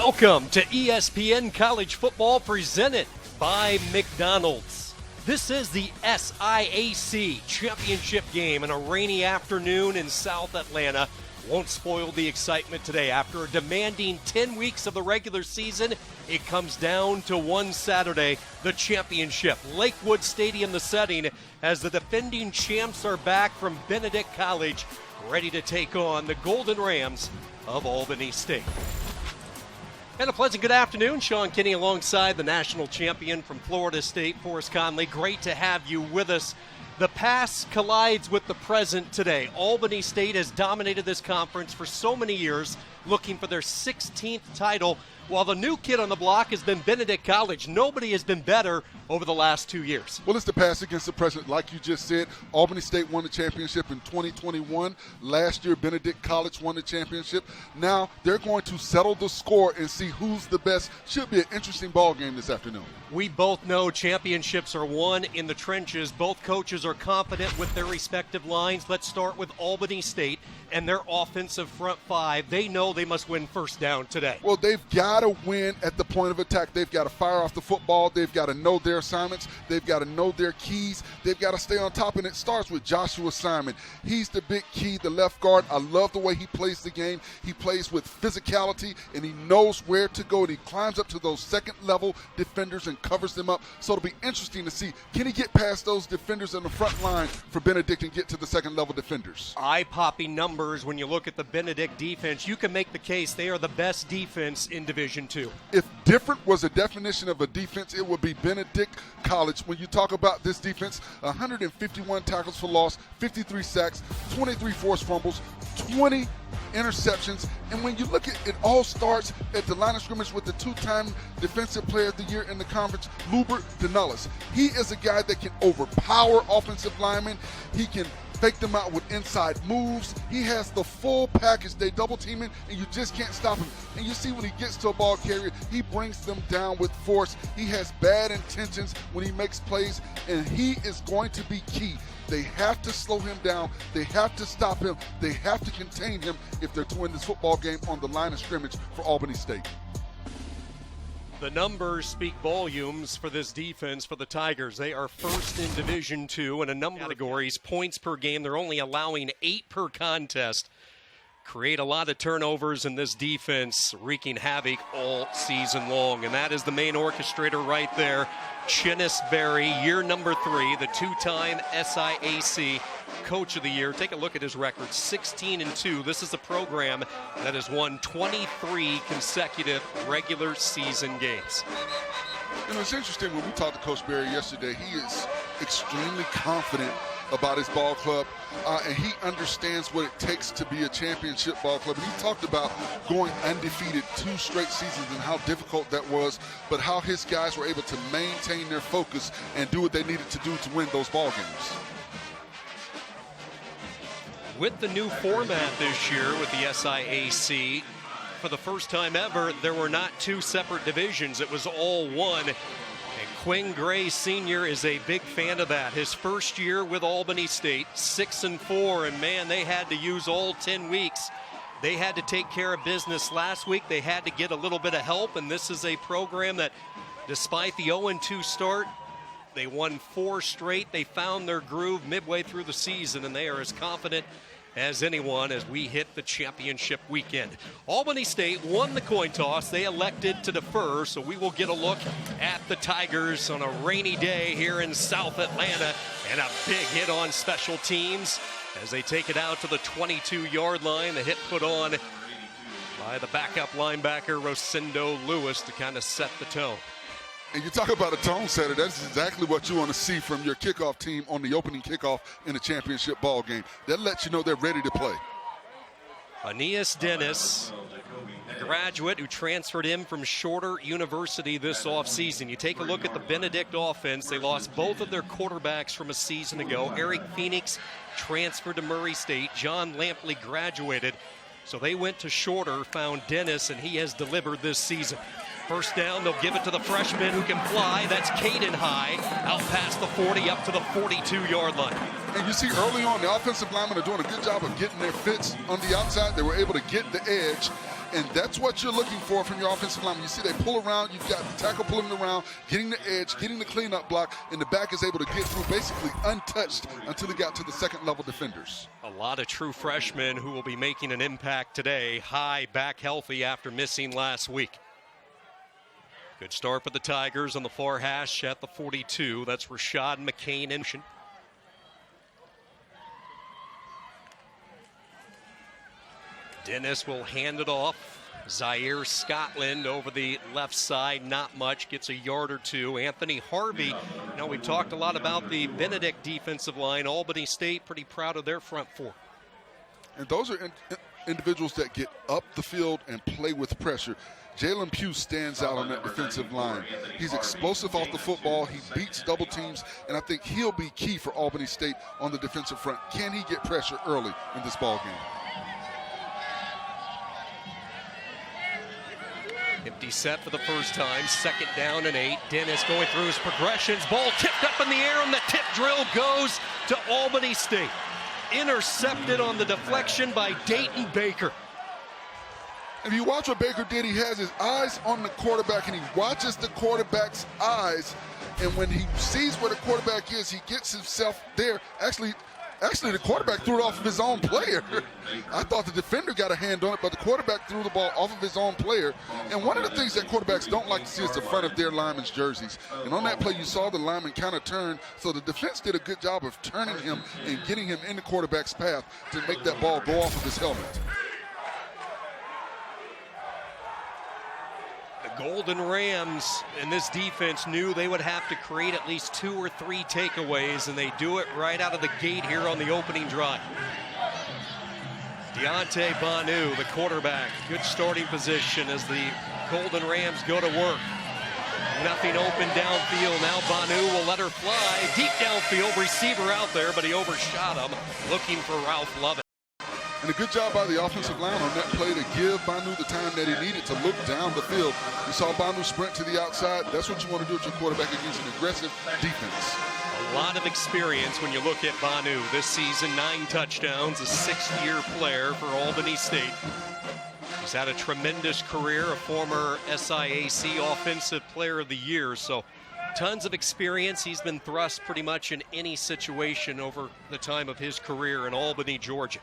Welcome to ESPN College Football presented by McDonald's. This is the SIAC Championship Game on a rainy afternoon in South Atlanta. Won't spoil the excitement today. After a demanding 10 weeks of the regular season, it comes down to one Saturday, the championship. Lakewood Stadium, the setting, as the defending champs are back from Benedict College, ready to take on the Golden Rams of Albany State. And a pleasant good afternoon. Sean Kinney alongside the national champion from Florida State, Forrest Conley. Great to have you with us. The past collides with the present today. Albany State has dominated this conference for so many years, looking for their 16th title, while the new kid on the block has been Benedict College. Nobody has been better over the last 2 years. Well, it's the past against the present. Like you just said, Albany State won the championship in 2021. Last year, Benedict College won the championship. Now they're going to settle the score and see who's the best. Should be an interesting ball game this afternoon. We both know championships are won in the trenches. Both coaches are confident with their respective lines. Let's start with Albany State and their offensive front five. They know they must win first down today. Well, they've got to win at the point of attack. They've got to fire off the football. They've got to know their assignments. They've got to know their keys. They've got to stay on top, and it starts with Joshua Simon. He's the big key, the left guard. I love the way he plays the game. He plays with physicality, and he knows where to go, and he climbs up to those second-level defenders and covers them up. So it'll be interesting to see, can he get past those defenders in the front line for Benedict and get to the second-level defenders? Eye-popping numbers when you look at the Benedict defense. You can make the case they are the best defense in Division II. If different was a definition of a defense, it would be Benedict College. When you talk about this defense, 151 tackles for loss, 53 sacks, 23 forced fumbles, 20 interceptions. And when you look at it, all starts at the line of scrimmage with the two-time Defensive Player of the Year in the conference, Lubert Denellis. He is a guy that can overpower offensive linemen. He can fake them out with inside moves. He has the full package. They double team him, and you just can't stop him. And you see when he gets to a ball carrier, he brings them down with force. He has bad intentions when he makes plays, and he is going to be key. They have to slow him down. They have to stop him. They have to contain him if they're to win this football game on the line of scrimmage for Albany State. The numbers speak volumes for this defense for the Tigers. They are first in Division II in a number of categories. Points per game, they're only allowing 8 per contest. Create a lot of turnovers in this defense, wreaking havoc all season long. And that is the main orchestrator right there, Chinnis Berry, year number 3, the two-time SIAC Coach of the Year. Take a look at his record, 16-2. This is a program that has won 23 consecutive regular season games. You know, it's interesting when we talked to Coach Berry yesterday, he is extremely confident about his ball club, and he understands what it takes to be a championship ball club. And he talked about going undefeated 2 straight seasons and how difficult that was, but how his guys were able to maintain their focus and do what they needed to do to win those ball games. With the new format this year with the SIAC, for the first time ever, there were not 2 separate divisions. It was all one. And Quinn Gray Sr. is a big fan of that. His first year with Albany State, 6-4, and man, they had to use all 10 weeks. They had to take care of business last week. They had to get a little bit of help, and this is a program that, despite the 0-2 start, they won 4 straight. They found their groove midway through the season, and they are as confident as anyone as we hit the championship weekend. Albany State won the coin toss. They elected to defer, so we will get a look at the Tigers on a rainy day here in South Atlanta, and a big hit on special teams as they take it out to the 22-yard line. The hit put on by the backup linebacker Rosendo Lewis to kind of set the tone. And you talk about a tone setter, that's exactly what you want to see from your kickoff team on the opening kickoff in a championship ball game. That lets you know they're ready to play. Aeneas Dennis, a graduate who transferred in from Shorter University this offseason. You take a look at the Benedict offense. They lost both of their quarterbacks from a season ago. Eric Phoenix transferred to Murray State. John Lampley graduated. So they went to Shorter, found Dennis, and he has delivered this season. First down, they'll give it to the freshman who can fly. That's Caden High, out past the 40, up to the 42-yard line. And you see early on, the offensive linemen are doing a good job of getting their fits on the outside. They were able to get the edge, And that's what you're looking for from your offensive line. You see they pull around, you've got the tackle pulling around, getting the edge, getting the cleanup block, and the back is able to get through basically untouched until he got to the second-level defenders. A lot of true freshmen who will be making an impact today. High back healthy after missing last week. Good start for the Tigers on the far hash at the 42. That's Rashad McCain in. Dennis will hand it off. Zaire Scotland over the left side, not much, gets a yard or two. Anthony Harvey, now we talked a lot about the Benedict defensive line. Albany State pretty proud of their front four. And those are individuals that get up the field and play with pressure. Jalen Pugh stands out on that defensive line. He's explosive off the football. He beats double teams, and I think he'll be key for Albany State on the defensive front. Can he get pressure early in this ball game? Empty set for the first time, 2nd down and 8. Dennis going through his progressions. Ball tipped up in the air, and the tip drill goes to Albany State. Intercepted on the deflection by Dayton Baker. If you watch what Baker did, he has his eyes on the quarterback, and he watches the quarterback's eyes. And when he sees where the quarterback is, he gets himself there. Actually, the quarterback threw it off of his own player. I thought the defender got a hand on it, but the quarterback threw the ball off of his own player. And one of the things that quarterbacks don't like to see is the front of their linemen's jerseys. And on that play, you saw the lineman kind of turn. So the defense did a good job of turning him and getting him in the quarterback's path to make that ball go off of his helmet. The Golden Rams in this defense knew they would have to create at least 2 or 3 takeaways, and they do it right out of the gate here on the opening drive. Deontay Banu, the quarterback, good starting position as the Golden Rams go to work. Nothing open downfield. Now Banu will let her fly. Deep downfield, receiver out there, but he overshot him, looking for Ralph Lovett. And a good job by the offensive line on that play to give Banu the time that he needed to look down the field. You saw Banu sprint to the outside. That's what you want to do with your quarterback against an aggressive defense. A lot of experience when you look at Banu. This season, 9 touchdowns, a 6th-year player for Albany State. He's had a tremendous career, a former SIAC Offensive Player of the Year, so tons of experience. He's been thrust pretty much in any situation over the time of his career in Albany, Georgia.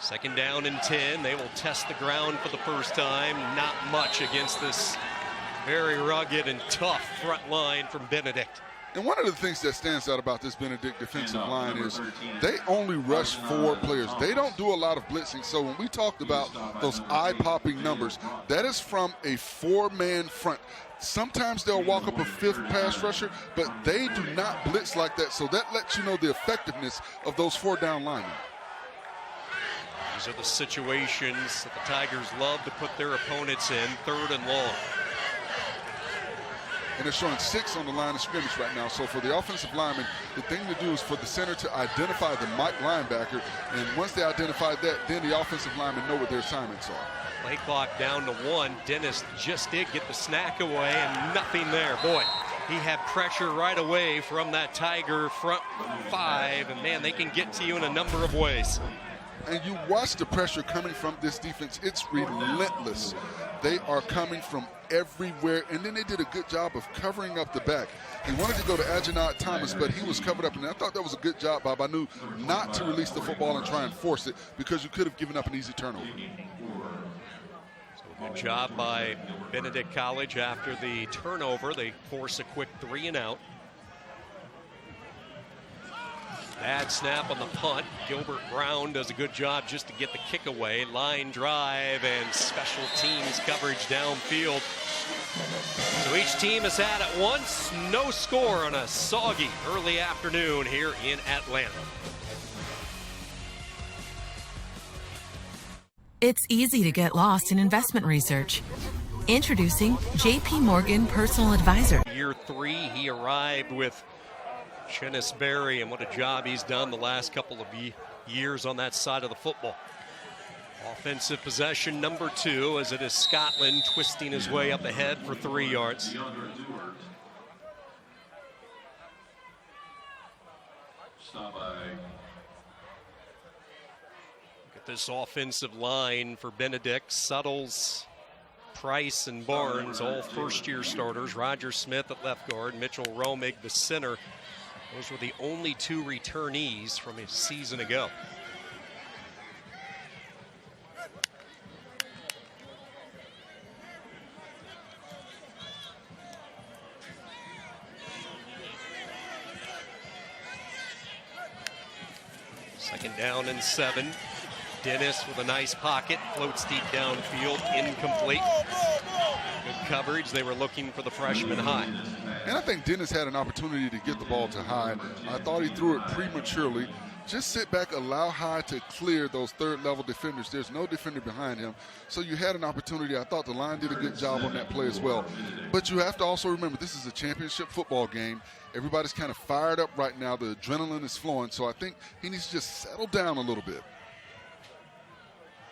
2nd down and 10. They will test the ground for the first time. Not much against this very rugged and tough front line from Benedict. And one of the things that stands out about this Benedict defensive line is they only rush 4 players. They don't do a lot of blitzing. So when we talked about those eye-popping numbers, that is from a 4-man front. Sometimes they'll walk up a 5th pass rusher, but they do not blitz like that. So that lets you know the effectiveness of those 4-down linemen. These are the situations that the Tigers love to put their opponents in, 3rd and long. And they're showing 6 on the line of scrimmage right now. So for the offensive lineman, the thing to do is for the center to identify the Mike linebacker. And once they identify that, then the offensive linemen know what their assignments are. Play clock down to 1. Dennis just did get the snack away, and nothing there. Boy, he had pressure right away from that Tiger front 5. And, man, they can get to you in a number of ways. And you watch the pressure coming from this defense. It's relentless. They are coming from everywhere. And then they did a good job of covering up the back. He wanted to go to Agenod Thomas, but he was covered up. And I thought that was a good job by Banu not to release the football and try and force it, because you could have given up an easy turnover. So good job by Benedict College after the turnover. They force a quick 3 and out. Bad snap on the punt. Gilbert Brown does a good job just to get the kick away. Line drive and special teams coverage downfield. So each team has had at once no score on a soggy early afternoon here in Atlanta. It's easy to get lost in investment research. Introducing JP Morgan Personal Advisor. Year 3, he arrived with Chennis Berry, and what a job he's done the last couple of years on that side of the football. Offensive possession number 2, as it is Scotland twisting his way up ahead for 3 yards. This offensive line for Benedict: Suttles, Price, and Barnes, all first-year starters. Roger Smith at left guard, Mitchell Romig the center. Those were the only 2 returnees from a season ago. Second down and 7. Dennis with a nice pocket, floats deep downfield, incomplete. Good coverage. They were looking for the freshman High. And I think Dennis had an opportunity to get the ball to High. I thought he threw it prematurely. Just sit back, allow High to clear those third-level defenders. There's no defender behind him. So you had an opportunity. I thought the line did a good job on that play as well. But you have to also remember, this is a championship football game. Everybody's kind of fired up right now. The adrenaline is flowing. So I think he needs to just settle down a little bit.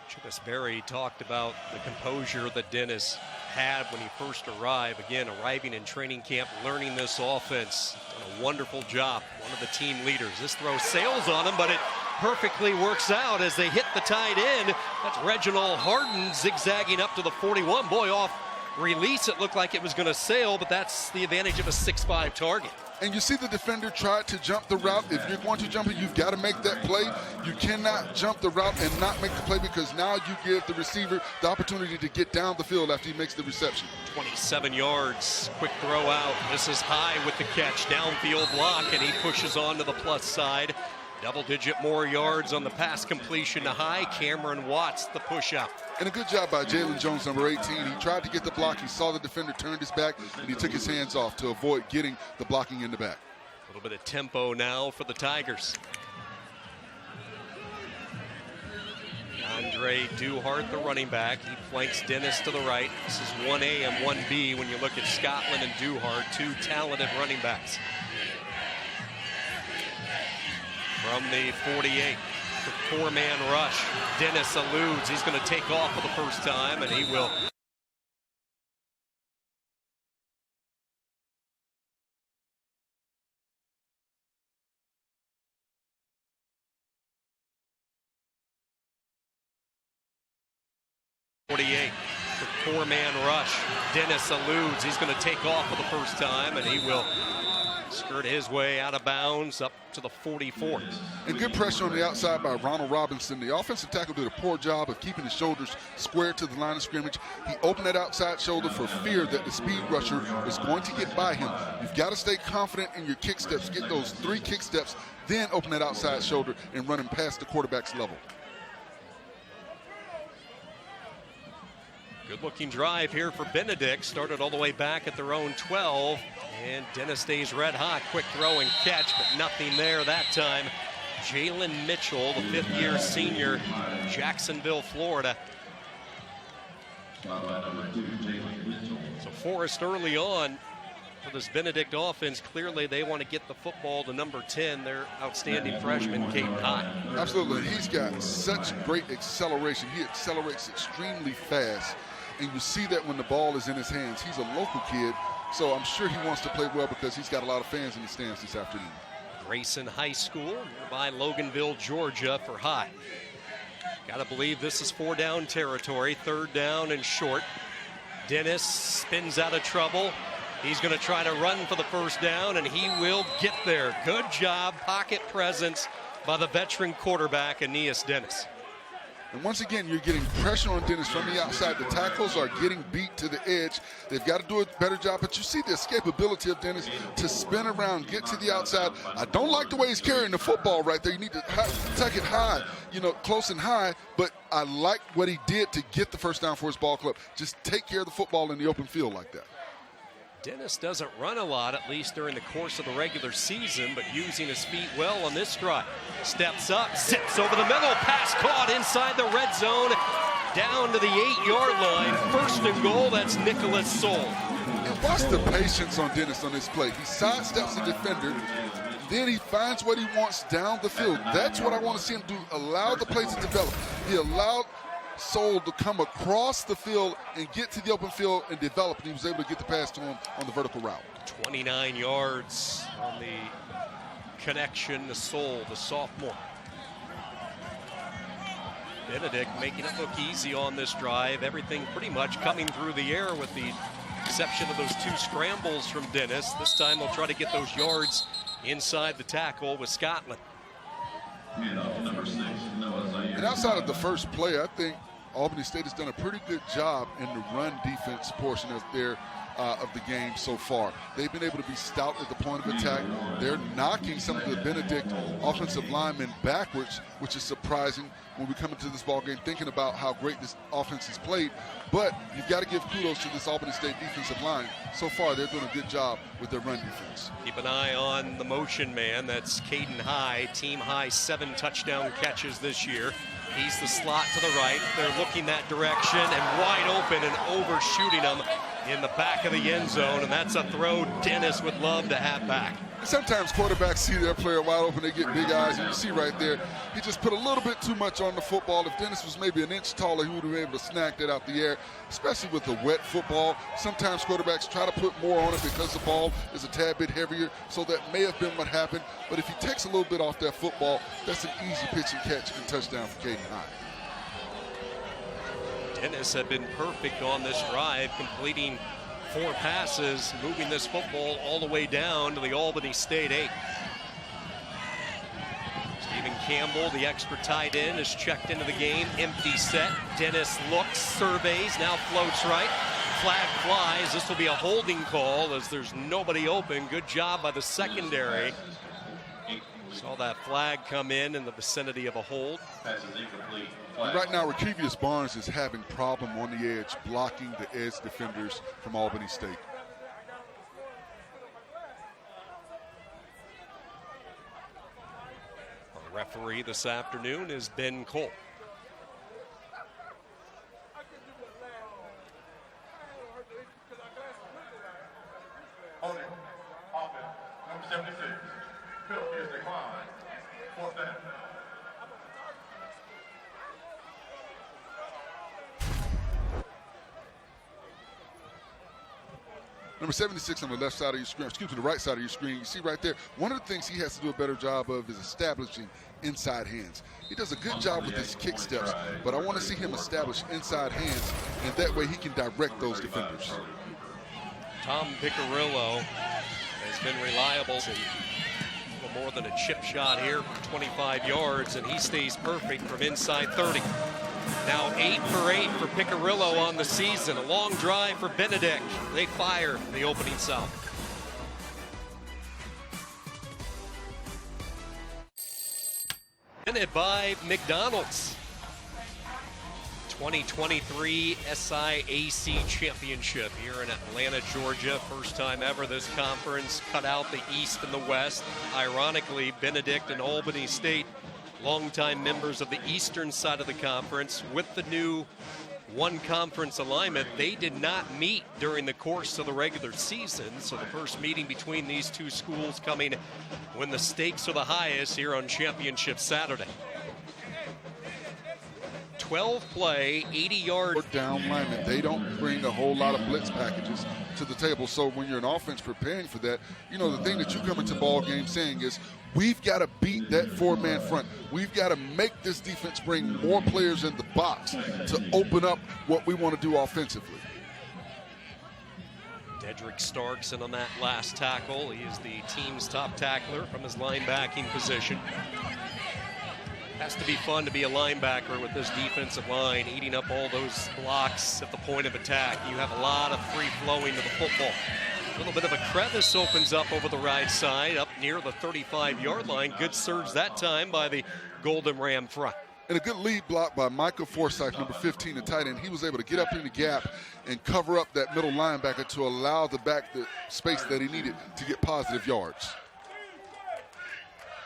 Chipus Berry talked about the composure that Dennis had when he first arrived. Again, arriving in training camp, learning this offense. Done a wonderful job. One of the team leaders. This throw sails on him, but it perfectly works out as they hit the tight end. That's Reginald Harden zigzagging up to the 41. Boy, off release, it looked like it was going to sail, but that's the advantage of a 6'5" target. And you see the defender tried to jump the route. If you're going to jump it, you've got to make that play. You cannot jump the route and not make the play, because now you give the receiver the opportunity to get down the field after he makes the reception. 27 yards, quick throw out. This is High with the catch, downfield block, and he pushes on to the plus side. Double-digit more yards on the pass completion to High. Cameron Watts, the push out. And a good job by Jalen Jones, number 18. He tried to get the block. He saw the defender, turned his back, and he took his hands off to avoid getting the blocking in the back. A little bit of tempo now for the Tigers. Andre Duhart, the running back. He flanks Dennis to the right. This is 1A and 1B when you look at Scotland and Duhart, 2 talented running backs. From the 48, the 4-man rush. Dennis eludes. He's going to take off for the first time, and he will. The 4-man rush. Dennis eludes. He's going to take off for the first time, and he will skirt his way out of bounds up to the 44. And good pressure on the outside by Ronald Robinson. The offensive tackle did a poor job of keeping his shoulders square to the line of scrimmage. He opened that outside shoulder for fear that the speed rusher is going to get by him. You've got to stay confident in your kick steps. Get those 3 kick steps, then open that outside shoulder and run him past the quarterback's level. Good-looking drive here for Benedict. Started all the way back at their own 12. And Dennis stays red hot. Quick throw and catch, but nothing there that time. Jalen Mitchell, the 5th-year senior, Jacksonville, Florida. So Forrest early on for this Benedict offense, clearly they want to get the football to number 10, their outstanding freshman, Caden High. Absolutely. He's got such great acceleration. He accelerates extremely fast. And you see that when the ball is in his hands. He's a local kid, so I'm sure he wants to play well because he's got a lot of fans in the stands this afternoon. Grayson High School, nearby Loganville, Georgia for High. Got to believe this is 4-down territory, 3rd down and short. Dennis spins out of trouble. He's going to try to run for the first down, and he will get there. Good job, pocket presence by the veteran quarterback, Aeneas Dennis. And once again, you're getting pressure on Dennis from the outside. The tackles are getting beat to the edge. They've got to do a better job. But you see the escapability of Dennis to spin around, get to the outside. I don't like the way he's carrying the football right there. You need to attack it high, close and high. But I like what he did to get the first down for his ball club. Just take care of the football in the open field like that. Dennis doesn't run a lot, at least during the course of the regular season, but using his feet well on this drive. Steps up, zips over the middle, pass caught inside the red zone, down to the 8-yard line. 1st and goal, that's Nicholas Soul. And watch the patience on Dennis on this play. He sidesteps the defender, then he finds what he wants down the field. That's what I want to see him do, allow the play to develop. He allowed Soul to come across the field and get to the open field and develop, and he was able to get the pass to him on the vertical route. 29 yards on the connection to Soul, the sophomore. Benedict making it look easy on this drive. Everything pretty much coming through the air with the exception of those 2 scrambles from Dennis. This time they'll try to get those yards inside the tackle with Scotland. And outside of the first play, I think Albany State has done a pretty good job in the run defense portion of the game so far. They've been able to be stout at the point of attack. They're knocking some of the Benedict offensive linemen backwards, which is surprising when we come into this ball game thinking about how great this offense has played. But you've got to give kudos to this Albany State defensive line. So far, they're doing a good job with their run defense. Keep an eye on the motion man. That's Caden High, team high 7 touchdown catches this year. He's the slot to the right. They're looking that direction and wide open and overshooting him in the back of the end zone, and that's a throw Dennis would love to have back. Sometimes quarterbacks see their player wide open, they get big eyes, and you see right there, he just put a little bit too much on the football. If Dennis was maybe an inch taller, he would have been able to snag that out the air, especially with the wet football. Sometimes quarterbacks try to put more on it because the ball is a tad bit heavier, so that may have been what happened. But if he takes a little bit off that football, that's an easy pitch and catch and touchdown for Caden High. Dennis had been perfect on this drive, completing 4 passes, moving this football all the way down to the Albany State 8. Stephen Campbell, the extra tight end, is checked into the game. Empty set. Dennis looks, surveys, now floats right. Flag flies. This will be a holding call as there's nobody open. Good job by the secondary. Saw that flag come in the vicinity of a hold. And right now, Rekevius Barnes is having problem on the edge, blocking the edge defenders from Albany State. Our referee this afternoon is Ben Cole. Holding, offense, number 76. Penalty is declined. 4th down. Number 76 on the left side of your screen, excuse me, the right side of your screen, you see right there, one of the things he has to do a better job of is establishing inside hands. He does a good job with his kick steps, but I want to see him establish inside hands, and that way he can direct those defenders. Tom Piccirillo has been reliable. A little more than a chip shot here from 25 yards, and he stays perfect from inside 30. Now 8 for 8 for Piccirillo on the season. A long drive for Benedict. They fire the opening salvo. Presented by McDonald's. 2023 SIAC Championship here in Atlanta, Georgia. First time ever this conference cut out the East and the West. Ironically, Benedict and Albany State, longtime members of the eastern side of the conference. With the new one conference alignment, they did not meet during the course of the regular season. So the first meeting between these two schools coming when the stakes are the highest here on Championship Saturday. 12 play, 80-yard down linemen. They don't bring a whole lot of blitz packages to the table. So when you're an offense preparing for that, you know, the thing that you come into ball game saying is, we've got to beat that 4-man front. We've got to make this defense bring more players in the box to open up what we want to do offensively. Dedrick Starks in on that last tackle. He is the team's top tackler from his linebacking position. Has to be fun to be a linebacker with this defensive line, eating up all those blocks at the point of attack. You have a lot of free flowing to the football. A little bit of a crevice opens up over the right side, up near the 35-yard line. Good surge that time by the Golden Ram front. And a good lead block by Michael Forsythe, number 15, the tight end. He was able to get up in the gap and cover up that middle linebacker to allow the back the space that he needed to get positive yards.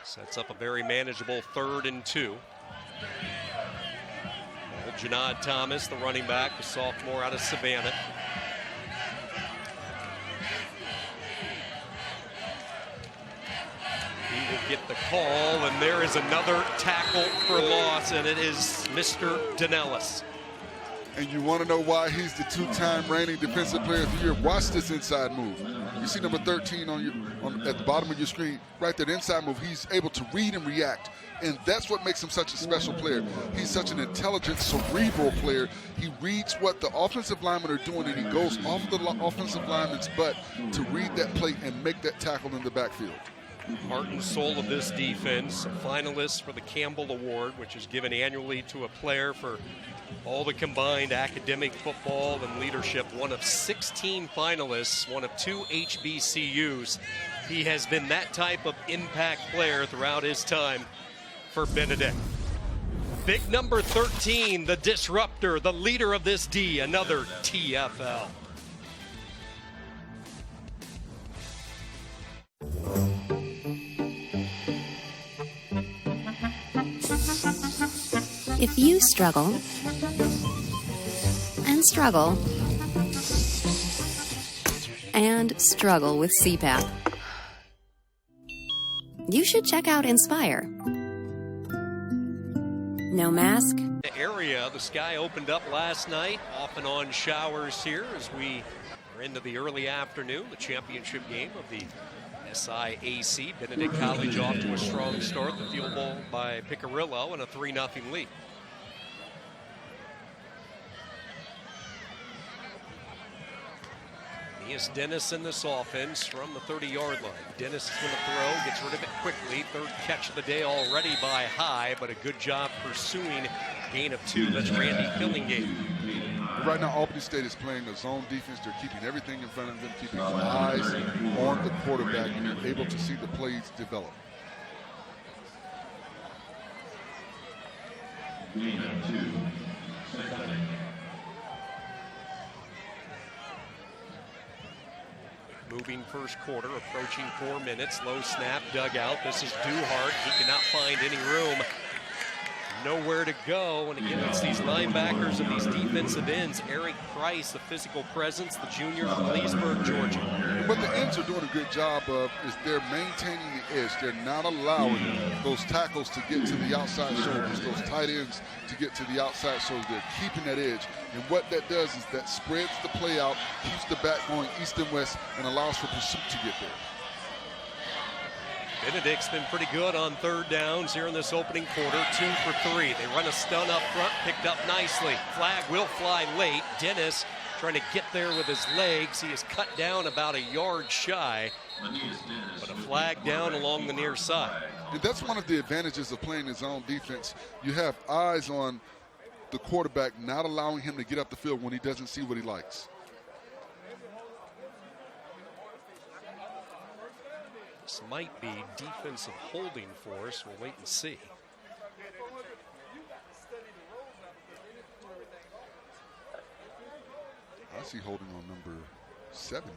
Sets up a very manageable 3rd and 2. Old Janad Thomas, the running back, the sophomore out of Savannah. He will get the call, and there is another tackle for loss, and it is Mr. Danellis. And you want to know why he's the two-time reigning Defensive Player of the Year? Watch this inside move. You see number 13 at the bottom of your screen, right there, the inside move. He's able to read and react, and that's what makes him such a special player. He's such an intelligent, cerebral player. He reads what the offensive linemen are doing, and he goes off the offensive lineman's butt to read that play and make that tackle in the backfield. Heart and soul of this defense, a finalist for the Campbell Award, which is given annually to a player for all the combined academic, football, and leadership. One of 16 finalists, one of 2 HBCUs. He has been that type of impact player throughout his time for Benedict. Big number 13, the disruptor, the leader of this D, another TFL. If you struggle and struggle and struggle with CPAP, you should check out Inspire. No mask. The area, the sky opened up last night, off and on showers here as we are into the early afternoon, the championship game of the SIAC. Benedict College off to a strong start, the field goal by Picarillo and a 3-0 lead. Is Dennis in this offense from the 30-yard line. Dennis is going to throw, gets rid of it quickly. Third catch of the day already by High, but a good job pursuing. Gain of 2. That's Randy Fillingate. Right now, Albany State is playing a zone defense. They're keeping everything in front of them, keeping their eyes on the quarterback, and they're able to see the plays develop. Moving first quarter, approaching 4 minutes. Low snap, dugout. This is Duhart. He cannot find any room. Nowhere to go. And again, it's these linebackers and these defensive ends. Eric Price, the physical presence, the junior from Leesburg, Georgia. What the ends are doing a good job of is they're maintaining the edge. They're not allowing those tackles to get to the outside shoulders, those tight ends to get to the outside shoulders. They're keeping that edge. And what that does is that spreads the play out, keeps the back going east and west, and allows for pursuit to get there. Benedict's been pretty good on third downs here in this opening quarter, 2 for 3. They run a stun up front, picked up nicely. Flag will fly late. Dennis trying to get there with his legs. He is cut down about a yard shy, but a flag down along the near side. And that's one of the advantages of playing his own defense. You have eyes on the quarterback, not allowing him to get up the field when he doesn't see what he likes. This might be defensive holding for us. We'll wait and see. I see holding on number 70.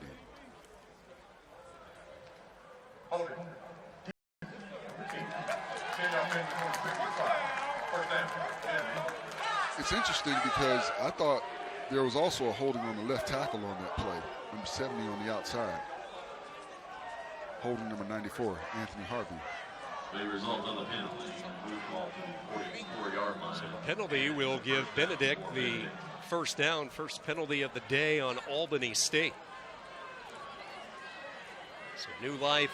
It's interesting because I thought there was also a holding on the left tackle on that play. Number 70 on the outside. Holding number 94, Anthony Harvey. May result on the penalty. Move ball to the 44-yard line. So the penalty will give Benedict the first down, first penalty of the day on Albany State. So new life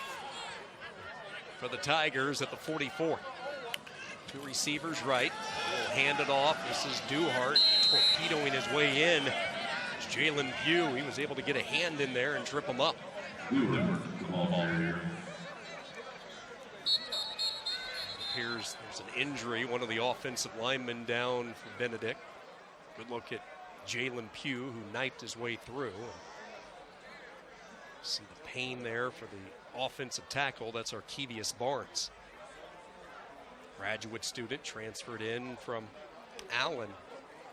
for the Tigers at the 44. 2 receivers right. We'll hand it off. This is Duhart torpedoing his way in. It's Jalen Pugh. He was able to get a hand in there and trip him up. Appears there's an injury. One of the offensive linemen down for Benedict. Good look at Jalen Pugh, who knifed his way through. See the pain there for the offensive tackle. That's Arkevius Barnes. Graduate student transferred in from Allen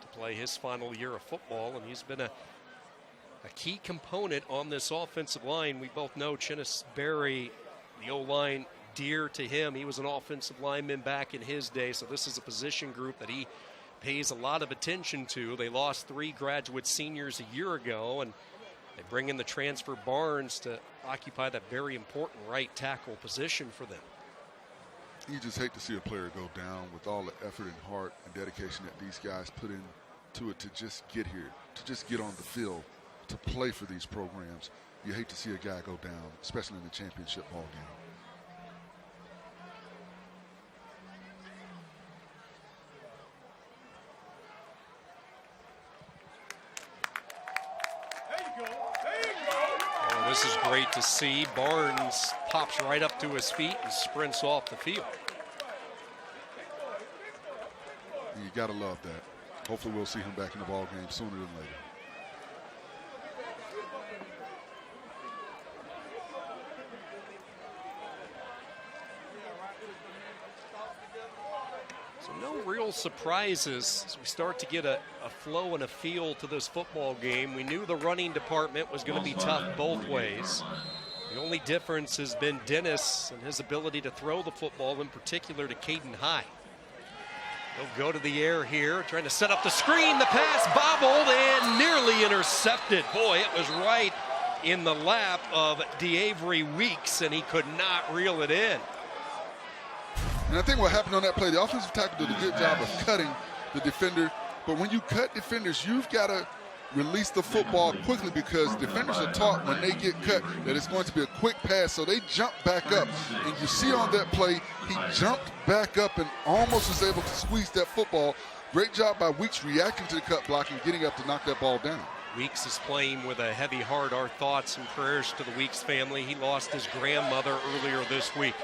to play his final year of football, and he's been a key component on this offensive line. We both know Chinnis Berry, the O-line, dear to him. He was an offensive lineman back in his day, so this is a position group that he pays a lot of attention to. They lost 3 graduate seniors a year ago, and they bring in the transfer Barnes to occupy that very important right tackle position for them. You just hate to see a player go down with all the effort and heart and dedication that these guys put in to it to just get here, to just get on the field, to play for these programs. You hate to see a guy go down, especially in the championship ball game. Oh, this is great to see. Barnes pops right up to his feet and sprints off the field. You got to love that. Hopefully we'll see him back in the ball game sooner than later. So no real surprises as we start to get a flow and a feel to this football game. We knew the running department was going to be tough both ways. The only difference has been Dennis and his ability to throw the football, in particular to Caden High. He'll go to the air here, trying to set up the screen. The pass bobbled and nearly intercepted. Boy, it was right in the lap of DeAvery Weeks, and he could not reel it in. And I think what happened on that play, the offensive tackle did a good job of cutting the defender. But when you cut defenders, you've got to release the football quickly, because defenders are taught when they get cut that it's going to be a quick pass, so they jump back up. And you see on that play, he jumped back up and almost was able to squeeze that football. Great job by Weeks reacting to the cut block and getting up to knock that ball down. Weeks is playing with a heavy heart. Our thoughts and prayers to the Weeks family. He lost his grandmother earlier this week.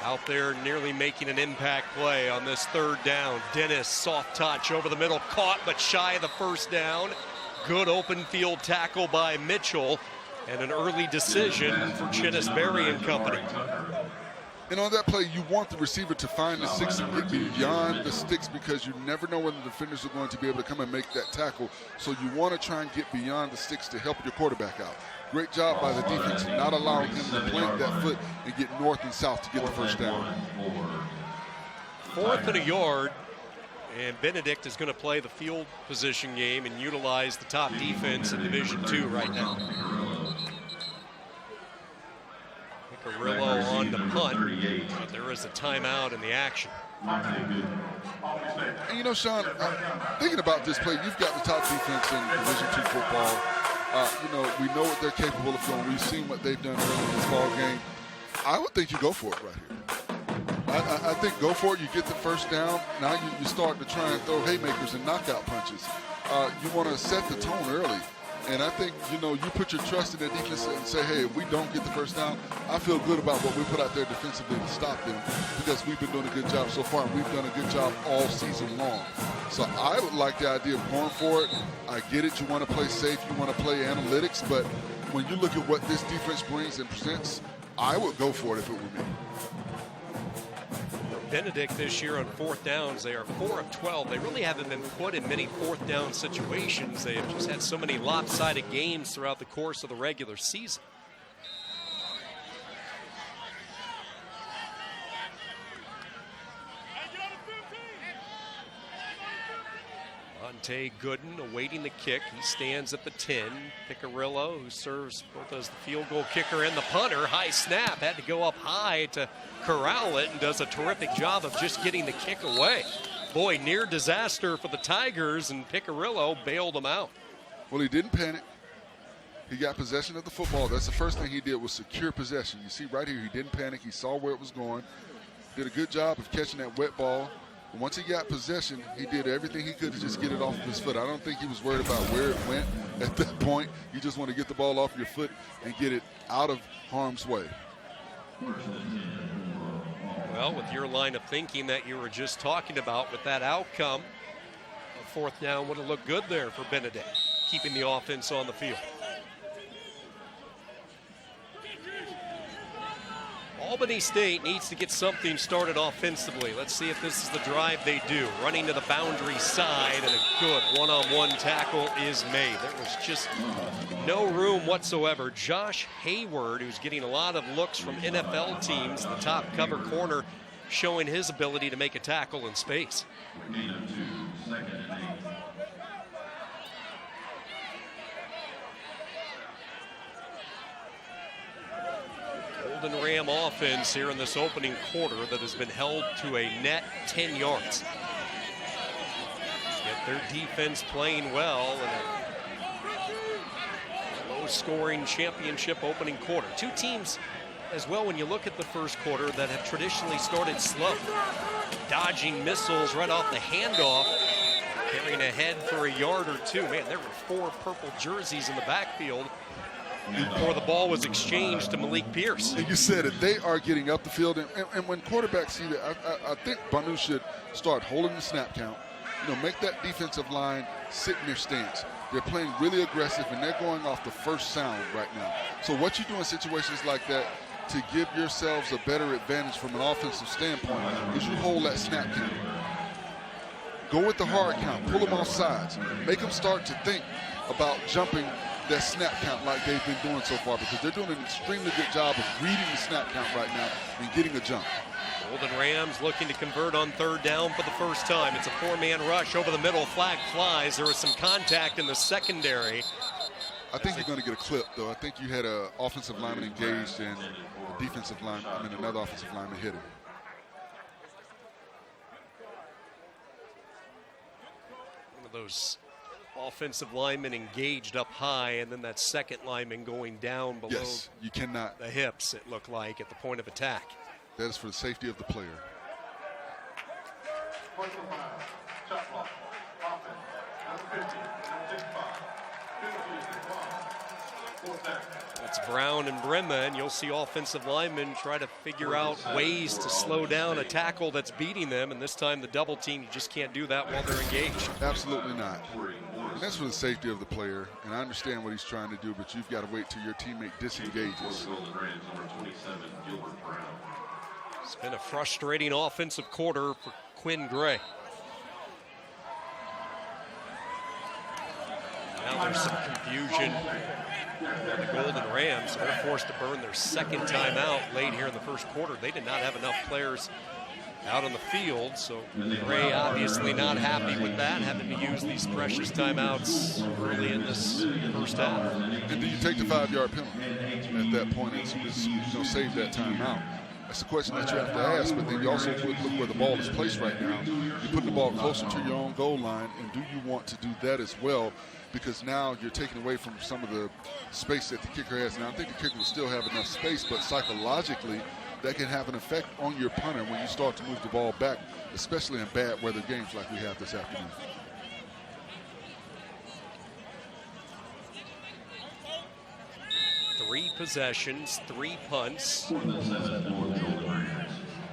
Out there nearly making an impact play on this third down. Dennis, soft touch over the middle, caught but shy of the first down. Good open field tackle by Mitchell, and an early decision for Chinnis Berry and company. And on that play, you want the receiver to find the six and get beyond the sticks, because you never know when the defenders are going to be able to come and make that tackle. So you want to try and get beyond the sticks to help your quarterback out. Great job by the defense, not allowing him to plant that foot and get north and south to get the first down. 4th and a yard, and Benedict is going to play the field position game and utilize the top defense in Division II right now. Picarillo on the punt, but there is a timeout in the action. And you know, Sean, thinking about this play, you've got the top defense in Division II football. You know, we know what they're capable of doing. We've seen what they've done early in this ball game. I would think you go for it right here. I think go for it. You get the first down. Now you start to try and throw haymakers and knockout punches. You want to set the tone early. And I think, you know, you put your trust in the defense and say, hey, if we don't get the first down, I feel good about what we put out there defensively to stop them, because we've been doing a good job so far, and we've done a good job all season long. So I would like the idea of going for it. I get it. You want to play safe. You want to play analytics. But when you look at what this defense brings and presents, I would go for it if it were me. Benedict this year on 4th downs, they are 4 of 12. They really haven't been put in many 4th down situations. They have just had so many lopsided games throughout the course of the regular season. Monte Gooden awaiting the kick. He stands at the 10. Picarillo, who serves both as the field goal kicker and the punter. High snap, had to go up high to corral it, and does a terrific job of just getting the kick away. Boy, near disaster for the Tigers, and Picarillo bailed them out. Well, he didn't panic. He got possession of the football. That's the first thing he did, was secure possession. You see right here, he didn't panic. He saw where it was going. Did a good job of catching that wet ball. Once he got possession, he did everything he could to just get it off of his foot. I don't think he was worried about where it went at that point. You just want to get the ball off your foot and get it out of harm's way. Well, with your line of thinking that you were just talking about, with that outcome, a 4th down would have looked good there for Benedict, keeping the offense on the field. Albany State needs to get something started offensively. Let's see if this is the drive they do. Running to the boundary side, and a good one-on-one tackle is made. There was just no room whatsoever. Josh Hayward, who's getting a lot of looks from NFL teams, the top cover corner, showing his ability to make a tackle in space. Golden Ram offense here in this opening quarter that has been held to a net 10 yards. Their defense playing well in a low-scoring championship opening quarter. Two teams as well, when you look at the first quarter, that have traditionally started slow, dodging missiles right off the handoff, carrying ahead for a yard or two. Man, there were 4 purple jerseys in the backfield before the ball was exchanged to Malik Pierce. And you said it, they are getting up the field, and when quarterbacks see that, I think Banu should start holding the snap count, make that defensive line sit in their stance. They're playing really aggressive, and they're going off the first sound right now. So what you do in situations like that to give yourselves a better advantage from an offensive standpoint is you hold that snap count. Go with the hard count, pull them off sides, make them start to think about jumping that snap count like they've been doing so far, because they're doing an extremely good job of reading the snap count right now and getting a jump. Golden Rams looking to convert on third down for the first time. It's a 4-man rush over the middle. Flag flies. There was some contact in the secondary. I think you're going to get a clip, though. I think you had an offensive lineman engaged and a defensive lineman, another offensive lineman hit him. One of those offensive linemen engaged up high, and then that second lineman going down below. Yes, you cannot. The hips, it looked like, at the point of attack. That is for the safety of the player. Personal foul, shot block, offense, number 50, number 65, penalty is declined, 4th down. That's Brown and Brema, and you'll see offensive linemen try to figure out ways to slow down a tackle that's beating them, and this time the double team, you just can't do that while they're engaged. Absolutely not. And that's for the safety of the player, and I understand what he's trying to do, but you've got to wait till your teammate disengages. It's been a frustrating offensive quarter for Quinn Gray. Now there's some confusion on the Golden Rams. They're forced to burn their second timeout late here in the first quarter. They did not have enough players out on the field, so Gray obviously not happy with that, having to use these precious timeouts early in this first half. And do you take the 5-yard penalty at that point and save that timeout? That's the question that you have to ask, but then you also look where the ball is placed right now. You put the ball closer to your own goal line, and do you want to do that as well? Because now you're taking away from some of the space that the kicker has. Now, I think the kicker will still have enough space, but psychologically, that can have an effect on your punter when you start to move the ball back, especially in bad weather games like we have this afternoon. Three possessions, 3 punts.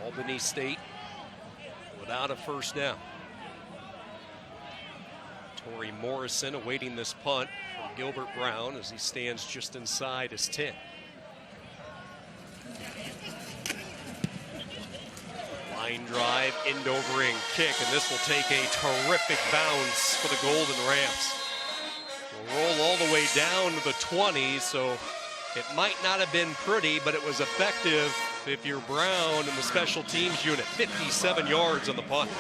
Albany State without a first down. Torrey Morrison awaiting this punt from Gilbert Brown as he stands just inside his 10. Line drive, end over end kick, and this will take a terrific bounce for the Golden Rams. Will roll all the way down to the 20, so it might not have been pretty, but it was effective if you're Brown and the special teams unit. 57 yards on the punt.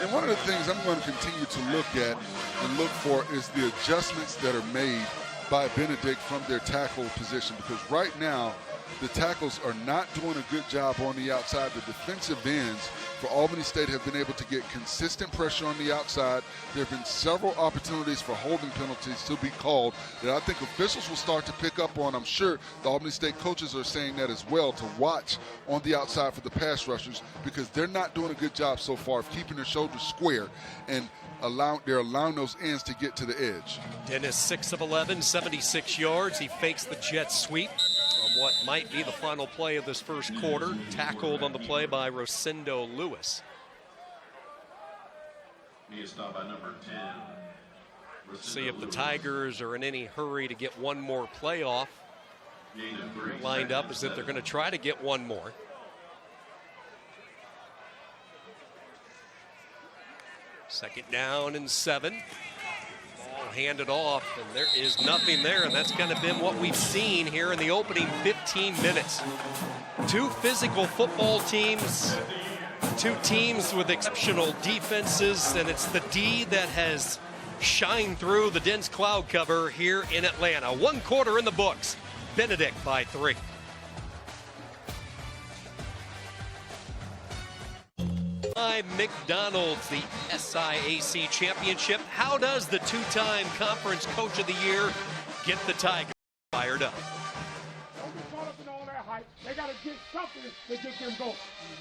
And one of the things I'm going to continue to look at and look for is the adjustments that are made by Benedict from their tackle position, because right now the tackles are not doing a good job on the outside. The defensive ends for Albany State have been able to get consistent pressure on the outside. There have been several opportunities for holding penalties to be called that I think officials will start to pick up on. I'm sure the Albany State coaches are saying that as well, to watch on the outside for the pass rushers, because they're not doing a good job so far of keeping their shoulders square, and they're allowing those ends to get to the edge. Dennis 6 of 11, 76 yards. He fakes the jet sweep on what might be the final play of this first quarter. Tackled on the play by Rosendo Lewis. By number 10. See if the Tigers are in any hurry to get one more playoff. Lined up as if they're going to try to get one more. Second down and 7. Ball handed off, and there is nothing there, and that's kind of been what we've seen here in the opening 15 minutes. Two physical football teams, two teams with exceptional defenses, and it's the D that has shined through the dense cloud cover here in Atlanta. 1 quarter in the books. Benedict by 3. by McDonald's, the SIAC Championship. How does the two-time Conference Coach of the Year get the Tigers fired up? Don't get caught up in all that hype. They got to get something to get them going.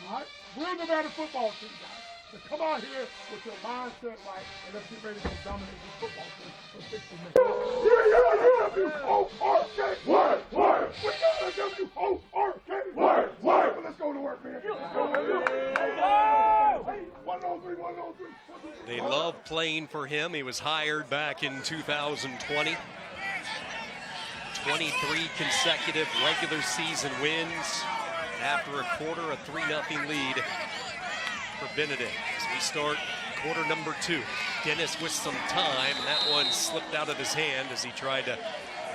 All right? We're the better football team, guys. So come out here with your mindset right, and let's get ready to dominate this football team for 60 minutes. W-O-R-K! Word! Word! We got a W-O-R-K! Word! Word! Let's go to work, man. They love playing for him. He was hired back in 2020. 23 consecutive regular season wins. After a quarter, a 3-0 lead for Benedict. As we start quarter number 2. Dennis with some time, and that one slipped out of his hand as he tried to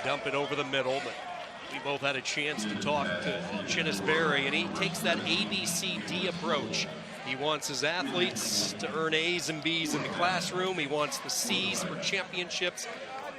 dump it over the middle. But we both had a chance to talk to Chinnis Berry, and he takes that ABCD approach. He wants his athletes to earn A's and B's in the classroom. He wants the C's for championships.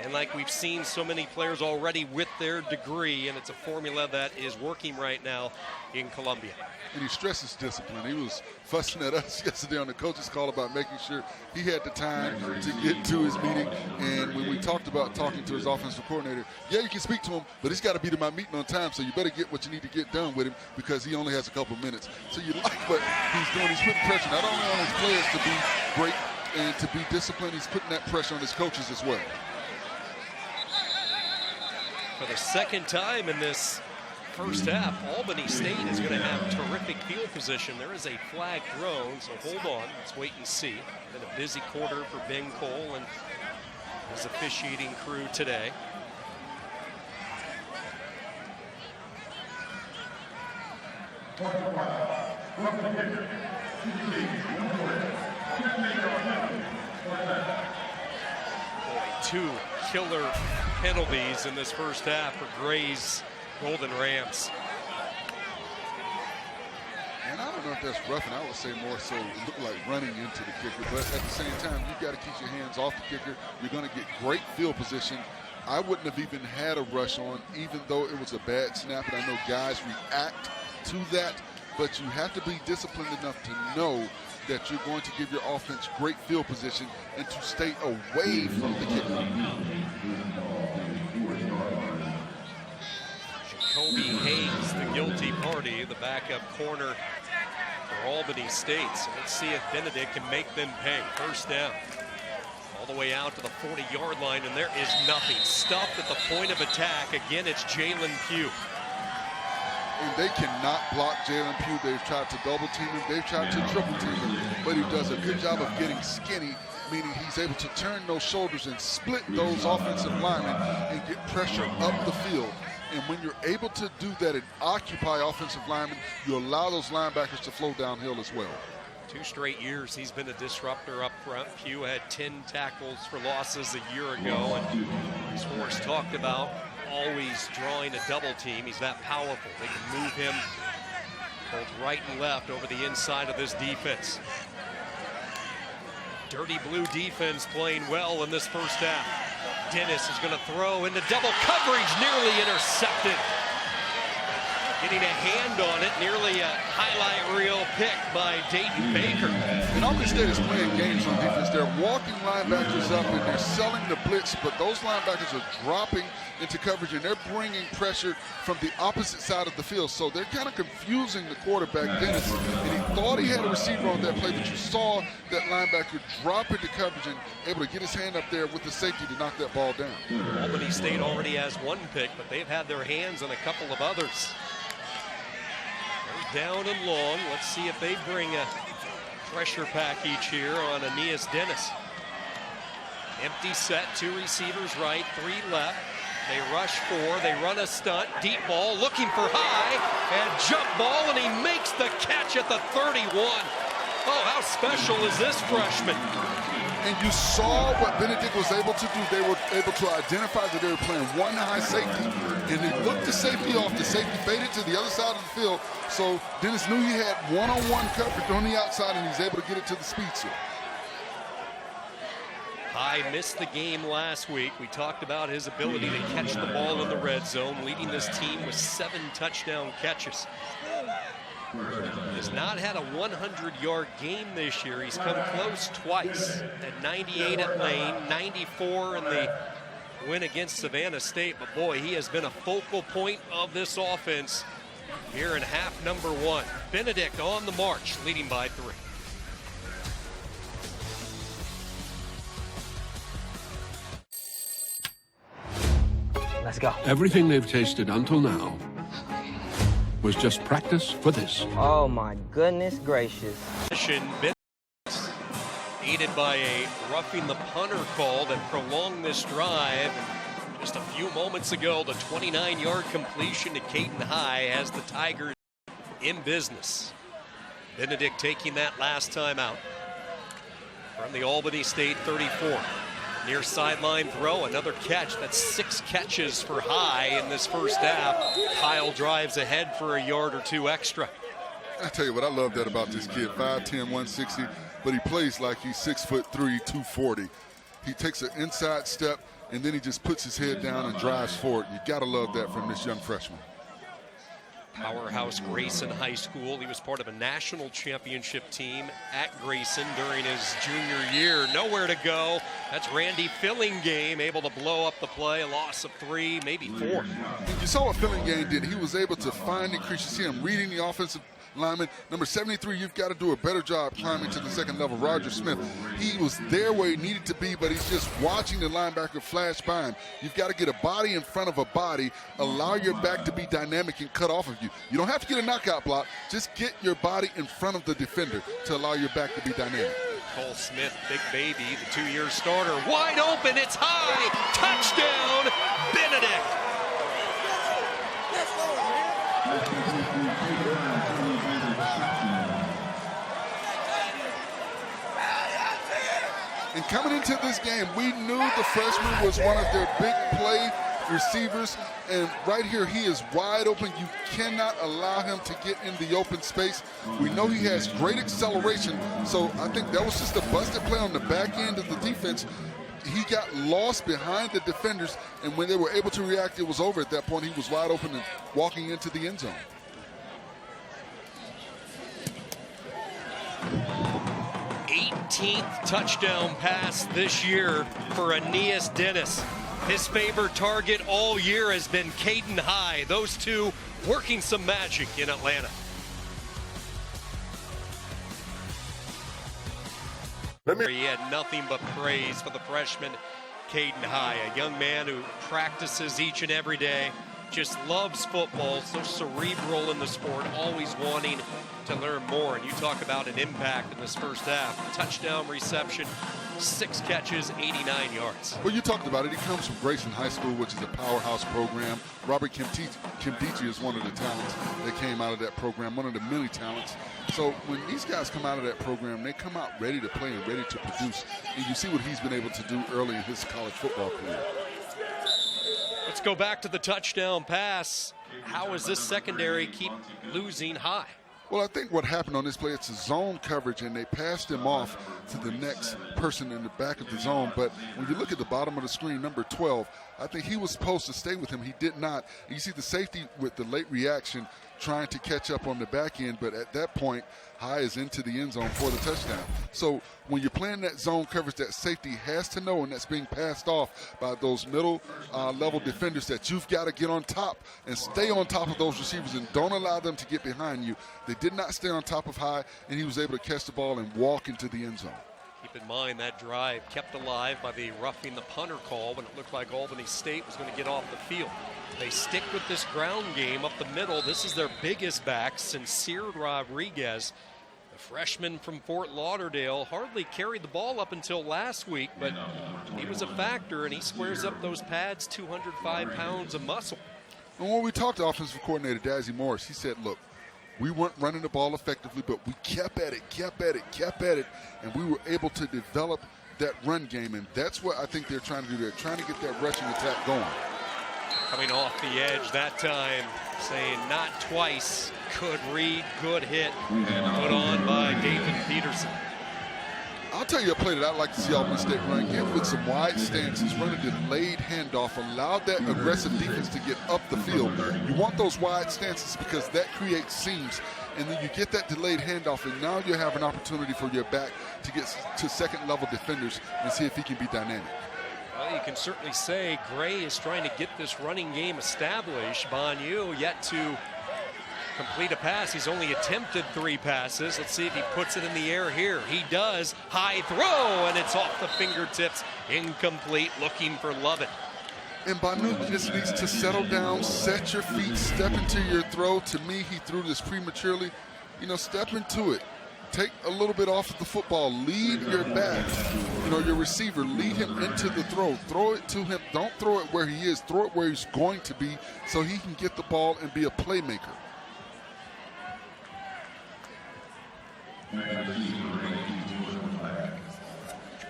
And like we've seen so many players already with their degree, and it's a formula that is working right now in Columbia. And he stresses discipline. He was fussing at us yesterday on the coach's call about making sure he had the time to get to his meeting. And when we talked about talking to his offensive coordinator, yeah, you can speak to him, but he's got to be to my meeting on time, so you better get what you need to get done with him because he only has a couple minutes. So you like what he's doing. He's putting pressure not only on his players to be great and to be disciplined, he's putting that pressure on his coaches as well. For the second time in this first half, Albany State is going to have terrific field position. There is a flag thrown, so hold on. Let's wait and see. Been a busy quarter for Ben Cole and his officiating crew today. Boy, 2 killer penalties in this first half for Gray's Golden Rams. And I don't know if that's roughing. I would say more so it looked like running into the kicker. But at the same time, you've got to keep your hands off the kicker. You're going to get great field position. I wouldn't have even had a rush on, even though it was a bad snap. And I know guys react to that. But you have to be disciplined enough to know that you're going to give your offense great field position and to stay away from the kicker. Jacoby Hayes, the guilty party, the backup corner for Albany State. So let's see if Benedict can make them pay. First down. All the way out to the 40-yard line, and there is nothing. Stuffed at the point of attack. Again, it's Jalen Pugh. And they cannot block Jalen Pugh. They've tried to double team him. They've tried to triple team him. But he does a good job of getting skinny, meaning he's able to turn those shoulders and split those offensive linemen and get pressure up the field. And when you're able to do that and occupy offensive linemen, you allow those linebackers to flow downhill as well. 2 straight years he's been a disruptor up front. Pugh had 10 tackles for losses a year ago, and as Forrest talked about, always drawing a double team. He's that powerful. They can move him both right and left over the inside of this defense. Dirty blue defense playing well in this first half. Dennis is going to throw into double coverage, nearly intercepted. Getting a hand on it, nearly a highlight reel pick by Dayton Baker. And Albany State is playing games on defense. They're walking linebackers up and they're selling the blitz, but those linebackers are dropping into coverage and they're bringing pressure from the opposite side of the field. So they're kind of confusing the quarterback, Dennis, and he thought he had a receiver on that play, but you saw that linebacker drop into coverage and able to get his hand up there with the safety to knock that ball down. Albany State already has 1 pick, but they've had their hands on a couple of others. Down and long. Let's see if they bring a pressure package here on Aeneas Dennis. Empty set, 2 receivers right, 3 left. They rush 4, they run a stunt, deep ball, looking for high, and jump ball, and he makes the catch at the 31. Oh, how special is this freshman? And you saw what Benedict was able to do. They were able to identify that they were playing 1 high safety, and they looked the safety off. The safety faded to the other side of the field, so Dennis knew he had one-on-one coverage on the outside, and he's able to get it to the speedster. High missed the game last week. We talked about his ability to catch the ball in the red zone, leading this team with 7 touchdown catches. Has not had a 100-yard game this year. He's come close twice, at 98 at Lane, 94 in the win against Savannah State. But boy, he has been a focal point of this offense here in half number 1. Benedict on the march, leading by 3. Let's go. Everything they've tasted until now was just practice for this. Oh my goodness gracious. Aided by a roughing the punter call that prolonged this drive. And just a few moments ago, the 29-yard completion to Caton High has the Tigers in business. Benedict taking that last time out from the Albany State 34. Near sideline throw, another catch. That's 6 catches for High in this first half. Kyle drives ahead for a yard or 2 extra. I tell you what, I love that about this kid. 5'10", 160, but he plays like he's 6'3", 240. He takes an inside step, and then he just puts his head down and drives forward. You got to love that from this young freshman. Powerhouse Grayson High School. He was part of a national championship team at Grayson during his junior year. Nowhere to go. That's Randy Fillingame able to blow up the play. A loss of 3, maybe 4. You saw what Fillingame did. He was able to find and crease. You see him reading the offensive lineman. Number 73, you've got to do a better job climbing to the second level. Roger Smith, he was there where he needed to be, but he's just watching the linebacker flash by him. You've got to get a body in front of a body, allow your back to be dynamic and cut off of you. You don't have to get a knockout block. Just get your body in front of the defender to allow your back to be dynamic. Cole Smith, big baby, the 2-year starter, wide open, it's High, touchdown, Benedict. And coming into this game, we knew the freshman was one of their big play receivers, and right here he is wide open. You cannot allow him to get in the open space. We know he has great acceleration, so I think that was just a busted play on the back end of the defense. He got lost behind the defenders, and when they were able to react, it was over at that point. He was wide open and walking into the end zone. th touchdown pass this year for Aeneas Dennis. His favorite target all year has been Caton High. Those two working some magic in Atlanta. He had nothing but praise for the freshman Caton High, a young man who practices each and every day, just loves football, so cerebral in the sport, always wanting to learn more. And you talk about an impact in this first half. Touchdown reception, 6 catches, 89 yards. Well, you talked about it. He comes from Grayson High School, which is a powerhouse program. Robert Kimdichi is one of the talents that came out of that program, one of the many talents. So when these guys come out of that program, they come out ready to play and ready to produce. And you see what he's been able to do early in his college football career. Let's go back to the touchdown pass. How does this secondary keep losing High? Well, I think what happened on this play, it's a zone coverage, and they passed him off to the next person in the back of the zone. But when you look at the bottom of the screen, number 12, I think he was supposed to stay with him. He did not. You see the safety with the late reaction trying to catch up on the back end, but at that point, High is into the end zone for the touchdown. So when you're playing that zone coverage, that safety has to know, and that's being passed off by those middle level defenders, that you've got to get on top and stay on top of those receivers and don't allow them to get behind you. They did not stay on top of High, and he was able to catch the ball and walk into the end zone. Keep in mind that drive kept alive by the roughing the punter call when it looked like Albany State was going to get off the field. They stick with this ground game up the middle. This is their biggest back, Sincere Rodriguez, the freshman from Fort Lauderdale. Hardly carried the ball up until last week, but he was a factor, and he squares up those pads, 205 pounds of muscle. And when we talked to offensive coordinator Dazzy Morris, he said, look, we weren't running the ball effectively, but we kept at it, and we were able to develop that run game, and that's what I think they're trying to do. They're trying to get that rushing attack going. Coming off the edge that time, saying not twice. Good read, good hit, put on by David Peterson. I'll tell you a play that I like to see Albany State run. Get with some wide stances, run a delayed handoff, allow that aggressive defense to get up the field. You want those wide stances because that creates seams, and then you get that delayed handoff, and now you have an opportunity for your back to get to second-level defenders and see if he can be dynamic. Well, you can certainly say Gray is trying to get this running game established. Bonnu yet to complete a pass. He's only attempted 3 passes. Let's see if he puts it in the air here. He does. High throw, and it's off the fingertips. Incomplete, looking for Lovett. And Bonnu just needs to settle down, set your feet, step into your throw. To me, he threw this prematurely. You know, step into it. Take a little bit off of the football. Lead your back, you know, your receiver. Lead him into the throw. Throw it to him. Don't throw it where he is. Throw it where he's going to be so he can get the ball and be a playmaker.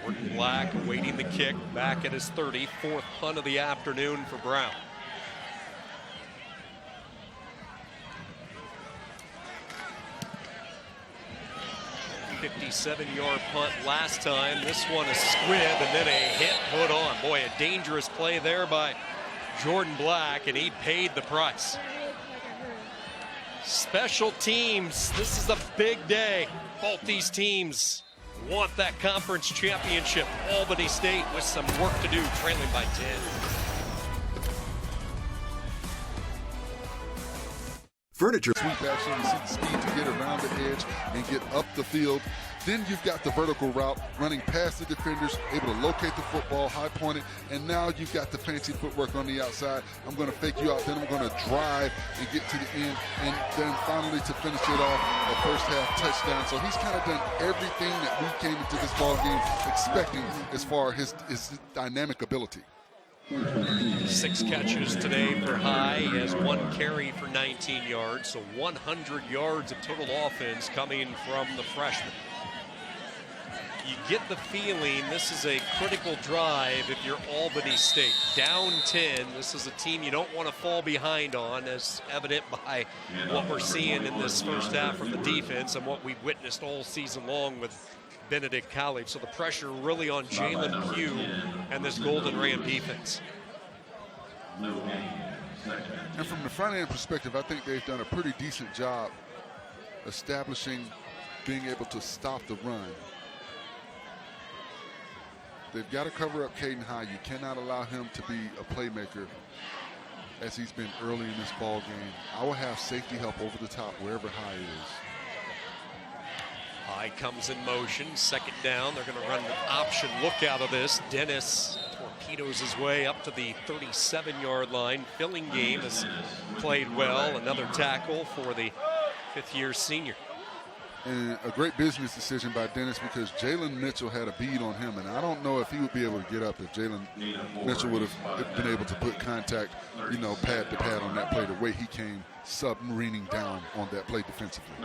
Jordan Black awaiting the kick, back at his 34th punt of the afternoon for Brown. $57-yard punt last time. This one a squib and then a hit put on. Boy, a dangerous play there by Jordan Black, and he paid the price. Special teams, this is a big day. Both these teams want that conference championship. Albany State with some work to do, trailing by 10. Furniture. Sweep action, you see the speed to get around the edge and get up the field. Then you've got the vertical route, running past the defenders, able to locate the football, high point it, and now you've got the fancy footwork on the outside. I'm going to fake you out, then I'm going to drive and get to the end, and then finally to finish it off, a first half touchdown. So he's kind of done everything that we came into this ball game expecting as far as his dynamic ability. 6 catches today for High. He has 1 carry for 19 yards, so 100 yards of total offense coming from the freshman. You get the feeling this is a critical drive if you're Albany State. Down 10, this is a team you don't want to fall behind on, as evident by what we're seeing in this first half from the defense and what we've witnessed all season long with Benedict College. So the pressure really on Jalen Pugh and this Golden Ram defense. And from the front end perspective, I think they've done a pretty decent job establishing being able to stop the run. They've got to cover up Caden High. You cannot allow him to be a playmaker as he's been early in this ball game. I will have safety help over the top wherever High is. High comes in motion, 2nd down. They're going to run an option look out of this. Dennis torpedoes his way up to the 37-yard line. Fillingham has played well. Another tackle for the 5th-year senior. And a great business decision by Dennis because Jalen Mitchell had a bead on him, and I don't know if he would be able to get up if Jalen Mitchell would have been able to put contact, you know, pad to pad on that play, the way he came submarining down on that play defensively.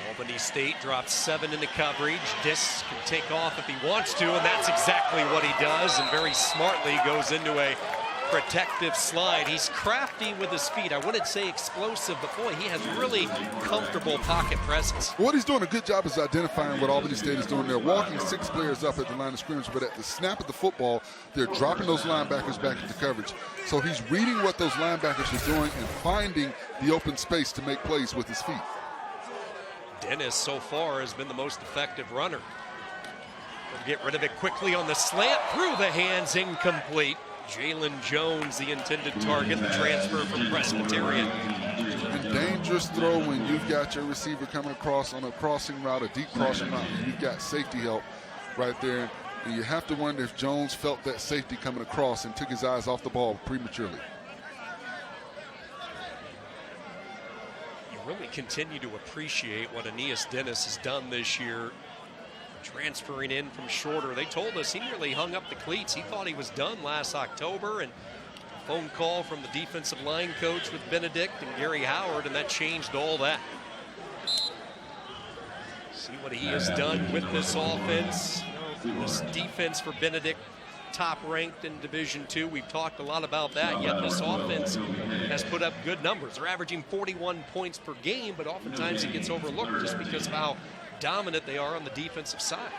Albany State drops 7 into coverage. Dis can take off if he wants to, and that's exactly what he does, and very smartly goes into a protective slide. He's crafty with his feet. I wouldn't say explosive, but boy, he has really comfortable pocket presence. What he's doing a good job is identifying what Albany State is doing. They're walking 6 players up at the line of scrimmage, but at the snap of the football, they're dropping those linebackers back into coverage. So he's reading what those linebackers are doing and finding the open space to make plays with his feet. Dennis so far has been the most effective runner. He'll get rid of it quickly on the slant, through the hands, incomplete. Jalen Jones, the intended target, the transfer from Presbyterian. And dangerous throw when you've got your receiver coming across on a crossing route, a deep crossing route, and you've got safety help right there. And you have to wonder if Jones felt that safety coming across and took his eyes off the ball prematurely. Really continue to appreciate what Aeneas Dennis has done this year, transferring in from shorter. They told us he nearly hung up the cleats. He thought he was done last October, and a phone call from the defensive line coach with Benedict and Gary Howard, and that changed all that. See what he has done with this offense. You know, This defense for Benedict, top ranked in Division II. We've talked a lot about that, yet this offense has put up good numbers. They're averaging 41 points per game, but oftentimes it gets overlooked just because of how dominant they are on the defensive side.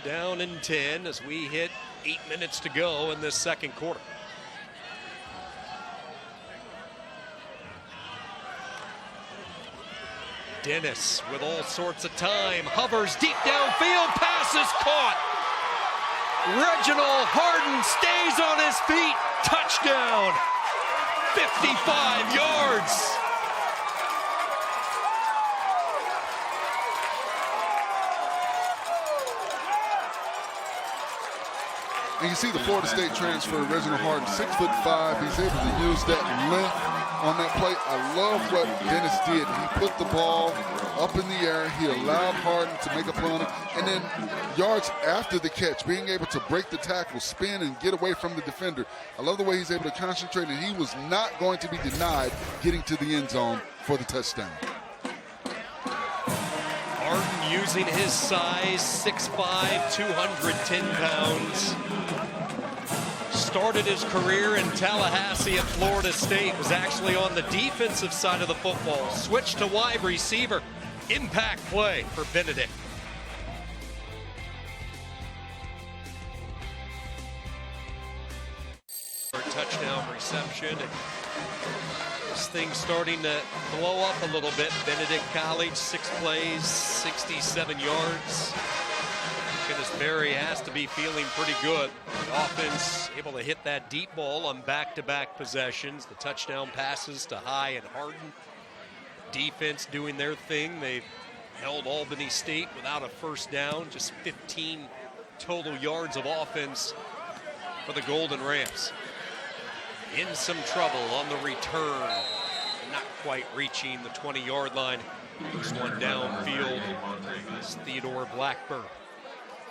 They're down in 10 as we hit 8 minutes to go in this second quarter. Dennis with all sorts of time, hovers deep downfield, pass is caught. Reginald Harden stays on his feet, touchdown, 55 yards. And you see the Florida State transfer, Reginald Harden, 6'5". He's able to use that length on that play. I love what Dennis did. He put the ball up in the air. He allowed Harden to make a play on it. And then yards after the catch, being able to break the tackle, spin, and get away from the defender. I love the way he's able to concentrate, and he was not going to be denied getting to the end zone for the touchdown. Harden using his size, 6'5", 210 pounds. Started his career in Tallahassee at Florida State. Was actually on the defensive side of the football. Switched to wide receiver. Impact play for Benedict. Touchdown reception. This thing's starting to blow up a little bit. Benedict College, 6 plays, 67 yards. Goodness, Barry has to be feeling pretty good. The offense able to hit that deep ball on back-to-back possessions. The touchdown passes to High and Harden. Defense doing their thing. They've held Albany State without a first down. Just 15 total yards of offense for the Golden Rams. In some trouble on the return. Not quite reaching the 20-yard line. First one downfield is Theodore Blackburn.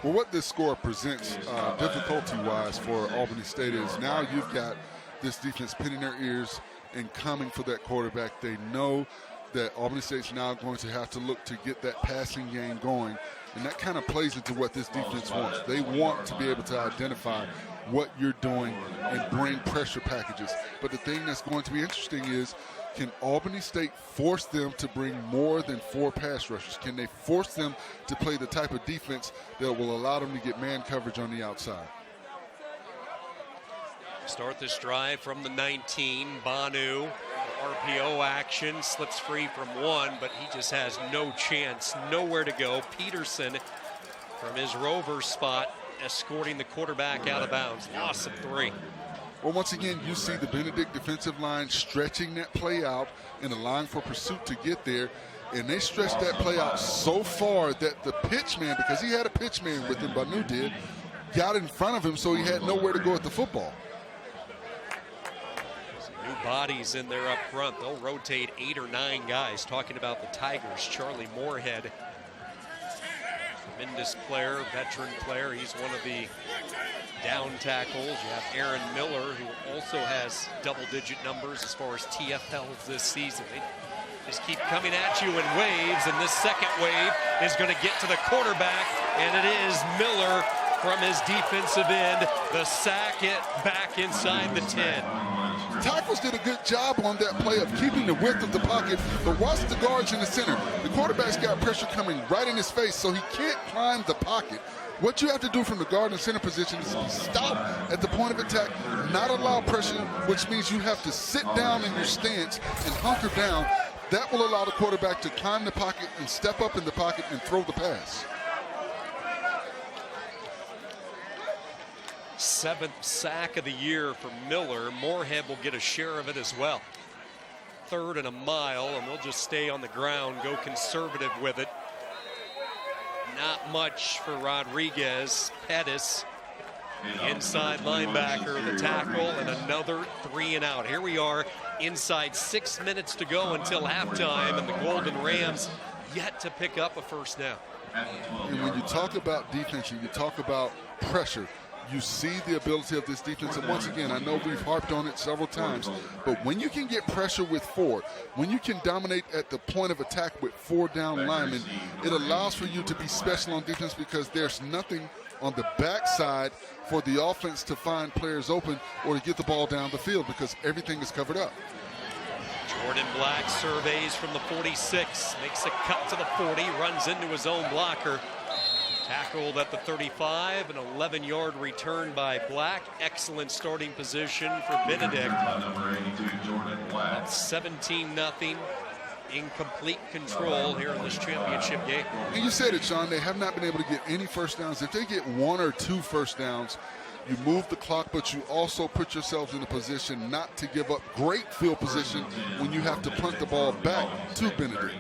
Well, what this score presents difficulty-wise for Albany State is now you've got this defense pinning their ears and coming for that quarterback. They know that Albany State's now going to have to look to get that passing game going, and that kind of plays into what this defense wants. They want to be able to identify what you're doing and bring pressure packages. But the thing that's going to be interesting is, can Albany State force them to bring more than 4 pass rushers? Can they force them to play the type of defense that will allow them to get man coverage on the outside? Start this drive from the 19. Banu, RPO action, slips free from 1, but he just has no chance, nowhere to go. Peterson from his rover spot escorting the quarterback out of bounds. Loss of 3. Well, once again, you see the Benedict defensive line stretching that play out and allowing for pursuit to get there. And they stretched that play out so far that the pitchman, because he had a pitchman with him, Banu did, got in front of him so he had nowhere to go at the football. Some new bodies in there up front. They'll rotate 8 or 9 guys. Talking about the Tigers, Charlie Moorhead. Tremendous player, veteran player. He's one of the down tackles. You have Aaron Miller, who also has double-digit numbers as far as TFLs this season. They just keep coming at you in waves, and this second wave is going to get to the quarterback, and it is Miller from his defensive end. The sack, it back inside the 10. Tackles did a good job on that play of keeping the width of the pocket, but watch the guards in the center. The quarterback's got pressure coming right in his face, so he can't climb the pocket. What you have to do from the guard and center position is be stopped at the point of attack, not allow pressure, which means you have to sit down in your stance and hunker down. That will allow the quarterback to climb the pocket and step up in the pocket and throw the pass. 7th sack of the year for Miller. Moorhead will get a share of it as well. 3rd and a mile, and they'll just stay on the ground, go conservative with it. Not much for Rodriguez. Pettis, the inside linebacker, the tackle, and another 3 and out. Here we are inside 6 minutes to go until halftime, and the Golden Rams yet to pick up a first down. And when you talk about defense and you talk about pressure, you see the ability of this defense. And once again, I know we've harped on it several times, but when you can get pressure with 4, when you can dominate at the point of attack with 4 down linemen, it allows for you to be special on defense because there's nothing on the backside for the offense to find players open or to get the ball down the field because everything is covered up. Jordan Black surveys from the 46, makes a cut to the 40, runs into his own blocker. Tackled at the 35, an 11-yard return by Black. Excellent starting position for Benedict. That's 17-0. Incomplete control here in this championship game. And you said it, Sean, they have not been able to get any first downs. If they get 1 or 2 first downs, you move the clock, but you also put yourselves in a position not to give up great field position when you have to punt the ball back to Benedict.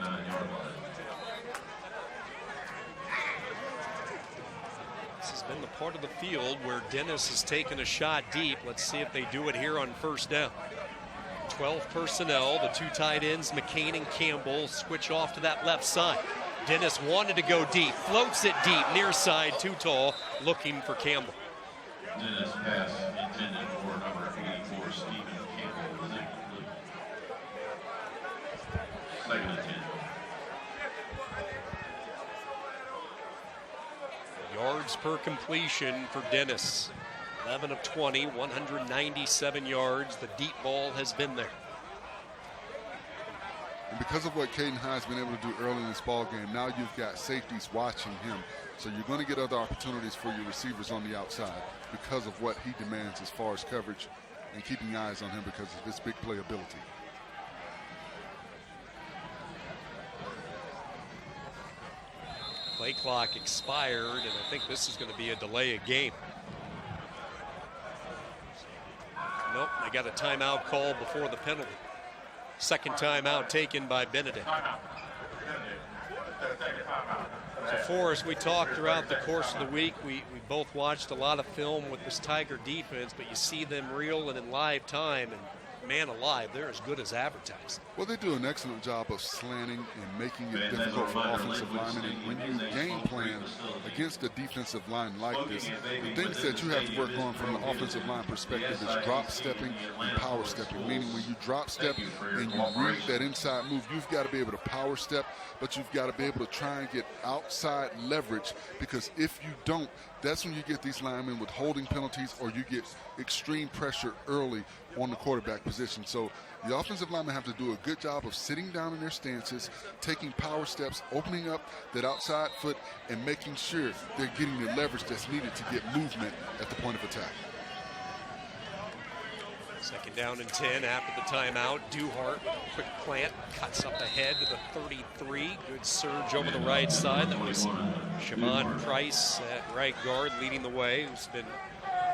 This has been the part of the field where Dennis has taken a shot deep. Let's see if they do it here on first down. 12 personnel, the 2 tight ends, McCain and Campbell, switch off to that left side. Dennis wanted to go deep, floats it deep, near side, too tall, looking for Campbell. Dennis pass intended for number 84, Stephen Campbell. Second and 10. Yards per completion for Dennis. 11 of 20, 197 yards. The deep ball has been there. And because of what Caden Hyde's been able to do early in this ball game, now you've got safeties watching him. So you're going to get other opportunities for your receivers on the outside because of what he demands as far as coverage and keeping eyes on him because of his big playability. Play clock expired, and I think this is going to be a delay of game. Nope, they got a timeout call before the penalty. Second timeout taken by Benedict. So Forrest, we talked throughout the course of the week. We both watched a lot of film with this Tiger defense, but you see them real and in live time, and man alive, they're as good as advertised. Well, they do an excellent job of slanting and making it difficult for offensive linemen. And when you game plan against a defensive line like this, the things that you have to work on from the offensive line perspective is drop stepping and power stepping, meaning when you drop step and you read that inside move, you've got to be able to power step, but you've got to be able to try and get outside leverage, because if you don't, that's when you get these linemen with holding penalties or you get extreme pressure early on the quarterback position. So the offensive linemen have to do a good job of sitting down in their stances, taking power steps, opening up that outside foot, and making sure they're getting the leverage that's needed to get movement at the point of attack. Second down and 10 after the timeout. Duhart, quick plant, cuts up ahead to the 33. Good surge over the right side. That was Shamon Price at right guard leading the way, who's been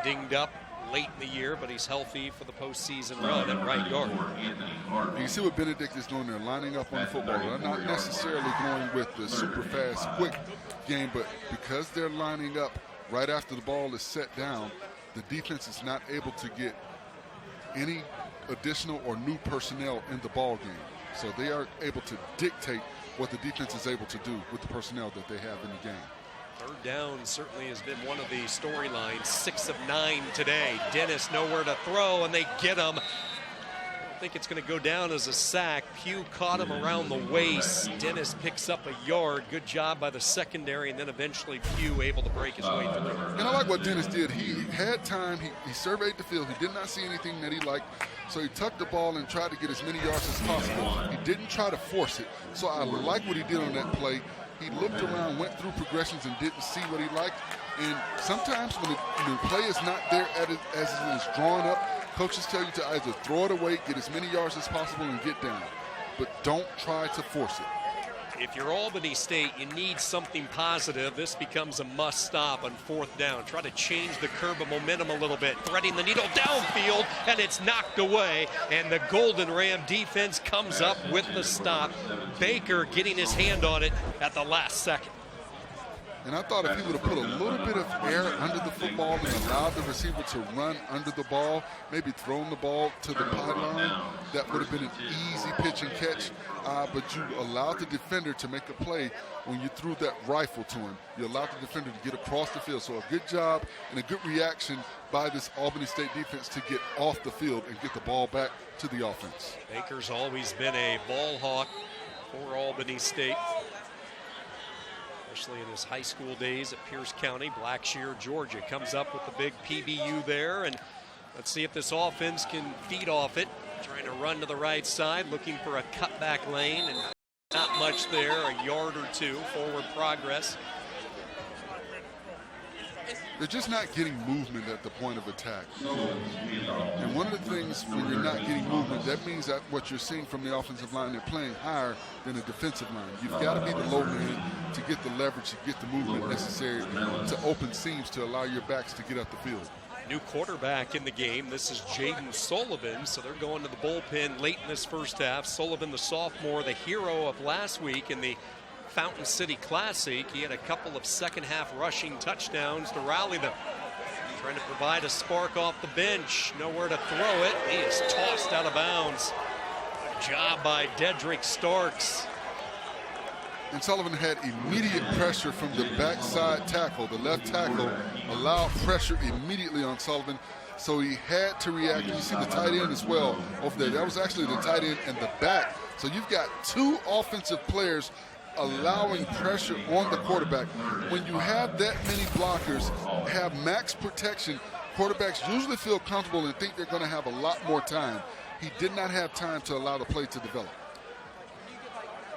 dinged up late in the year, but he's healthy for the postseason run at right guard. You can see what Benedict is doing there, lining up on the football. They're not necessarily going with the super fast, quick game, but because they're lining up right after the ball is set down, the defense is not able to get any additional or new personnel in the ball game. So they are able to dictate what the defense is able to do with the personnel that they have in the game. Third down certainly has been one of the storylines. 6 of 9 today. Dennis nowhere to throw, and they get him. I don't think it's going to go down as a sack. Pugh caught him around the waist. Dennis picks up a yard. Good job by the secondary, and then eventually Pugh able to break his way through. And I like what Dennis did. He had time. He surveyed the field. He did not see anything that he liked. So he tucked the ball and tried to get as many yards as possible. He didn't try to force it. So I like what he did on that play. He looked around, went through progressions, and didn't see what he liked. And sometimes when the play is not there as it is drawn up, coaches tell you to either throw it away, get as many yards as possible, and get down. But don't try to force it. If you're Albany State, you need something positive. This becomes a must stop on 4th down. Try to change the curve of momentum a little bit. Threading the needle downfield, and it's knocked away. And the Golden Ram defense comes up with the stop. Baker getting his hand on it at the last second. And I thought if he would have put a little bit of air under the football and allowed the receiver to run under the ball, maybe thrown the ball to the pylon, that would have been an easy pitch and catch. But you allowed the defender to make a play when you threw that rifle to him. You allowed the defender to get across the field. So a good job and a good reaction by this Albany State defense to get off the field and get the ball back to the offense. Baker's always been a ball hawk for Albany State, especially in his high school days at Pierce County. Blackshear, Georgia comes up with the big PBU there, and let's see if this offense can feed off it. Trying to run to the right side, looking for a cutback lane, and not much there, a yard or two forward progress. They're just not getting movement at the point of attack. And one of the things when you're not getting movement, that means that what you're seeing from the offensive line, they're playing higher than the defensive line. You've got to be the low man to get the leverage, to get the movement necessary to open seams to allow your backs to get up the field. New quarterback in the game. This is Jaden Sullivan, so they're going to the bullpen late in this first half. Sullivan, the sophomore, the hero of last week in the Fountain City Classic. He had a couple of second-half rushing touchdowns to rally them. Trying to provide a spark off the bench. Nowhere to throw it. He is tossed out of bounds. Good job by Dedrick Starks. And Sullivan had immediate pressure from the backside tackle. The left tackle allowed pressure immediately on Sullivan, so he had to react. You see the tight end as well over there. That was actually the tight end and the back. So you've got two offensive players allowing pressure on the quarterback. When you have that many blockers, have max protection, quarterbacks usually feel comfortable and think they're going to have a lot more time. He did not have time to allow the play to develop.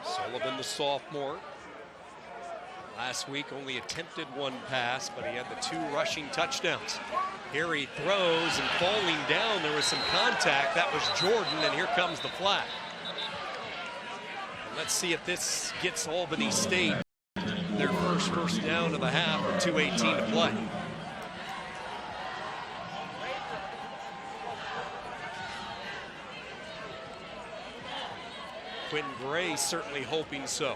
Sullivan, the sophomore. Last week only attempted one pass, but he had the two rushing touchdowns. Here he throws, and falling down, there was some contact. That was Jordan, and here comes the flag. Let's see if this gets Albany State their first down of the half with 2:18 to play. Quinn Gray certainly hoping so.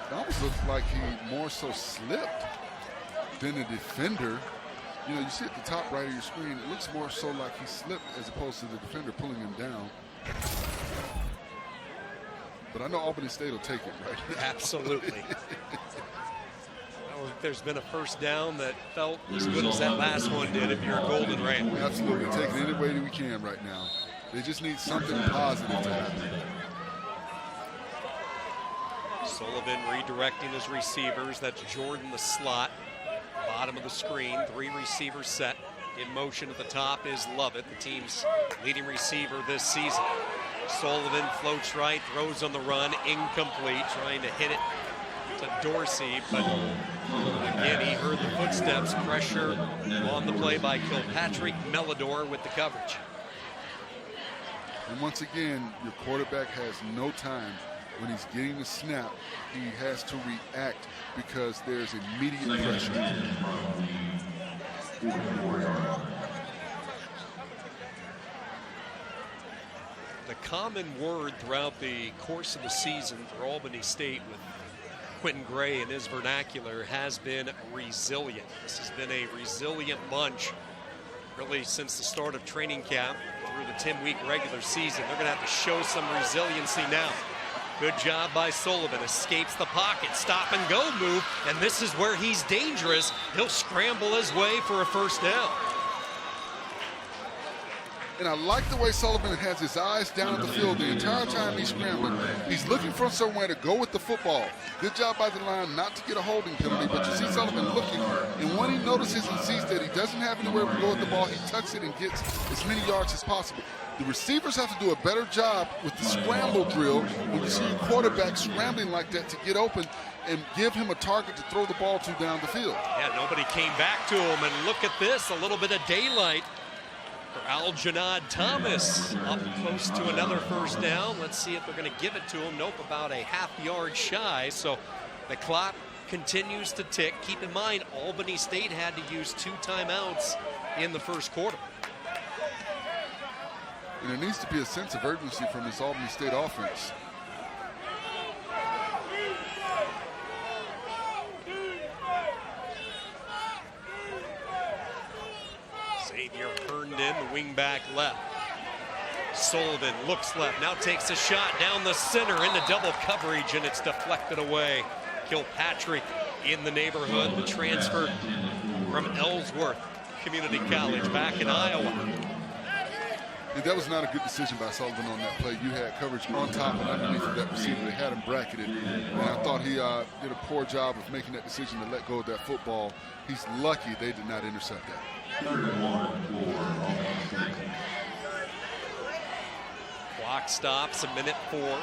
It almost looks like he more so slipped than a defender. You know, you see at the top right of your screen, it looks more so like he slipped as opposed to the defender pulling him down. But I know Albany State will take it right now. Absolutely. There's been a first down that felt as good as that last one did if you're a Golden Ram. Absolutely, take it any way that we can right now. They just need something positive to happen. Sullivan redirecting his receivers. That's Jordan, the slot. Bottom of the screen, three receivers set. In motion at the top is Lovett, the team's leading receiver this season. Sullivan floats right, throws on the run, incomplete, trying to hit it to Dorsey, but again, he heard the footsteps, pressure on the play by Kilpatrick. Melidor with the coverage. And once again, your quarterback has no time. When he's getting the snap, he has to react because there's immediate pressure. The common word throughout the course of the season for Albany State with Quentin Gray and his vernacular has been resilient. This has been a resilient bunch really since the start of training camp through the 10-week regular season. They're going to have to show some resiliency now. Good job by Sullivan, escapes the pocket, stop and go move, and this is where he's dangerous. He'll scramble his way for a first down. And I like the way Sullivan has his eyes down at the field the entire time he's scrambling. He's looking for somewhere to go with the football. Good job by the line not to get a holding penalty, but you see Sullivan looking, and when he notices and sees that he doesn't have anywhere to go with the ball, he tucks it and gets as many yards as possible. The receivers have to do a better job with the scramble drill when you see your quarterback scrambling like that to get open and give him a target to throw the ball to down the field. Yeah, nobody came back to him, and look at this, a little bit of daylight for Algernon Thomas, up close to another first down. Let's see if they're going to give it to him. Nope, about a half-yard shy. So the clock continues to tick. Keep in mind, Albany State had to use 2 timeouts in the first quarter. And there needs to be a sense of urgency from this Albany State offense. Xavier Herndon, the wingback left. Sullivan looks left, now takes a shot down the center into double coverage, and it's deflected away. Kilpatrick in the neighborhood, the transfer from Ellsworth Community College back in Iowa. And that was not a good decision by Sullivan on that play. You had coverage on top and underneath of that receiver. They had him bracketed. And I thought he did a poor job of making that decision to let go of that football. He's lucky they did not intercept that. Clock stops, 1:04.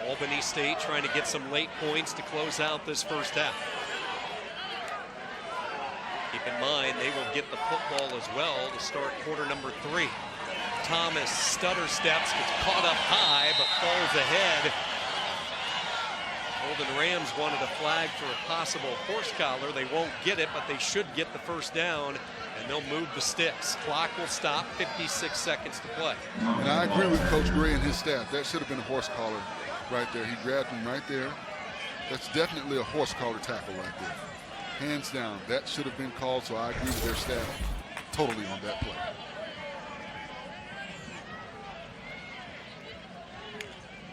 Albany State trying to get some late points to close out this first half. Keep in mind, they will get the football as well to start quarter number 3. Thomas stutter steps, gets caught up high, but falls ahead. Golden Rams wanted a flag for a possible horse collar. They won't get it, but they should get the first down, and they'll move the sticks. Clock will stop, 56 seconds to play. And I agree with Coach Gray and his staff. That should have been a horse collar right there. He grabbed him right there. That's definitely a horse collar tackle right there. Hands down, that should have been called, so I agree with their staff totally on that play.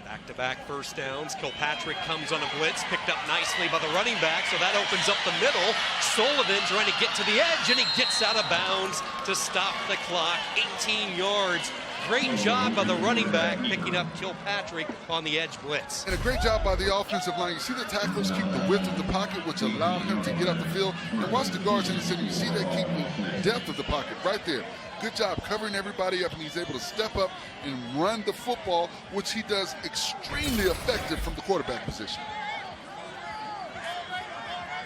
Back-to-back first downs. Kilpatrick comes on a blitz, picked up nicely by the running back, so that opens up the middle. Sullivan trying to get to the edge, and he gets out of bounds to stop the clock. 18 yards. Great job by the running back picking up Kilpatrick on the edge blitz. And a great job by the offensive line. You see the tackles keep the width of the pocket, which allowed him to get up the field. And watch the guards in the center. You see they keep the depth of the pocket right there. Good job covering everybody up, and he's able to step up and run the football, which he does extremely effective from the quarterback position.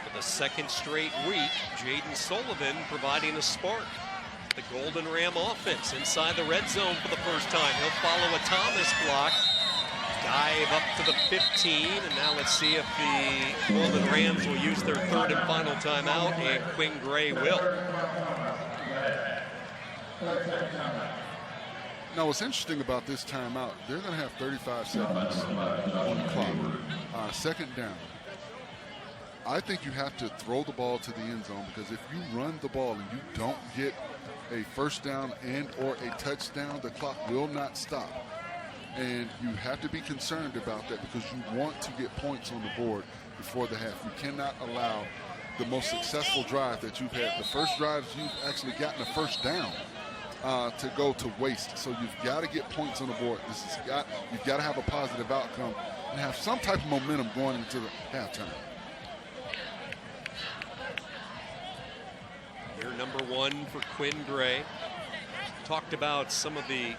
For the second straight week, Jaden Sullivan providing a spark. The Golden Ram offense inside the red zone for the first time. He'll follow a Thomas block, dive up to the 15, and now let's see if the Golden Rams will use their third and final timeout, and Quinn Gray will. Now, what's interesting about this timeout, they're going to have 35 seconds on the clock. Second down. I think you have to throw the ball to the end zone, because if you run the ball and you don't get a first down and or a touchdown, the clock will not stop. And you have to be concerned about that, because you want to get points on the board before the half. You cannot allow the most successful drive that you've had, the first drives you've actually gotten a first down, to go to waste. So you've got to get points on the board. You've got to have a positive outcome and have some type of momentum going into the halftime. Year number 1 for Quinn Gray. Talked about some of the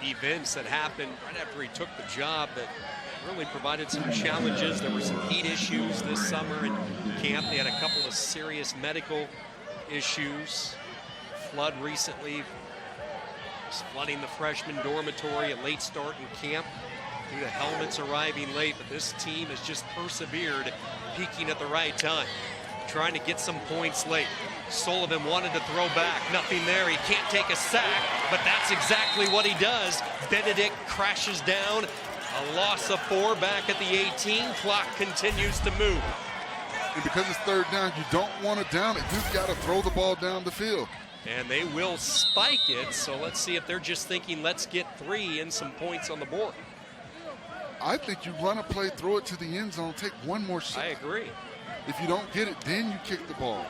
events that happened right after he took the job that really provided some challenges. There were some heat issues this summer in camp. They had a couple of serious medical issues. Flood recently was flooding the freshman dormitory, a late start in camp due to helmets arriving late, but this team has just persevered, peaking at the right time, trying to get some points late. Sullivan wanted to throw back, nothing there. He can't take a sack, but that's exactly what he does. Benedict crashes down, a loss of 4 back at the 18. Clock continues to move. And because it's third down, you don't want to down it. You've got to throw the ball down the field. And they will spike it, so let's see if they're just thinking, let's get 3 and some points on the board. I think you run a play, throw it to the end zone, take one more shot. I agree. If you don't get it, then you kick the ball.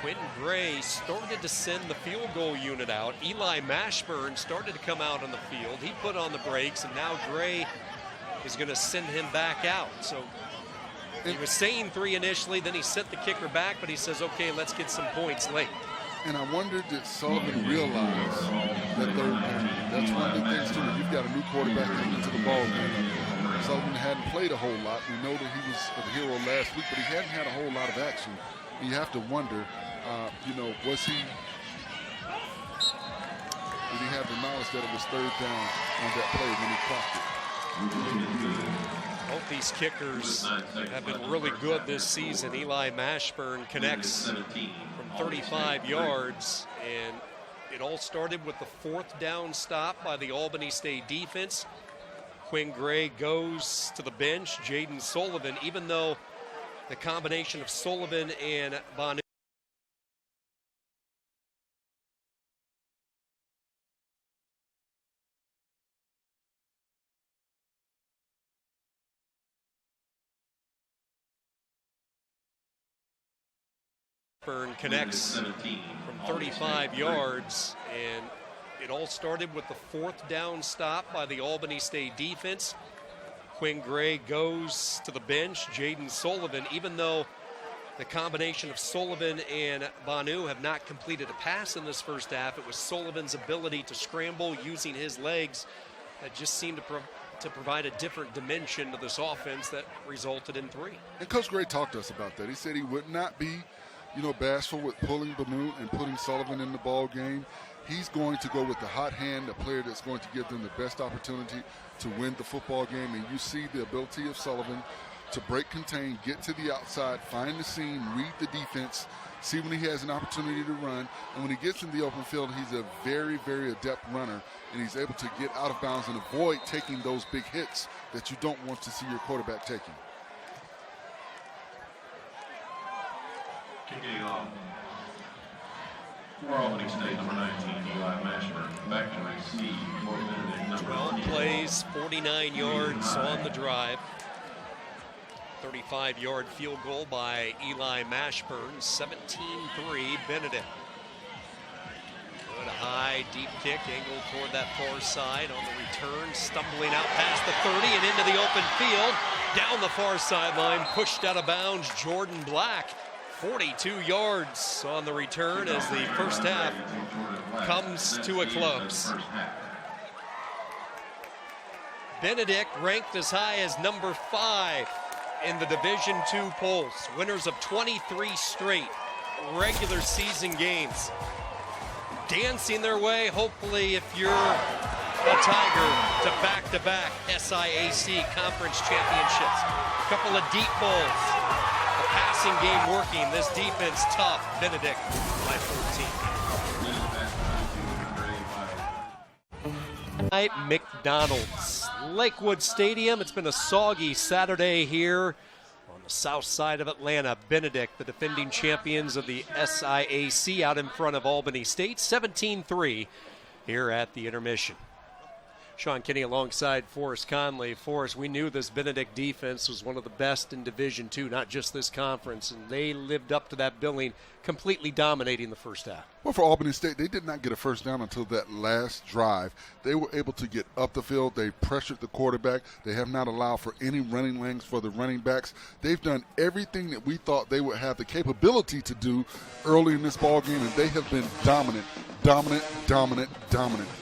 Quentin Gray started to send the field goal unit out. Eli Mashburn started to come out on the field. He put on the brakes, and now Gray is going to send him back out. So he was saying 3 initially, then he sent the kicker back, but he says, okay, let's get some points late. And I wondered, did Sullivan realize that third down? That's one of the things, too. You've got a new quarterback coming into the ball game. Sullivan hadn't played a whole lot. We know that he was a hero last week, but he hadn't had a whole lot of action. You have to wonder, was he? Did he have the knowledge that it was third down on that play when he clocked it? Both these kickers have been really good this season. Eli Mashburn connects from 35 yards, and it all started with the fourth down stop by the Albany State defense. Quinn Gray goes to the bench. Jaden Sullivan, even though the combination of Sullivan and Bonu connects from 35 yards, and it all started with the fourth down stop by the Albany State defense. Quinn Gray goes to the bench. Jaden Sullivan, even though the combination of Sullivan and Bonu have not completed a pass in this first half, it was Sullivan's ability to scramble using his legs that just seemed to provide a different dimension to this offense that resulted in 3. And Coach Gray talked to us about that. He said he would not be, bashful with pulling Bonu and putting Sullivan in the ball game. He's going to go with the hot hand, a player that's going to give them the best opportunity to win the football game. And you see the ability of Sullivan to break contain, get to the outside, find the seam, read the defense, see when he has an opportunity to run. And when he gets in the open field, he's a very, very adept runner, and he's able to get out of bounds and avoid taking those big hits that you don't want to see your quarterback taking. Kicking off for Albany State, number 19, Eli Mashburn. Back to receive for Benedict, number 12 plays, 49 yards on the drive. 35-yard field goal by Eli Mashburn. 17-3 Benedict. Good high, deep kick, angled toward that far side on the return. Stumbling out past the 30 and into the open field. Down the far sideline, pushed out of bounds, Jordan Black. 42 yards on the return as the first half comes to a close. Benedict ranked as high as number 5 in the Division II polls. Winners of 23 straight regular season games. Dancing their way, hopefully, if you're a Tiger, to back-to-back SIAC Conference Championships. A couple of deep balls. Passing game working, this defense tough. Benedict by 14. Night McDonald's, Lakewood Stadium. It's been a soggy Saturday here on the south side of Atlanta. Benedict, the defending champions of the SIAC, out in front of Albany State, 17-3 here at the intermission. Sean Kinney alongside Forrest Conley. Forrest, we knew this Benedict defense was one of the best in Division II, not just this conference, and they lived up to that billing, completely dominating the first half. Well, for Albany State, they did not get a first down until that last drive. They were able to get up the field. They pressured the quarterback. They have not allowed for any running lanes for the running backs. They've done everything that we thought they would have the capability to do early in this ball game, and they have been dominant.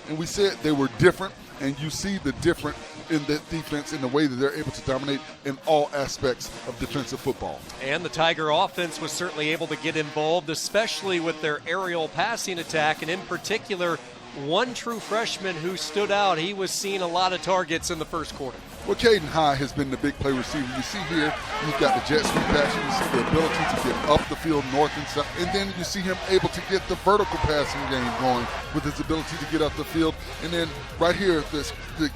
And we said they were different. And you see the difference in that defense in the way that they're able to dominate in all aspects of defensive football. And the Tiger offense was certainly able to get involved, especially with their aerial passing attack, and in particular, one true freshman who stood out. He was seeing a lot of targets in the first quarter. Well, Caden High has been the big play receiver. You see here, he's got the jet sweep action. You see the ability to get up the field north and south. And then you see him able to get the vertical passing game going with his ability to get up the field. And then right here, the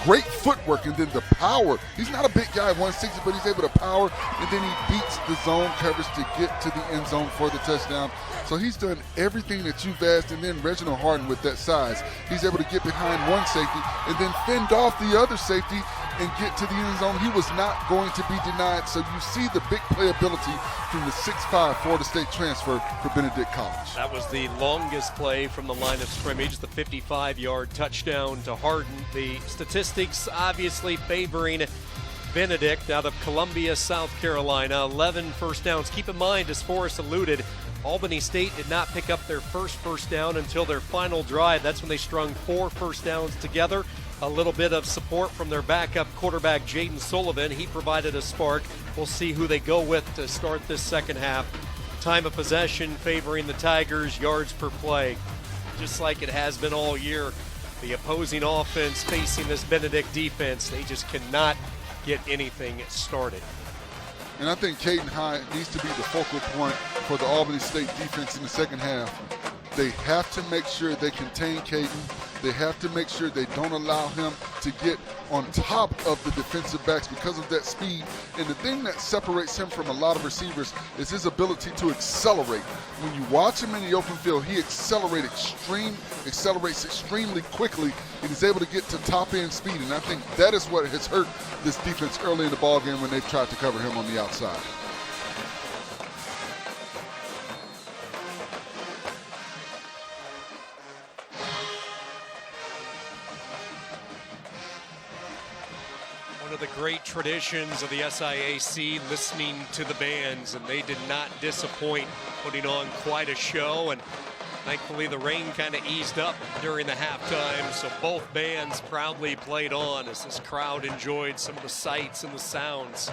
great footwork and then the power. He's not a big guy, 160, but he's able to power. And then he beats the zone coverage to get to the end zone for the touchdown. So he's done everything that you've asked. And then Reginald Harden with that size, he's able to get behind one safety and then fend off the other safety and get to the end zone. He was not going to be denied. So you see the big playability from the 6'5" Florida State transfer for Benedict College. That was the longest play from the line of scrimmage, the 55-yard touchdown to Harden. The statistics obviously favoring Benedict out of Columbia, South Carolina. 11 first downs. Keep in mind, as Forrest alluded, Albany State did not pick up their first down until their final drive. That's when they strung 4 first downs together. a little bit of support from their backup quarterback, Jaden Sullivan. He provided a spark. We'll see who they go with to start this second half. Time of possession favoring the Tigers, yards per play. Just like it has been all year, the opposing offense facing this Benedict defense, they just cannot get anything started. And I think Caden High needs to be the focal point for the Albany State defense in the second half. They have to make sure they contain Caden. They have to make sure they don't allow him to get on top of the defensive backs because of that speed. And the thing that separates him from a lot of receivers is his ability to accelerate. When you watch him in the open field, he accelerates extremely quickly, and he's able to get to top end speed. And I think that is what has hurt this defense early in the ball game when they've tried to cover him on the outside. One of the great traditions of the SIAC, listening to the bands, and they did not disappoint, putting on quite a show. And thankfully the rain kind of eased up during the halftime, so both bands proudly played on as this crowd enjoyed some of the sights and the sounds.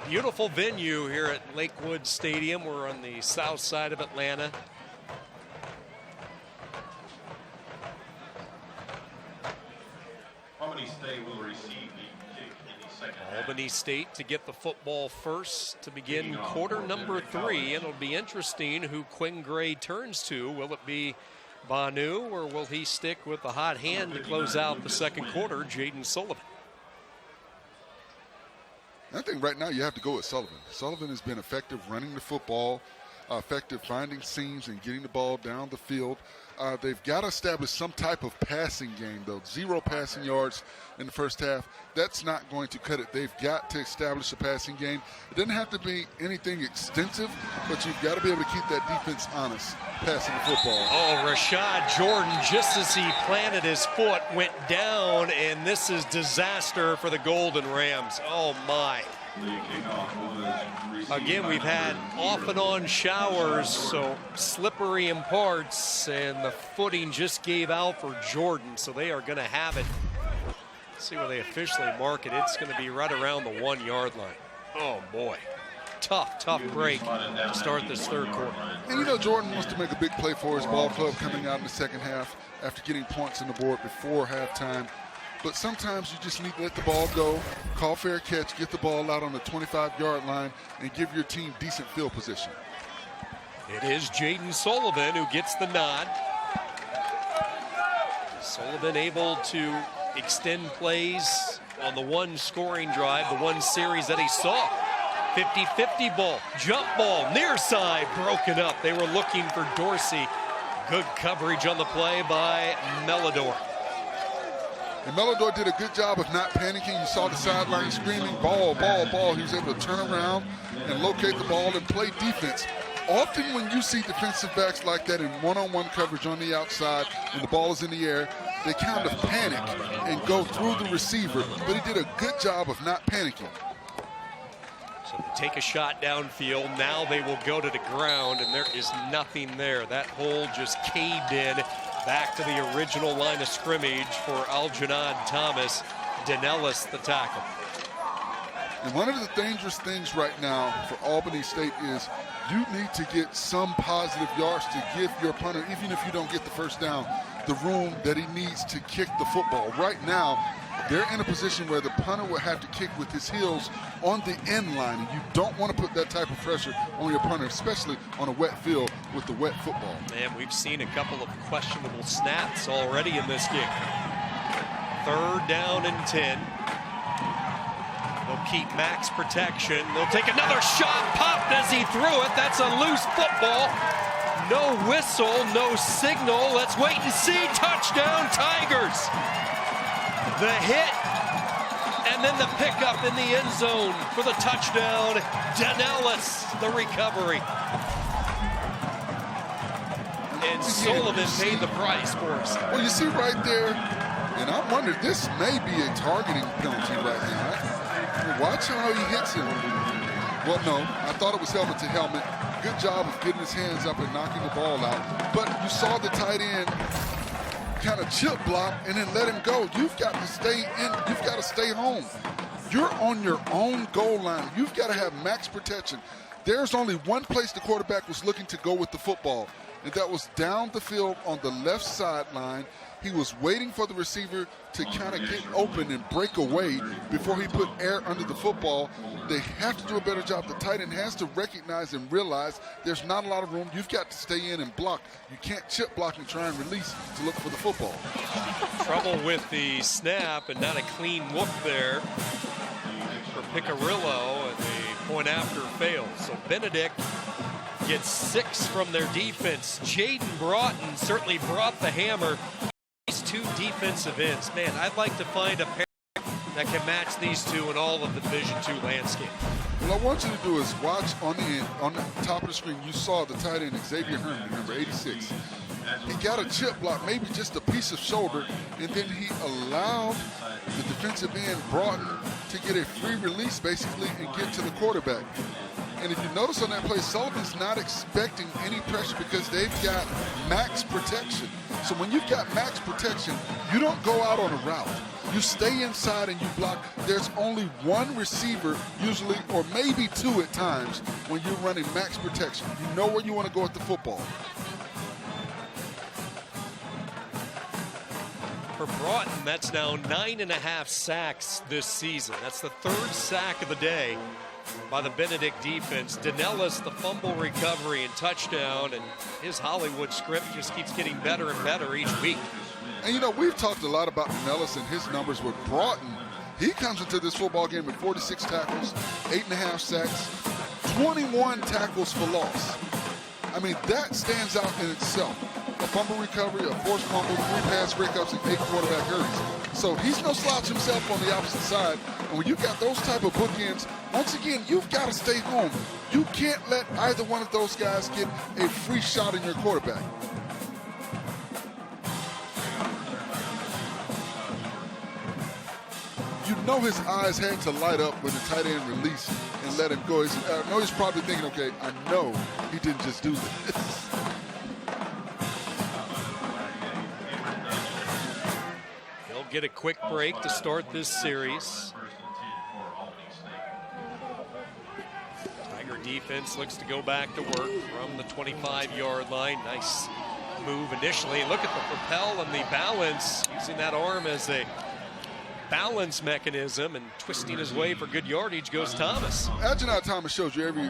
Beautiful venue here at Lakewood Stadium. We're on the south side of Atlanta. Albany State will receive the kick in the second half. Albany State to get the football first to begin quarter number 3, and it'll be interesting who Quinn Gray turns to. Will it be Banu, or will he stick with the hot hand to close out the second quarter, Jaden Sullivan? I think right now you have to go with Sullivan. Sullivan has been effective running the football, effective finding seams and getting the ball down the field. They've got to establish some type of passing game, though. 0 passing yards in the first half. That's not going to cut it. They've got to establish a passing game. It doesn't have to be anything extensive, but you've got to be able to keep that defense honest, passing the football. Oh, Rashad Jordan, just as he planted his foot, went down, and this is disaster for the Golden Rams. Oh, my. Again, we've had off and on showers, so slippery in parts, and the footing just gave out for Jordan, so they are going to have it. Let's see where they officially mark it. It's going to be right around the 1-yard line. Oh, boy. Tough break to start this third quarter. And you know, Jordan wants to make a big play for his ball club coming out in the second half after getting points on the board before halftime. But sometimes you just need to let the ball go, call fair catch, get the ball out on the 25-yard line, and give your team decent field position. It is Jaden Sullivan who gets the nod. Sullivan able to extend plays on the one scoring drive, the one series that he saw. 50-50 ball, jump ball, near side, broken up. They were looking for Dorsey. Good coverage on the play by Melidor. And Melidor did a good job of not panicking. You saw the sideline screaming, ball, ball, ball. He was able to turn around and locate the ball and play defense. Often when you see defensive backs like that in one-on-one coverage on the outside and the ball is in the air, they kind of panic and go through the receiver. But he did a good job of not panicking. So they take a shot downfield. Now they will go to the ground, and there is nothing there. That hole just caved in. Back to the original line of scrimmage for Aljanad Thomas. Danellis the tackle. And one of the dangerous things right now for Albany State is you need to get some positive yards to give your punter, even if you don't get the first down, the room that he needs to kick the football. Right now, they're in a position where the punter will have to kick with his heels on the end line, and you don't want to put that type of pressure on your punter, especially on a wet field with the wet football. Man, we've seen a couple of questionable snaps already in this game. 3rd down and 10. They'll keep max protection. They'll take another shot, popped as he threw it. That's a loose football. No whistle, no signal. Let's wait and see. Touchdown, Tigers. The hit, and then the pickup in the end zone for the touchdown. Danellis, the recovery. And Sullivan paid the price for us. Well, you see right there, and I wonder, this may be a targeting penalty right now. Watch how he hits him. Well, no, I thought it was helmet to helmet. Good job of getting his hands up and knocking the ball out. But you saw the tight end kind of chip block and then let him go. You've got to stay in. You've got to stay home. You're on your own goal line. You've got to have max protection. There's only one place the quarterback was looking to go with the football, and that was down the field on the left sideline. He was waiting for the receiver to kind of get open and break away before he put air under the football. They have to do a better job. The tight end has to recognize and realize there's not a lot of room. You've got to stay in and block. You can't chip block and try and release to look for the football. Trouble with the snap and not a clean look there for Picarillo, and the point after fails. So Benedict gets 6 from their defense. Jaden Broughton certainly brought the hammer. These two defensive ends, man, I'd like to find a pair that can match these two in all of the Division II landscape. What I want you to do is watch on the top of the screen. You saw the tight end Xavier Herman, number 86. He got a chip block, maybe just a piece of shoulder, and then he allowed the defensive end Broughton to get a free release basically and get to the quarterback. And if you notice on that play, Sullivan's not expecting any pressure because they've got max protection. So when you've got max protection, you don't go out on a route. You stay inside and you block. There's only one receiver usually, or maybe 2 at times, when you're running max protection. You know where you want to go with the football. For Broughton, that's now 9.5 sacks this season. That's the 3rd sack of the day by the Benedict defense. Danellis, the fumble recovery and touchdown, and his Hollywood script just keeps getting better and better each week. And you know, we've talked a lot about Danellis and his numbers with Broughton. He comes into this football game with 46 tackles, 8.5 sacks, 21 tackles for loss. I mean, that stands out in itself. A fumble recovery, a forced fumble, 3 pass breakups, and 8 quarterback hurries. So he's no slouch himself on the opposite side. And when you've got those type of bookends, once again, you've got to stay home. You can't let either one of those guys get a free shot in your quarterback. You know his eyes had to light up when the tight end released and let him go. I know he's probably thinking, okay, I know he didn't just do this. He'll get a quick break to start this series. Tiger defense looks to go back to work from the 25-yard line. Nice move initially. Look at the propel and the balance, using that arm as a balance mechanism and twisting his way for good yardage goes Thomas. Algernon Thomas shows you every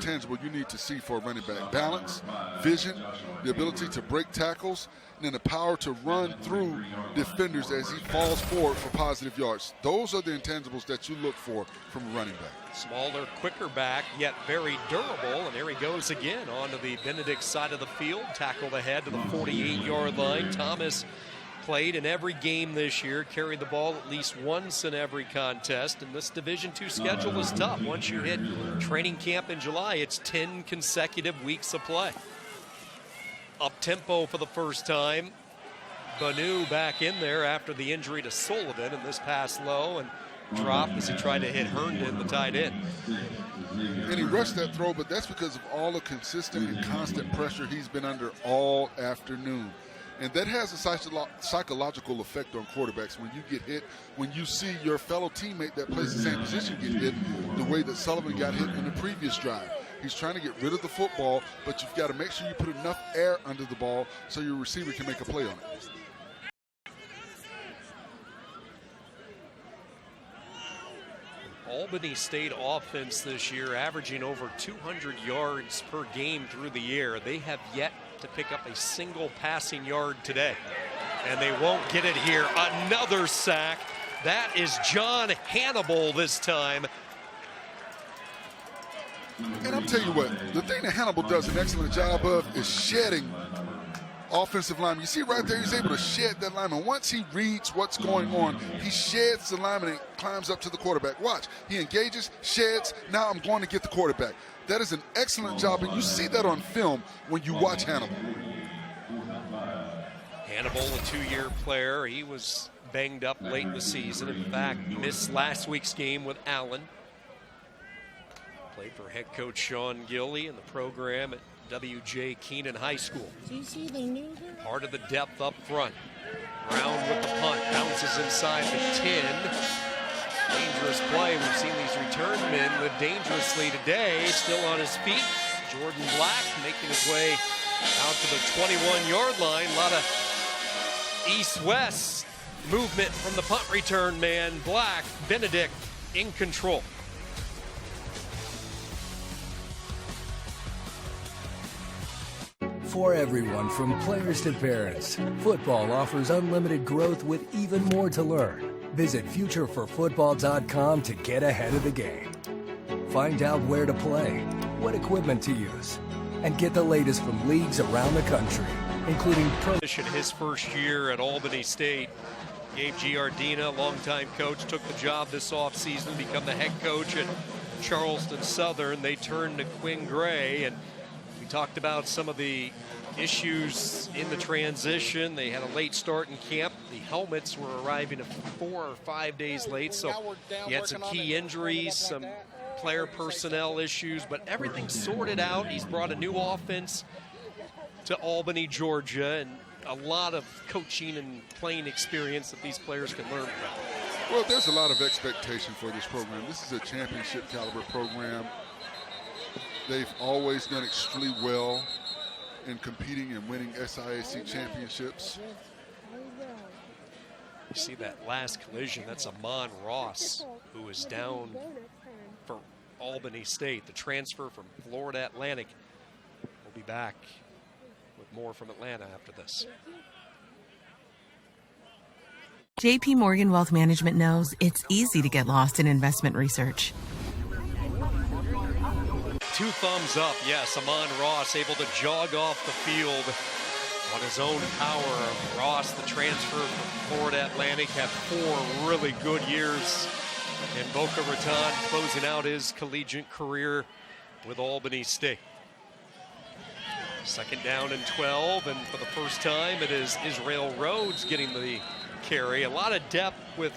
tangible you need to see for a running back. Balance, vision, the ability to break tackles, and then the power to run through defenders as he falls forward for positive yards. Those are the intangibles that you look for from a running back. Smaller, quicker back, yet very durable. And there he goes again onto the Benedict side of the field. Tackled ahead to the 48-yard line. Thomas played in every game this year, carried the ball at least once in every contest, and this Division II schedule is tough. Once you hit training camp in July, it's 10 consecutive weeks of play. Up-tempo for the first time. Banu back in there after the injury to Sullivan, and this pass low and dropped as he tried to hit Herndon, the tight end. And he rushed that throw, but that's because of all the consistent and constant pressure he's been under all afternoon. And that has a psychological effect on quarterbacks. When you get hit, when you see your fellow teammate that plays the same position get hit, the way that Sullivan got hit in the previous drive. He's trying to get rid of the football, but you've got to make sure you put enough air under the ball so your receiver can make a play on it. Albany State offense this year averaging over 200 yards per game through the air. They have yet to pick up a single passing yard today, and they won't get it here. Another sack. That is John Hannibal this time. And I'll tell you what, the thing that Hannibal does an excellent job of is shedding offensive linemen. You see right there, he's able to shed that lineman. Once he reads what's going on, he sheds the lineman and climbs up to the quarterback. Watch, he engages, sheds, now I'm going to get the quarterback. That is an excellent job, and you see that on film when you watch Hannibal. Hannibal, a 2-year player. He was banged up late in the season. In fact, missed last week's game with Allen. Played for head coach Sean Gilly in the program at W.J. Keenan High School. Do you see they knew her? Part of the depth up front. Brown with the punt, bounces inside the 10. Dangerous play. We've seen these return men live dangerously today. Still on his feet. Jordan Black making his way out to the 21-yard line. A lot of east-west movement from the punt return man. Black, Benedict in control. For everyone from players to parents, football offers unlimited growth with even more to learn. Visit futureforfootball.com to get ahead of the game. Find out where to play, what equipment to use, and get the latest from leagues around the country, including pro. His first year at Albany State. Gabe Giardina, longtime coach, took the job this offseason, become the head coach at Charleston Southern. They turned to Quinn Gray, and we talked about some of the issues in the transition. They had a late start in camp. The helmets were arriving 4 or 5 days late, so he had some key injuries, some player personnel issues, but everything's sorted out. He's brought a new offense to Albany, Georgia, and a lot of coaching and playing experience that these players can learn from. Well, there's a lot of expectation for this program. This is a championship caliber program. They've always done extremely well in competing and winning SIAC championships. You see that last collision, that's Amon Ross, who is down for Albany State, the transfer from Florida Atlantic. We'll be back with more from Atlanta after this. JP Morgan Wealth Management knows it's easy to get lost in investment research. 2 thumbs up, yes. Amon Ross able to jog off the field on his own power. Ross, the transfer from Florida Atlantic, had 4 really good years in Boca Raton, closing out his collegiate career with Albany State. 2nd down and 12, and for the first time it is Israel Rhodes getting the carry. A lot of depth with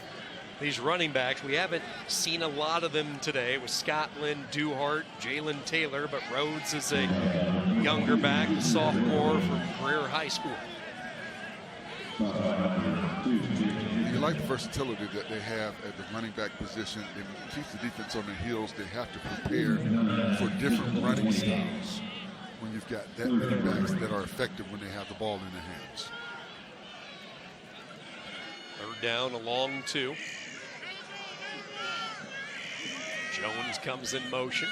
these running backs. We haven't seen a lot of them today. It was Scotland, Duhart, Jalen Taylor, but Rhodes is a younger back, a sophomore from Greer High School. You like the versatility that they have at the running back position. It keeps the defense on their heels. They have to prepare for different running styles when you've got that many backs that are effective when they have the ball in their hands. 3rd down, a long 2. Jones comes in motion.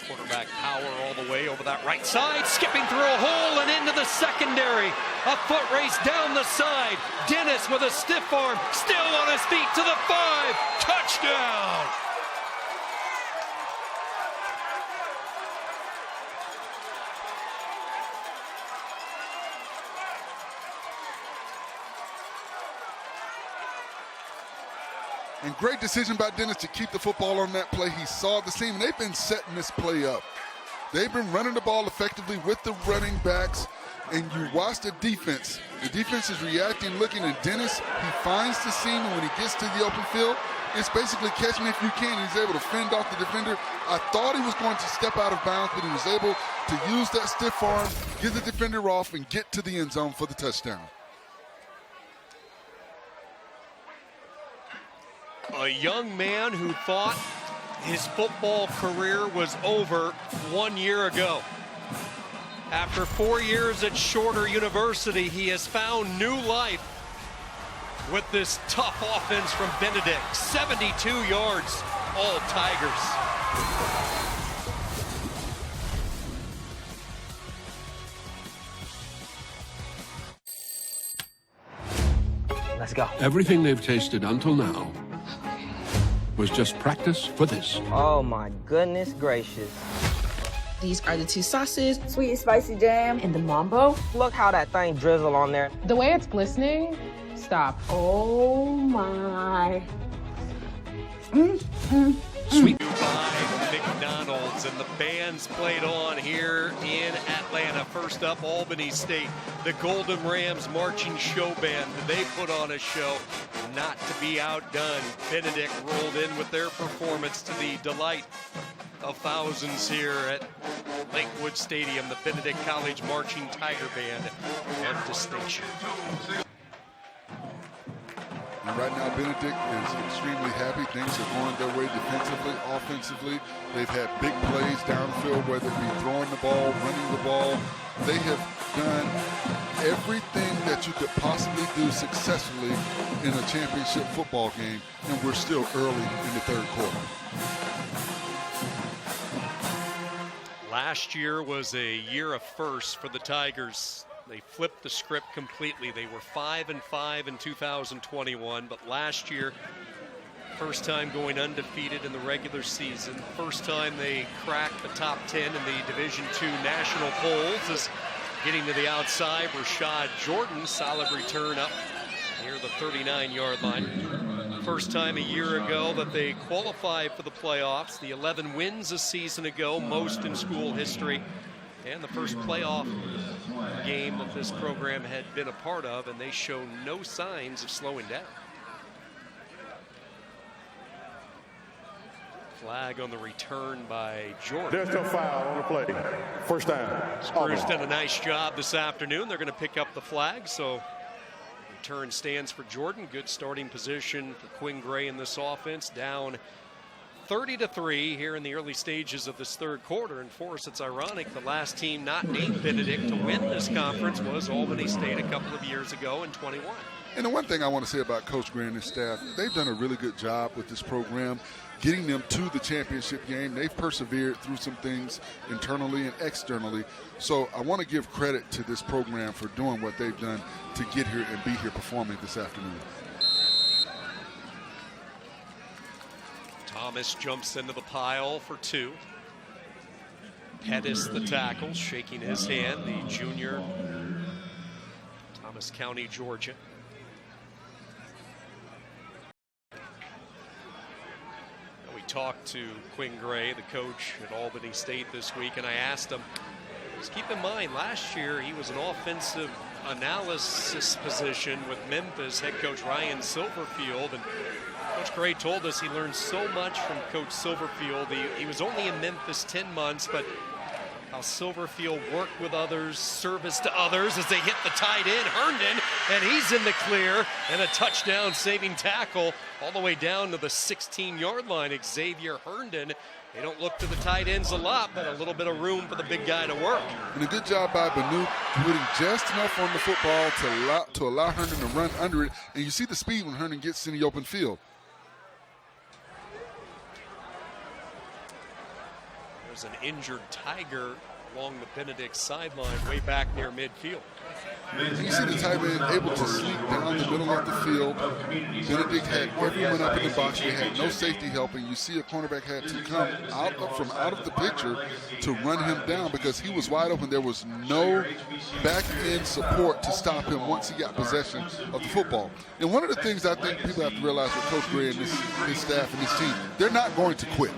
Quarterback power all the way over that right side, skipping through a hole and into the secondary. A foot race down the side. Dennis with a stiff arm, still on his feet to the 5. Touchdown! And great decision by Dennis to keep the football on that play. He saw the seam, and they've been setting this play up. They've been running the ball effectively with the running backs, and you watch the defense. The defense is reacting, looking at Dennis. He finds the seam, and when he gets to the open field, it's basically catch me if you can. He's able to fend off the defender. I thought he was going to step out of bounds, but he was able to use that stiff arm, get the defender off, and get to the end zone for the touchdown. A young man who thought his football career was over 1 year ago. After 4 years at Shorter University, he has found new life with this tough offense from Benedict. 72 yards, all Tigers. Let's go. Everything they've tasted until now was just practice for this. Oh my goodness gracious. These are the 2 sauces. Sweet and spicy jam. And the mambo. Look how that thing drizzle on there. The way it's glistening, stop. Oh my. Sweet by McDonald's, and the band's played on here in Atlanta. First up, Albany State, the Golden Rams marching show band. They put on a show, not to be outdone. Benedict rolled in with their performance to the delight of thousands here at Lakewood Stadium, the Benedict College Marching Tiger Band of distinction. And right now, Benedict is extremely happy. Things are going their way defensively, offensively. They've had big plays downfield, whether it be throwing the ball, running the ball. They have done everything that you could possibly do successfully in a championship football game, and we're still early in the third quarter. Last year was a year of firsts for the Tigers. They flipped the script completely. They were 5-5 in 2021, but last year, first time going undefeated in the regular season. First time they cracked the top 10 in the Division II national polls. As getting to the outside, Rashad Jordan, solid return up near the 39-yard line. First time a year ago that they qualified for the playoffs. The 11 wins a season ago, most in school history. And the first playoff game that this program had been a part of, and they show no signs of slowing down. Flag on the return by Jordan. There's no foul on the play. First down. Spurs done a nice job this afternoon. They're going to pick up the flag, so return stands for Jordan. Good starting position for Quinn Gray in this offense. Down 30-3 here in the early stages of this third quarter. And for us, it's ironic the last team not named Benedict to win this conference was Albany State a couple of years ago in 21. And the one thing I want to say about Coach Gray and his staff, they've done a really good job with this program, getting them to the championship game. They've persevered through some things internally and externally. So I want to give credit to this program for doing what they've done to get here and be here performing this afternoon. Thomas jumps into the pile for two. Pettis, the tackle, shaking his hand, the junior, Thomas County, Georgia. We talked to Quinn Gray, the coach at Albany State this week, and I asked him, just keep in mind, last year he was an offensive analysis position with Memphis head coach Ryan Silverfield, and Coach Gray told us he learned so much from Coach Silverfield. He was only in Memphis 10 months, but how Silverfield worked with others, service to others as they hit the tight end, Herndon, and he's in the clear, and a touchdown saving tackle all the way down to the 16-yard line. Xavier Herndon. They don't look to the tight ends a lot, but a little bit of room for the big guy to work. And a good job by Banu putting just enough on the football to allow Herndon to run under it. And you see the speed when Herndon gets in the open field. There's an injured Tiger along the Benedict sideline way back near midfield. You see the tight end able to sneak down the middle of the field. Benedict had everyone up in the box. They had no safety helping. You see a cornerback had to come from out of the picture to run him down because he was wide open. There was no back end support to stop him once he got possession of the football. And one of the things I think people have to realize with Coach Gray and his staff and his team, they're not going to quit.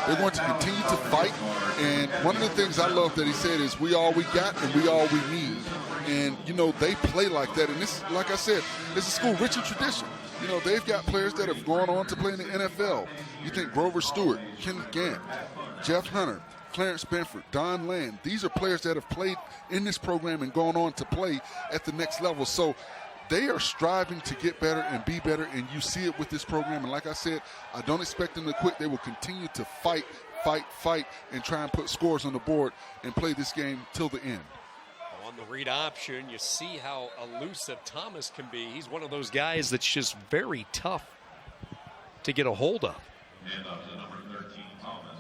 They're going to continue to fight. And one of the things I love that he said is we all we got and we all we need. And, you know, they play like that. And this, like I said, this is a school rich in tradition. You know, they've got players that have gone on to play in the NFL. You think Grover Stewart, Kenneth Gant, Jeff Hunter, Clarence Benford, Don Land. These are players that have played in this program and gone on to play at the next level. So they are striving to get better and be better, and you see it with this program. And like I said, I don't expect them to quit. They will continue to fight, and try and put scores on the board and play this game till the end. On the read option, you see how elusive Thomas can be. He's one of those guys that's just very tough to get a hold of. And up to number 13, Thomas.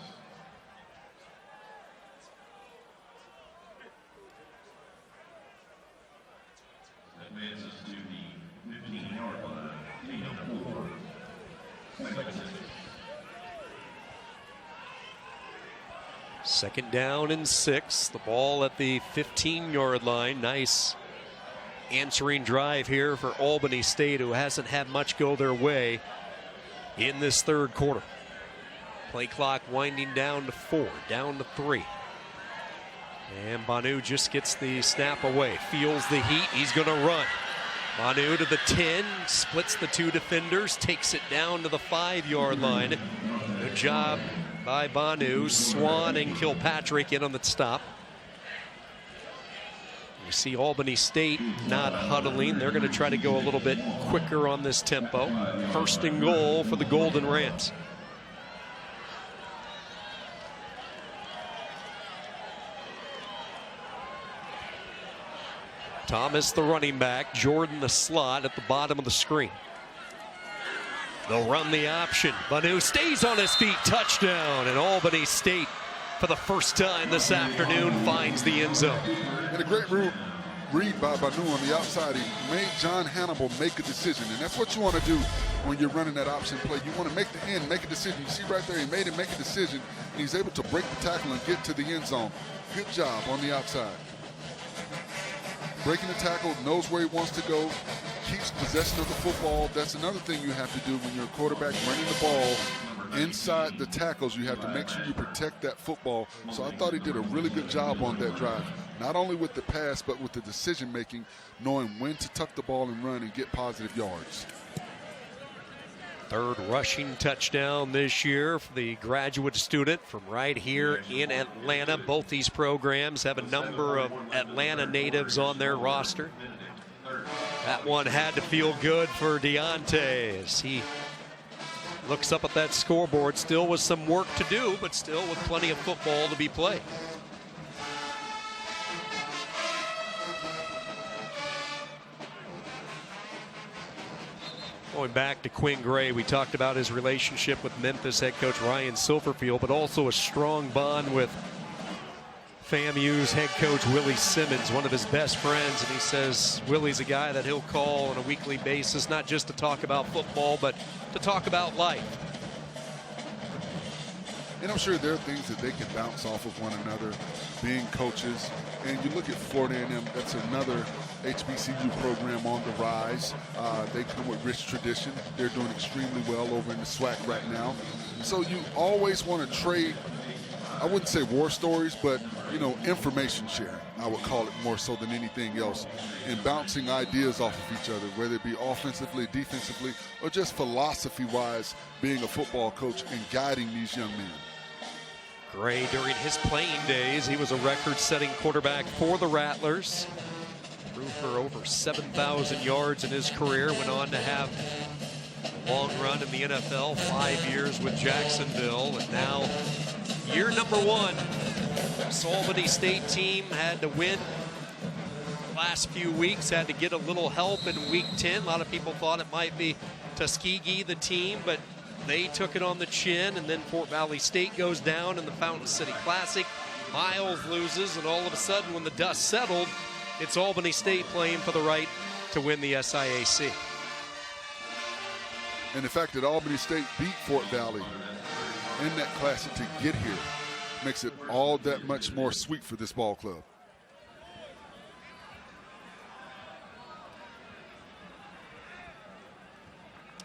Advances to the 15-yard line. Second down and 6. The ball at the 15-yard line. Nice answering drive here for Albany State, who hasn't had much go their way in this third quarter. Play clock winding down to 4, down to 3. And Banu just gets the snap away, feels the heat, he's going to run. Banu to the 10, splits the two defenders, takes it down to the 5-yard line. Good job by Banu. Swan and Kilpatrick in on the stop. You see Albany State not huddling. They're going to try to go a little bit quicker on this tempo. 1st and goal for the Golden Rams. Thomas, the running back. Jordan, the slot at the bottom of the screen. They'll run the option. Banu stays on his feet. Touchdown. And Albany State, for the first time this afternoon, finds the end zone. And a great read by Banu on the outside. He made John Hannibal make a decision. And that's what you want to do when you're running that option play. You want to make the end, make a decision. You see right there, he made him make a decision. And he's able to break the tackle and get to the end zone. Good job on the outside. Breaking the tackle, knows where he wants to go, keeps possession of the football. That's another thing you have to do when you're a quarterback running the ball inside the tackles. You have to make sure you protect that football. So I thought he did a really good job on that drive, not only with the pass, but with the decision making, knowing when to tuck the ball and run and get positive yards. 3rd rushing touchdown this year for the graduate student from right here in Atlanta. Both these programs have a number of Atlanta natives on their roster. That one had to feel good for Deontay as he looks up at that scoreboard. Still with some work to do, but still with plenty of football to be played. Going back to Quinn Gray, we talked about his relationship with Memphis head coach Ryan Silverfield, but also a strong bond with FAMU's head coach Willie Simmons, one of his best friends. And he says Willie's a guy that he'll call on a weekly basis, not just to talk about football, but to talk about life. And I'm sure there are things that they can bounce off of one another, being coaches. And you look at Florida A&M, that's another HBCU program on the rise. They come with rich tradition. They're doing extremely well over in the SWAC right now. So you always want to trade, I wouldn't say war stories, but, you know, information sharing, I would call it more so than anything else, and bouncing ideas off of each other, whether it be offensively, defensively, or just philosophy-wise, being a football coach and guiding these young men. Gray, during his playing days, he was a record-setting quarterback for the Rattlers. Threw for over 7,000 yards in his career. Went on to have a long run in the NFL, 5 years with Jacksonville. And now, year number 1, this Albany State team had to win last few weeks, had to get a little help in week 10. A lot of people thought it might be Tuskegee, the team, but they took it on the chin, and then Fort Valley State goes down in the Fountain City Classic. Miles loses, and all of a sudden, when the dust settled, it's Albany State playing for the right to win the SIAC. And the fact that Albany State beat Fort Valley in that classic to get here makes it all that much more sweet for this ball club.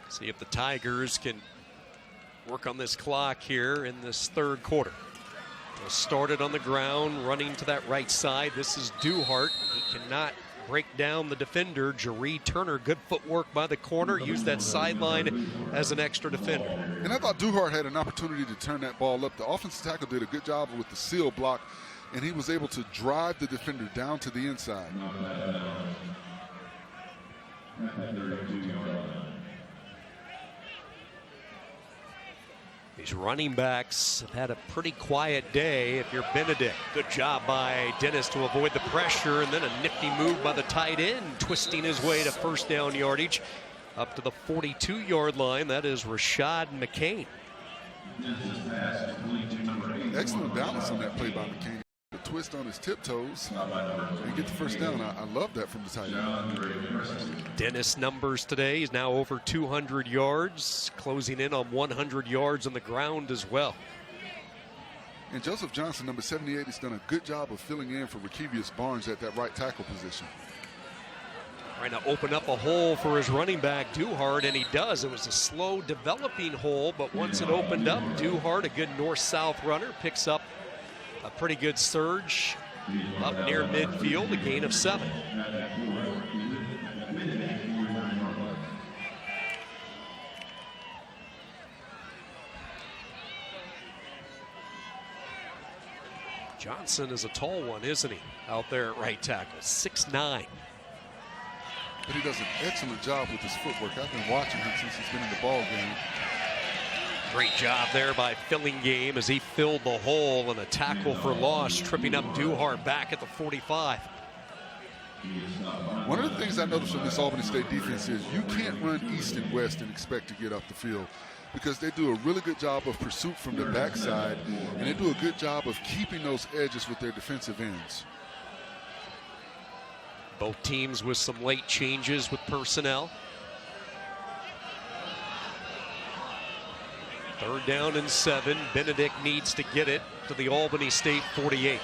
See if the Tigers can work on this clock here in this 3rd quarter. They'll start it on the ground, running to that right side. This is Duhart. He cannot break down the defender. Jaree Turner, good footwork by the corner. Used that sideline as an extra defender. And I thought Duhart had an opportunity to turn that ball up. The offensive tackle did a good job with the seal block, and he was able to drive the defender down to the inside. These running backs have had a pretty quiet day if you're Benedict. Good job by Dennis to avoid the pressure, and then a nifty move by the tight end, twisting his way to 1st down yardage up to the 42-yard line. That is Rashad McCain. Excellent balance on that play by McCain. The twist on his tiptoes and get the 1st down. I love that from the tight end. Dennis numbers today. He's now over 200 yards, closing in on 100 yards on the ground as well. And Joseph Johnson, number 78, has done a good job of filling in for Rakevius Barnes at that right tackle position. Trying to open up a hole for his running back, Duhart, and he does. It was a slow developing hole, but once it opened up, Duhart, a good north-south runner, picks up a pretty good surge up near midfield, a gain of 7. Johnson is a tall one, isn't he? Out there at right tackle, 6'9". But he does an excellent job with his footwork. I've been watching him since he's been in the ball game. Great job there by Fillingham as he filled the hole and a tackle for loss, tripping up Duhart back at the 45. One of the things I noticed from this Albany State defense is you can't run east and west and expect to get up the field, because they do a really good job of pursuit from the backside, and they do a good job of keeping those edges with their defensive ends. Both teams with some late changes with personnel. 3rd down and 7. Benedict needs to get it to the Albany State 48.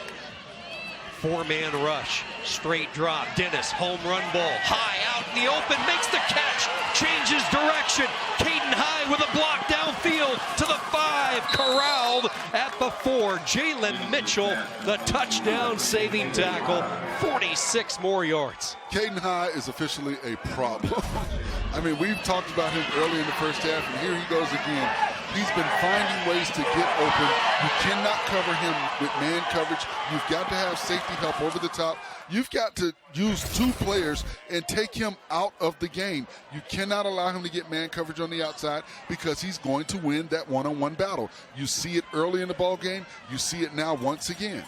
4-man rush, straight drop. Dennis, home run ball, high out in the open, makes the catch, changes direction. Caden High with a block downfield to the 5, corralled at the 4. Jalen Mitchell, the touchdown saving tackle, 46 more yards. Caden High is officially a problem. I mean, we've talked about him early in the first half, and here he goes again. He's been finding ways to get open. You cannot cover him with man coverage. You've got to have safety help over the top. You've got to use 2 players and take him out of the game. You cannot allow him to get man coverage on the outside, because he's going to win that one-on-one battle. You see it early in the ball game. You see it now once again.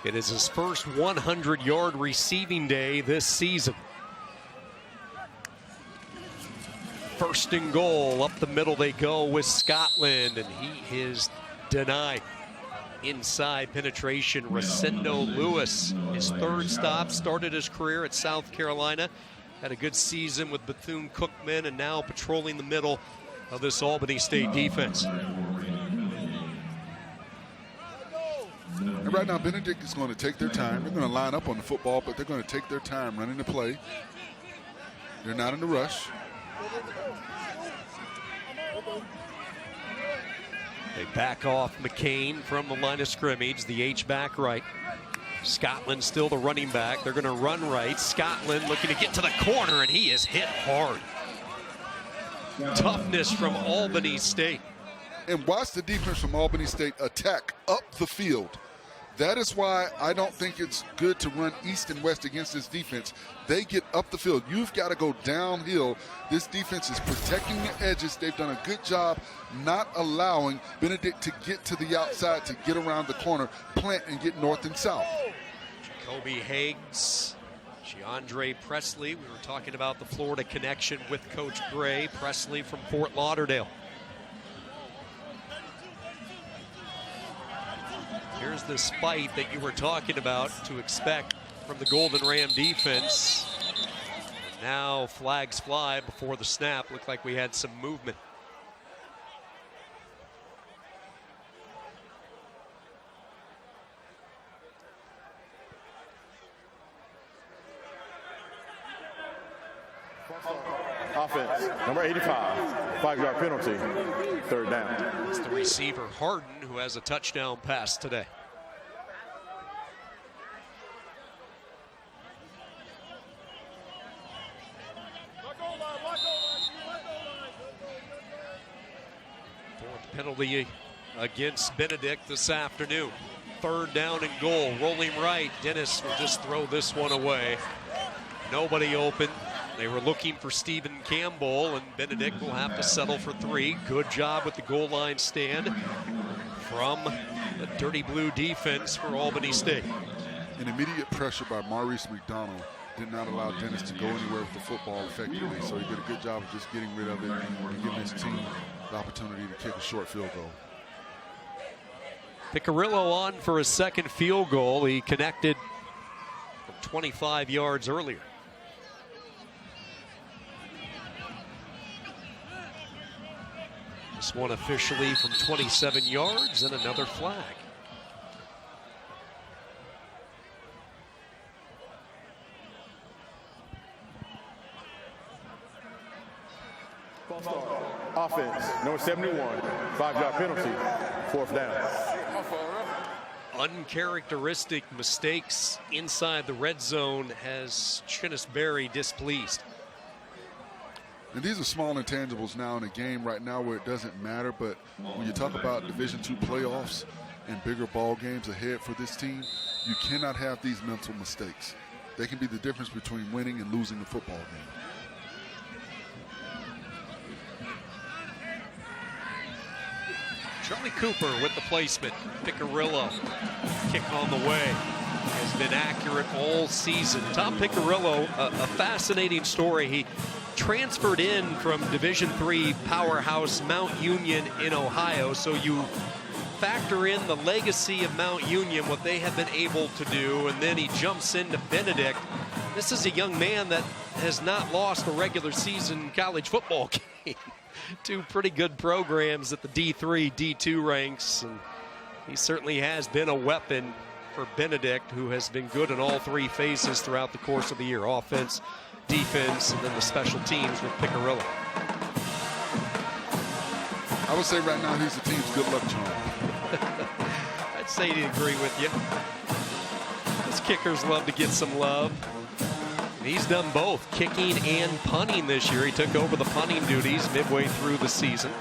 It is his first 100-yard receiving day this season. 1st and goal, up the middle they go with Scotland, and he is denied. Inside penetration, Rosendo Lewis, his 3rd stop, started his career at South Carolina, had a good season with Bethune-Cookman, and now patrolling the middle of this Albany State defense. And right now, Benedict is going to take their time. They're going to line up on the football, but they're going to take their time running the play. They're not in a rush. They back off McCain from the line of scrimmage, the H-back right. Scotland still the running back. They're going to run right. Scotland looking to get to the corner, and he is hit hard. Toughness from Albany State. And watch the defense from Albany State attack up the field. That is why I don't think it's good to run east and west against this defense. They get up the field. You've got to go downhill. This defense is protecting the edges. They've done a good job not allowing Benedict to get to the outside, to get around the corner, plant, and get north and south. Jacoby Higgs, Giandre Presley. We were talking about the Florida connection with Coach Gray. Presley from Fort Lauderdale. Here's this fight that you were talking about to expect from the Golden Ram defense. And now flags fly before the snap. Looked like we had some movement. Offense, number 85, 5-yard penalty, 3rd down. It's the receiver Harden who has a touchdown pass today. Fourth penalty against Benedict this afternoon. 3rd down and goal, rolling right. Dennis will just throw this one away. Nobody open. They were looking for Stephen Campbell, and Benedict will have to settle for 3. Good job with the goal line stand from the Dirty Blue defense for Albany State. An immediate pressure by Maurice McDonald did not allow Dennis to go anywhere with the football effectively, so he did a good job of just getting rid of it and giving his team the opportunity to kick a short field goal. Picarillo on for his 2nd field goal. He connected from 25 yards earlier. This one officially from 27 yards, and another flag. Offense, number 71, 5-yard penalty, 4th down. Uncharacteristic mistakes inside the red zone has Chinnis Berry displeased. And these are small intangibles now in a game right now where it doesn't matter, but when you talk about Division II playoffs, and bigger ball games ahead for this team, you cannot have these mental mistakes. They can be the difference between winning and losing a football game. Charlie Cooper with the placement. Piccirillo, kick on the way, has been accurate all season. Tom Piccirillo, a fascinating story. He transferred in from Division III powerhouse Mount Union in Ohio, so you factor in the legacy of Mount Union, what they have been able to do, and then he jumps into Benedict. This is a young man that has not lost a regular season college football game. Two pretty good programs at the D3, D2 ranks, and he certainly has been a weapon for Benedict, who has been good in all three phases throughout the course of the year: offense, defense, and then the special teams with Piccirillo. I would say right now he's the team's good luck charm. I'd say he'd agree with you. Those kickers love to get some love. And he's done both kicking and punting this year. He took over the punting duties midway through the season.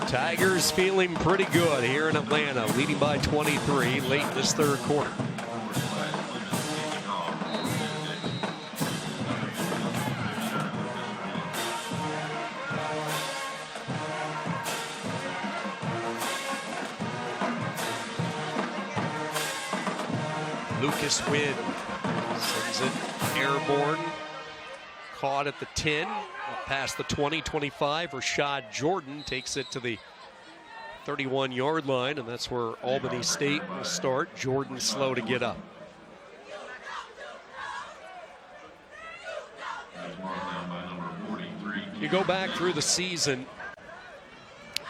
Tigers feeling pretty good here in Atlanta, leading by 23 late in this third quarter. Lucas Wynn sends it airborne, caught at the 10, past the 20, 25. Rashad Jordan takes it to the 31-yard line, and that's where Albany State will start. Jordan slow to get up. You go back through the season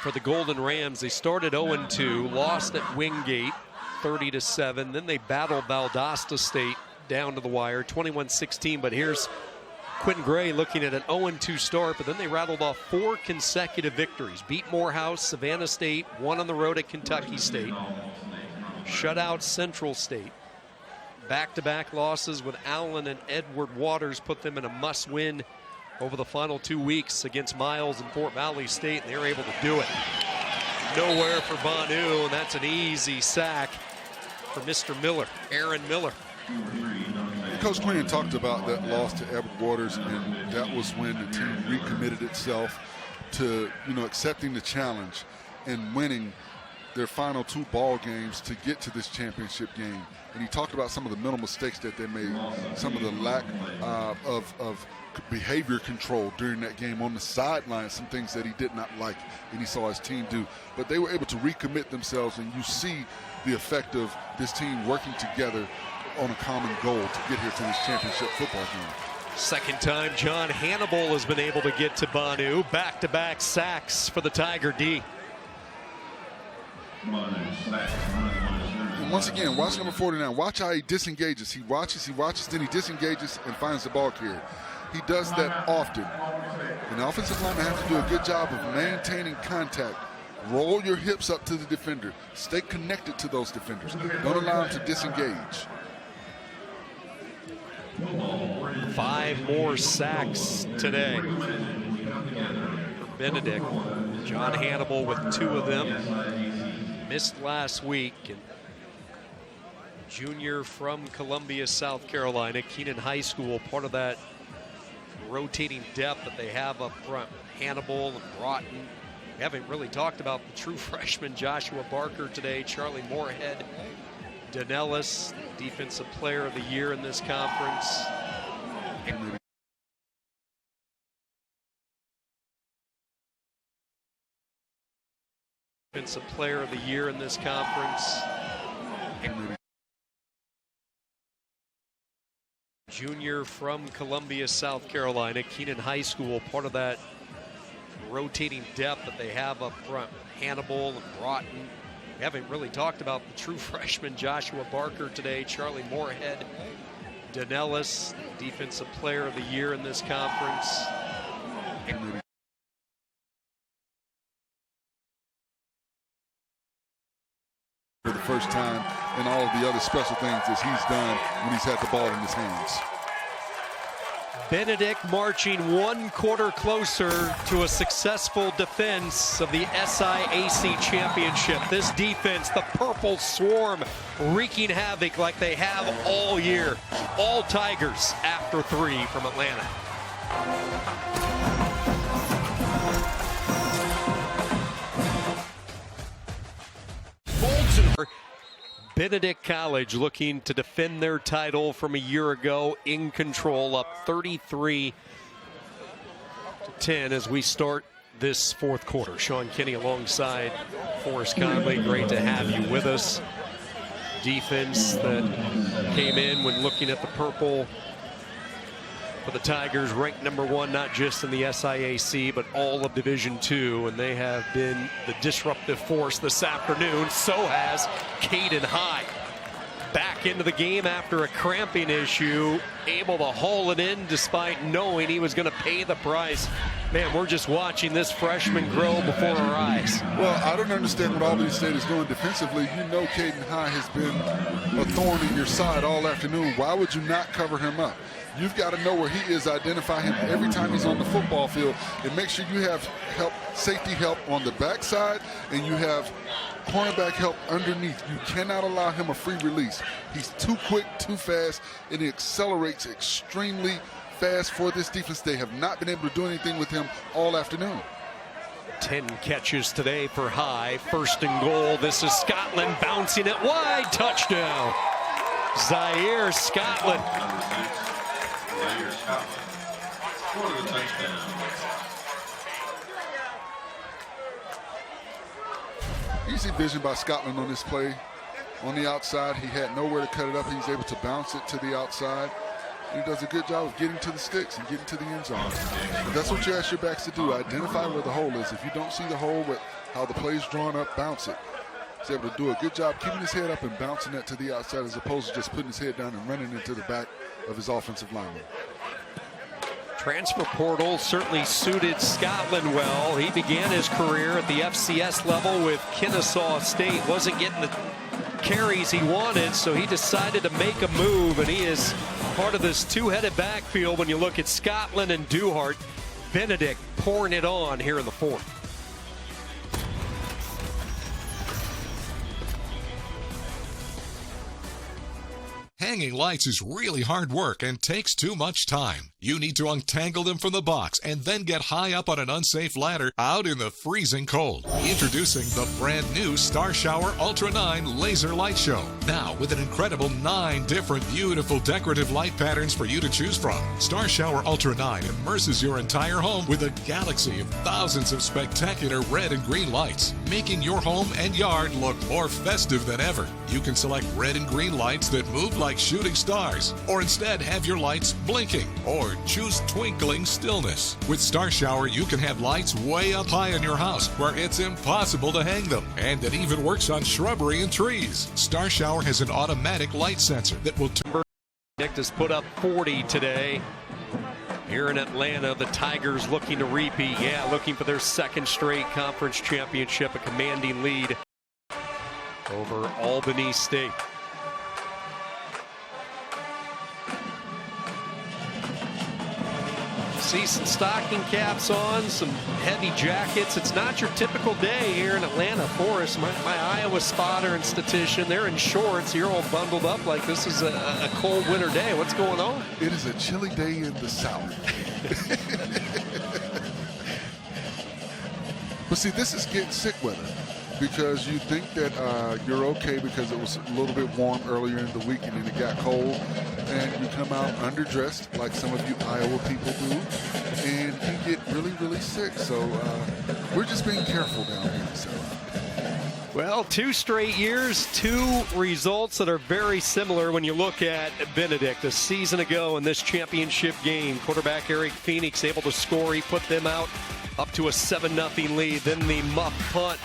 for the Golden Rams. They started 0-2, lost at Wingate 30-7. Then they battled Valdosta State down to the wire, 21-16. But here's Quentin Gray looking at an 0-2 start, but then they rattled off 4 consecutive victories. Beat Morehouse, Savannah State, won on the road at Kentucky State, shut out Central State. Back-to-back losses with Allen and Edward Waters put them in a must-win over the final 2 weeks against Miles and Fort Valley State, and they were able to do it. Nowhere for Banu, and that's an easy sack for Mr. Miller, Aaron Miller. Coach Quinn talked about that loss to Edward Waters, and that was when the team recommitted itself to, accepting the challenge and winning their final 2 ball games to get to this championship game. And he talked about some of the mental mistakes that they made, some of the lack of behavior control during that game on the sideline, some things that he did not like and he saw his team do. But they were able to recommit themselves, and you see the effect of this team working together on a common goal to get here to this championship football game. Second time John Hannibal has been able to get to Banu. Back-to-back sacks for the Tiger D. And once again, watch number 49. Watch how he disengages. He watches, then he disengages and finds the ball carrier. He does that often. And the offensive linemen have to do a good job of maintaining contact. Roll your hips up to the defender. Stay connected to those defenders. Don't allow them to disengage. 5 more sacks today for Benedict. John Hannibal with 2 of them. Missed last week. And junior from Columbia, South Carolina, Keenan High School, part of that rotating depth that they have up front. Hannibal and Broughton. We haven't really talked about the true freshman Joshua Barker today. Charlie Moorhead, Danellis, Defensive Player of the Year in this conference. Defensive Player of the Year in this conference. Junior from Columbia, South Carolina, Keenan High School, part of that rotating depth that they have up front. Hannibal and Broughton. We haven't really talked about the true freshman Joshua Barker today. Charlie Moorhead, Danellis, Defensive Player of the Year in this conference. For the first time, and all of the other special things that he's done when he's had the ball in his hands. Benedict marching one quarter closer to a successful defense of the SIAC Championship. This defense, the Purple Swarm, wreaking havoc like they have all year. All Tigers after 3 from Atlanta. Benedict College looking to defend their title from a year ago, in control, up 33-10 as we start this fourth quarter. Sean Kinney alongside Forrest Conley. Great to have you with us. Defense that came in when looking at the purple for the Tigers, ranked #1 not just in the SIAC but all of Division II, and they have been the disruptive force this afternoon. So has Caden High. Back into the game after a cramping issue, able to haul it in despite knowing he was going to pay the price. Man, we're just watching this freshman grow before our eyes. Well, I don't understand what Albany State is doing defensively. You know Caden High has been a thorn in your side all afternoon. Why would you not cover him up? You've got to know where he is, identify him every time he's on the football field, and make sure you have help, safety help on the backside, and you have cornerback help underneath. You cannot allow him a free release. He's too quick, too fast, and he accelerates extremely fast for this defense. They have not been able to do anything with him all afternoon. 10 catches today for High. First and goal. This is Scotland bouncing it wide. Touchdown. Zaire Scotland. Zaire Scotland scored a touchdown. Easy vision by Scotland on this play. On the outside, he had nowhere to cut it up. He's able to bounce it to the outside. He does a good job of getting to the sticks and getting to the end zone. That's what you ask your backs to do. Identify where the hole is. If you don't see the hole with how the play's drawn up, bounce it. He's able to do a good job keeping his head up and bouncing that to the outside as opposed to just putting his head down and running into the back of his offensive lineman. Transfer portal certainly suited Scotland well. He began his career at the FCS level with Kennesaw State. Wasn't getting the carries he wanted, so he decided to make a move, and he is part of this two-headed backfield when you look at Scotland and Duhart. Benedict pouring it on here in the fourth. Hanging lights is really hard work and takes too much time. You need to untangle them from the box and then get high up on an unsafe ladder out in the freezing cold. Introducing the brand new Star Shower Ultra 9 Laser Light Show. Now with an incredible 9 different beautiful decorative light patterns for you to choose from. Star Shower Ultra 9 immerses your entire home with a galaxy of thousands of spectacular red and green lights, making your home and yard look more festive than ever. You can select red and green lights that move like shooting stars, or instead have your lights blinking, or choose twinkling stillness. With Star Shower, you can have lights way up high in your house where it's impossible to hang them, and it even works on shrubbery and trees. Star Shower has an automatic light sensor that will turn. Benedict has put up 40 today. Here in Atlanta, the Tigers looking to repeat. Yeah, looking for their second straight conference championship, a commanding lead over Albany State. See some stocking caps on, some heavy jackets. It's not your typical day here in Atlanta. Forrest, my Iowa spotter and statistician, they're in shorts. You're all bundled up like this is a cold winter day. What's going on? It is a chilly day in the South. But see, this is getting sick weather, because you think that you're okay because it was a little bit warm earlier in the week and then it got cold, and you come out underdressed like some of you Iowa people do, and you get really, really sick. So we're just being careful down here. So. Well, 2 straight years, 2 results that are very similar when you look at Benedict. A season ago in this championship game, quarterback Eric Phoenix able to score. He put them out up to a 7-0 lead. Then the muff punt.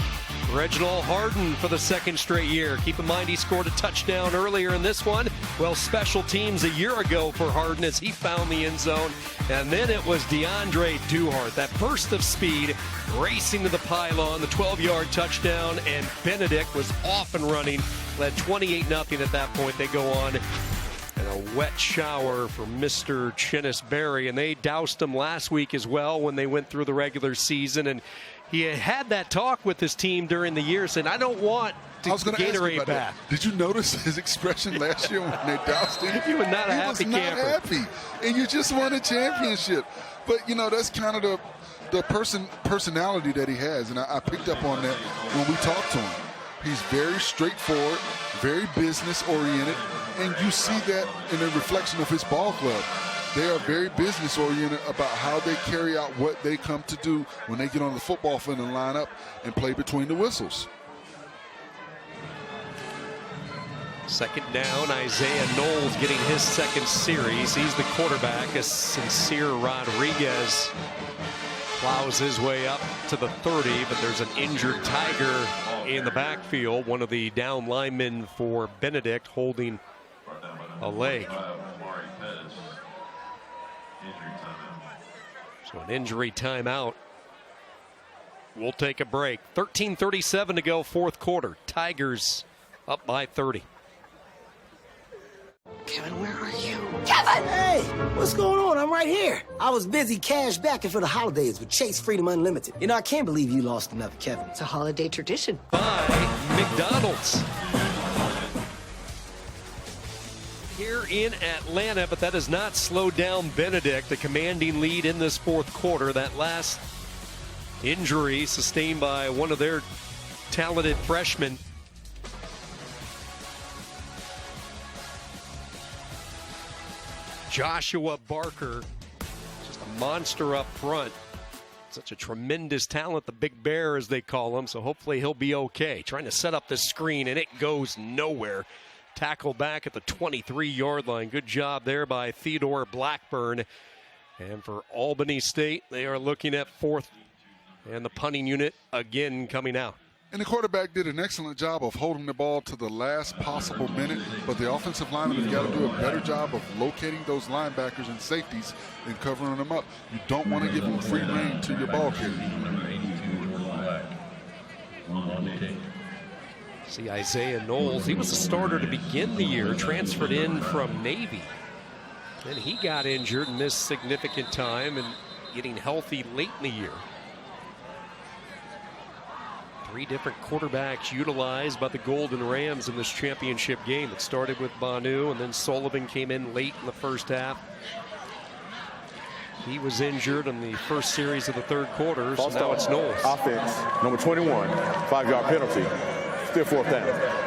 Reginald Harden for the second straight year. Keep in mind he scored a touchdown earlier in this one. Well, special teams a year ago for Harden as he found the end zone. And then it was DeAndre Duhart, that burst of speed, racing to the pylon, the 12-yard touchdown, and Benedict was off and running. Led 28-0 at that point. They go on an a wet shower for Mr. Chinnis-Berry, and they doused him last week as well when they went through the regular season. And he had that talk with his team during the year, saying, I don't want to Gatorade back. Did you notice his expression last year when they doused him? He was not a happy camper. He was not happy, and you just won a championship. But, you know, that's kind of the personality that he has, and I picked up on that when we talked to him. He's very straightforward, very business-oriented, and you see that in the reflection of his ball club. They are very business-oriented about how they carry out what they come to do when they get on the football field and line up and play between the whistles. Second down, Isaiah Knowles getting his second series. He's the quarterback as Sincere Rodriguez plows his way up to the 30, but there's an injured Tiger in the backfield. One of the down linemen for Benedict holding a leg. So an injury timeout. We'll take a break. 13:37 to go, fourth quarter. Tigers up by 30. Kevin, where are you? Kevin! Hey, what's going on? I'm right here. I was busy cash backing for the holidays with Chase Freedom Unlimited. You know, I can't believe you lost another Kevin. It's a holiday tradition. By McDonald's. Here in Atlanta, but that has not slowed down Benedict, the commanding lead in this fourth quarter. That last injury sustained by one of their talented freshmen. Joshua Barker, just a monster up front. Such a tremendous talent, the Big Bear as they call him, so hopefully he'll be okay. Trying to set up the screen, and it goes nowhere. Tackle back at the 23-yard line. Good job there by Theodore Blackburn. And for Albany State, they are looking at fourth, and the punting unit again coming out. And the quarterback did an excellent job of holding the ball to the last possible minute, but the offensive linemen have got to do a better job of locating those linebackers and safeties and covering them up. You don't want to give them free rein to your ball carrier. See Isaiah Knowles, he was a starter to begin the year, transferred in from Navy. Then he got injured and missed significant time and getting healthy late in the year. Three different quarterbacks utilized by the Golden Rams in this championship game. It started with Banu, and then Sullivan came in late in the first half. He was injured in the first series of the third quarter, so now it's Knowles. Offense, number 21, 5-yard penalty. Still fourth down.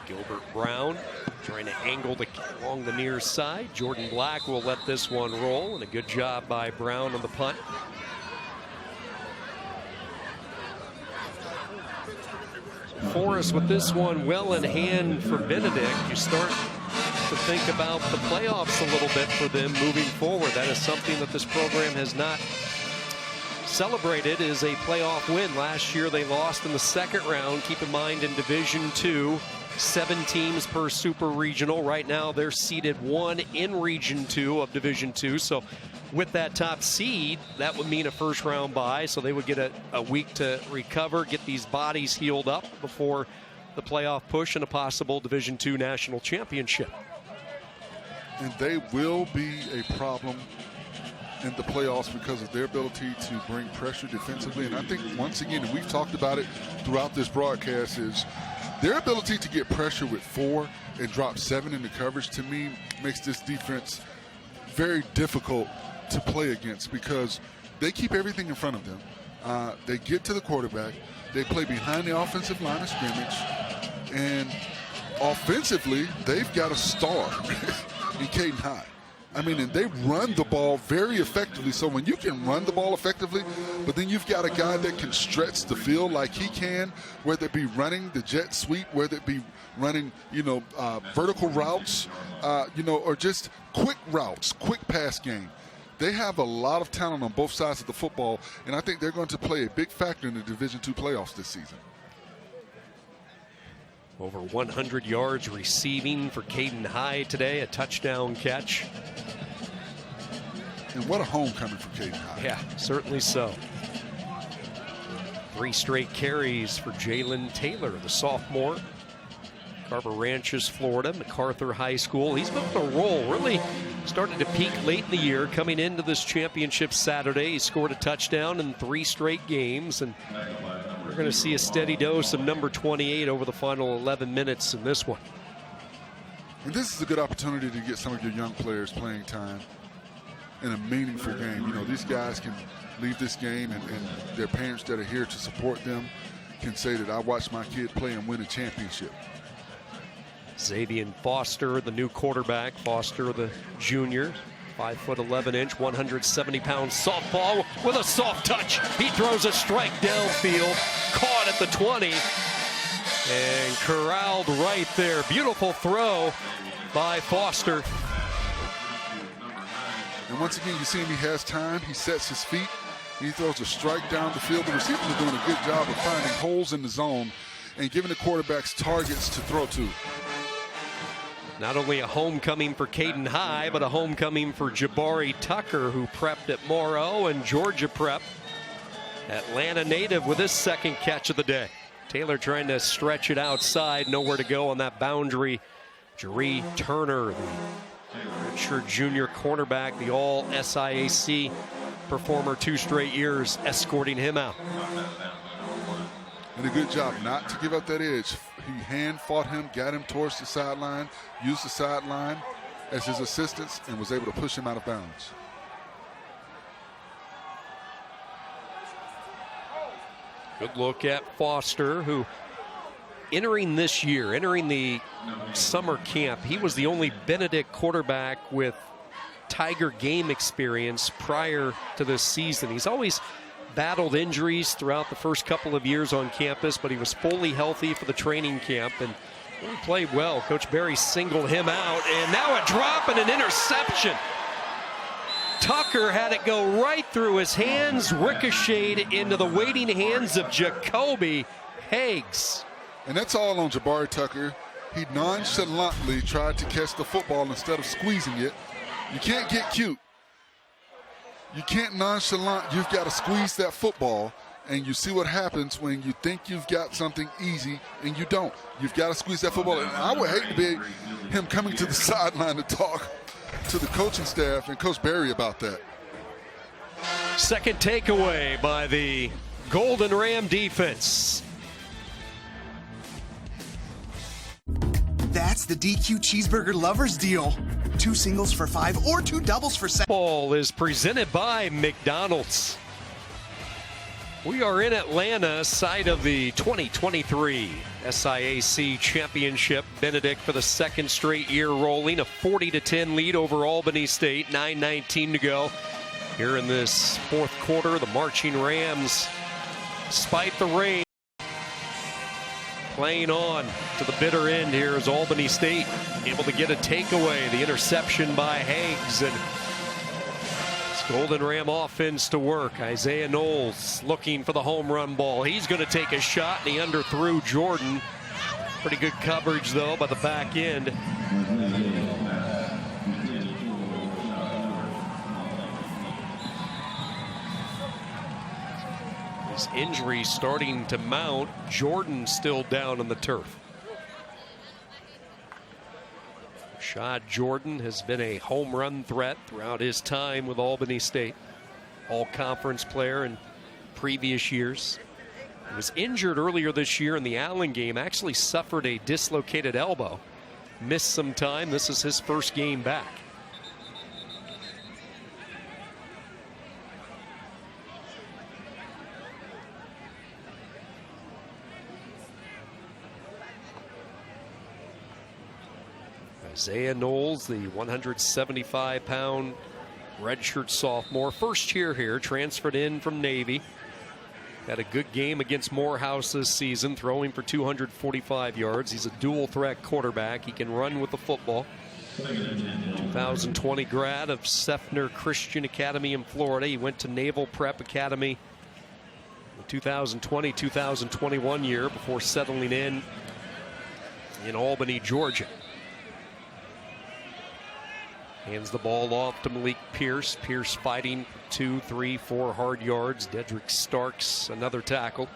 Gilbert Brown trying to angle along the near side. Jordan Black will let this one roll, and a good job by Brown on the punt. Forrest with this one well in hand for Benedict. You start to think about the playoffs a little bit for them moving forward. That is something that this program has not celebrated, is a playoff win. Last year they lost in the second round. Keep in mind, in Division II, 7 teams per super regional. Right now they're seeded 1 in Region 2 of Division II. So with that top seed, that would mean a first round bye. So they would get a week to recover, get these bodies healed up before the playoff push and a possible Division II national championship. And they will be a problem in the playoffs because of their ability to bring pressure defensively. And I think, once again, and we've talked about it throughout this broadcast, is their ability to get pressure with 4 and drop 7 in the coverage, to me, makes this defense very difficult to play against because they keep everything in front of them. They get to the quarterback. They play behind the offensive line of scrimmage. And offensively, they've got a star in Caden Hyde. I mean, and they run the ball very effectively. So when you can run the ball effectively, but then you've got a guy that can stretch the field like he can, whether it be running the jet sweep, whether it be running, vertical routes, or just quick routes, quick pass game. They have a lot of talent on both sides of the football, and I think they're going to play a big factor in the Division II playoffs this season. Over 100 yards receiving for Caden Hyde today, a touchdown catch. And what a homecoming for Caden Hyde. Yeah, certainly so. 3 straight carries for Jalen Taylor, the sophomore. Carver Ranches, Florida, MacArthur High School. He's been on a roll, really started to peak late in the year. Coming into this championship Saturday, he scored a touchdown in 3 straight games, and we're going to see a steady dose of number 28 over the final 11 minutes in this one. And this is a good opportunity to get some of your young players playing time in a meaningful game. You know, these guys can leave this game, and their parents that are here to support them can say that I watched my kid play and win a championship. Xavier Foster, the new quarterback. Foster, the junior, 5'11", 170-pound softball with a soft touch. He throws a strike downfield, caught at the 20, and corralled right there. Beautiful throw by Foster. And once again, you see him, he has time. He sets his feet. He throws a strike down the field. The receivers are doing a good job of finding holes in the zone and giving the quarterbacks targets to throw to. Not only a homecoming for Caden Hyde, but a homecoming for Jabari Tucker, who prepped at Morrow, and Georgia prep. Atlanta native with his second catch of the day. Taylor trying to stretch it outside, nowhere to go on that boundary. Jaree Turner, the redshirt junior cornerback, the all SIAC performer 2 straight years, escorting him out. And a good job not to give up that edge. He hand fought him, got him towards the sideline, used the sideline as his assistance, and was able to push him out of bounds. Good look at Foster, who entering this year, entering the summer camp, he was the only Benedict quarterback with Tiger game experience prior to this season. He's always battled injuries throughout the first couple of years on campus, but he was fully healthy for the training camp and he played well. Coach Berry singled him out, and now a drop and an interception. Tucker had it go right through his hands, ricocheted into the waiting hands of Jacoby Higgs. And that's all on Jabari Tucker. He nonchalantly tried to catch the football instead of squeezing it. You can't get cute. You can't nonchalant. You've got to squeeze that football, and you see what happens when you think you've got something easy and you don't. You've got to squeeze that football. And I would hate to be him coming to the sideline to talk to the coaching staff and Coach Berry about that. Second takeaway by the Golden Ram defense. That's the DQ Cheeseburger Lovers Deal. 2 singles for $5 or 2 doubles for $7. Ball is presented by McDonald's. We are in Atlanta, site of the 2023 SIAC Championship. Benedict for the 2nd straight year rolling a 40-10 lead over Albany State. 9:19 to go here in this 4th quarter. The marching Rams, despite the rain, playing on to the bitter end here as Albany State able to get a takeaway. The interception by Higgs, and it's Golden Ram offense to work. Isaiah Knowles looking for the home run ball. He's going to take a shot, and he underthrew Jordan. Pretty good coverage, though, by the back end. His injury starting to mount. Jordan still down on the turf. Rashad Jordan has been a home run threat throughout his time with Albany State. All-conference player in previous years. He was injured earlier this year in the Allen game. Actually suffered a dislocated elbow. Missed some time. This is his first game back. Isaiah Knowles, the 175-pound redshirt sophomore, first year here, transferred in from Navy. Had a good game against Morehouse this season, throwing for 245 yards. He's a dual threat quarterback. He can run with the football. 2020 grad of Seffner Christian Academy in Florida. He went to Naval Prep Academy the 2020-2021 year before settling in in Albany, Georgia. Hands the ball off to Malik Pierce. Pierce fighting 2, 3, 4 hard yards. Dedrick Starks, another tackle.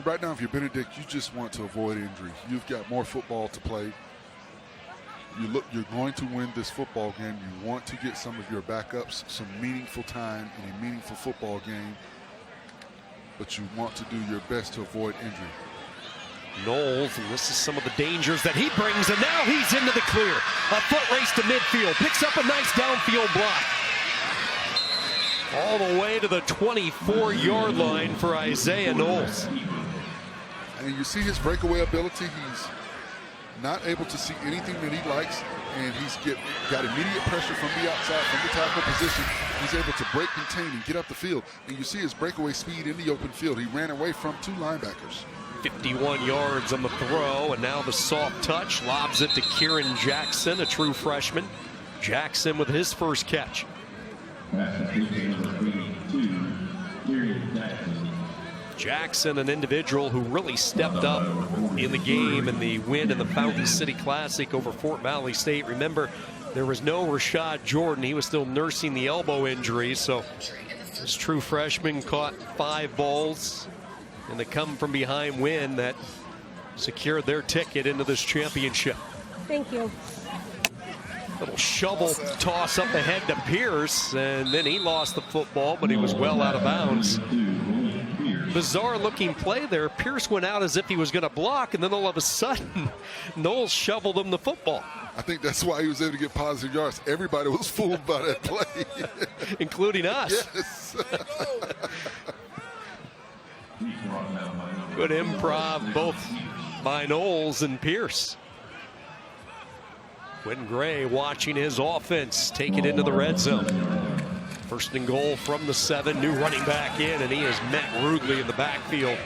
Right now, if you're Benedict, you just want to avoid injury. You've got more football to play. You're going to win this football game. You want to get some of your backups some meaningful time in a meaningful football game, but you want to do your best to avoid injury. Knowles, and this is some of the dangers that he brings, and now he's into the clear. A foot race to midfield, picks up a nice downfield block. All the way to the 24-yard line for Isaiah Knowles. And you see his breakaway ability. He's not able to see anything that he likes, and he's got immediate pressure from the outside, from the tackle position. He's able to break, contain, and get up the field. And you see his breakaway speed in the open field. He ran away from 2 linebackers. 51 yards on the throw, and now the soft touch. Lobs it to Kieran Jackson, a true freshman. Jackson with his first catch. Jackson, an individual who really stepped up in the game in the win in the Fountain City Classic over Fort Valley State. Remember, there was no Rashad Jordan. He was still nursing the elbow injury, so this true freshman caught 5 balls in the come-from-behind win that secured their ticket into this championship. Thank you. Little shovel toss up ahead to Pierce, and then he lost the football, but he was well out of bounds. Bizarre looking play there. Pierce went out as if he was going to block, and then all of a sudden, Knowles shoveled him the football. I think that's why he was able to get positive yards. Everybody was fooled by that play. Including us. Yes. Good improv both by Knowles and Pierce. Quinn Gray watching his offense take it into the red zone. First and goal from the 7, new running back in, and he is met rudely in the backfield.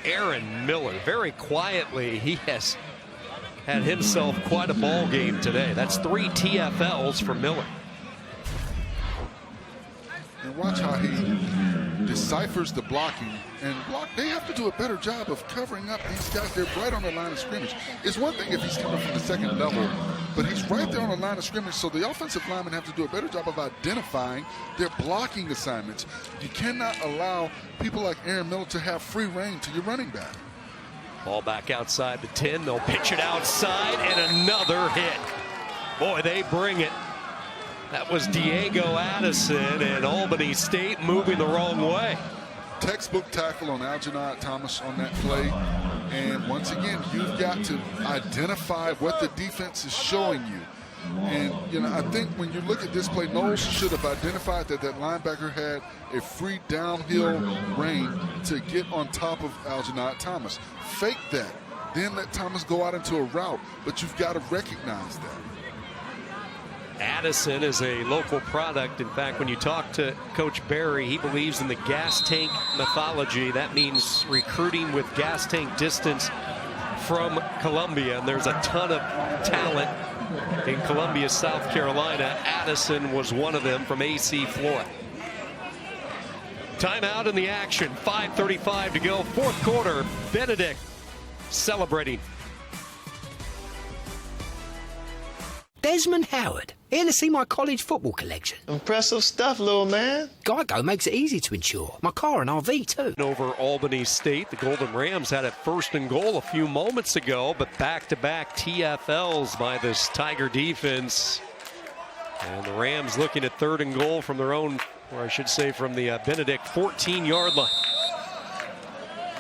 Aaron Miller, very quietly, he has had himself quite a ball game today. That's 3 TFLs for Miller. And watch how he deciphers the blocking. And they have to do a better job of covering up these guys. They're right on the line of scrimmage. It's one thing if he's coming from the second level, but he's right there on the line of scrimmage, so the offensive linemen have to do a better job of identifying their blocking assignments. You cannot allow people like Aaron Miller to have free reign to your running back. Ball back outside the 10. They'll pitch it outside, and another hit. Boy, they bring it. That was Diego Addison, and Albany State moving the wrong way. Textbook tackle on Algernon Thomas on that play. And once again, you've got to identify what the defense is showing you. And, you know, I think when you look at this play, Knowles should have identified that that linebacker had a free downhill rein to get on top of Algernon Thomas. Fake that. Then let Thomas go out into a route. But you've got to recognize that. Addison is a local product. In fact, when you talk to Coach Barry, he believes in the gas tank mythology. That means recruiting with gas tank distance from Columbia. And there's a ton of talent in Columbia, South Carolina. Addison was one of them from AC Florida. Timeout in the action. 5:35 to go. Fourth quarter. Benedict celebrating. Desmond Howard, here to see my college football collection. Impressive stuff, little man. Geico makes it easy to insure. My car and RV too. Over Albany State, the Golden Rams had it first and goal a few moments ago, but back-to-back TFLs by this Tiger defense. And the Rams looking at third and goal from their own, or I should say from the Benedict 14-yard line.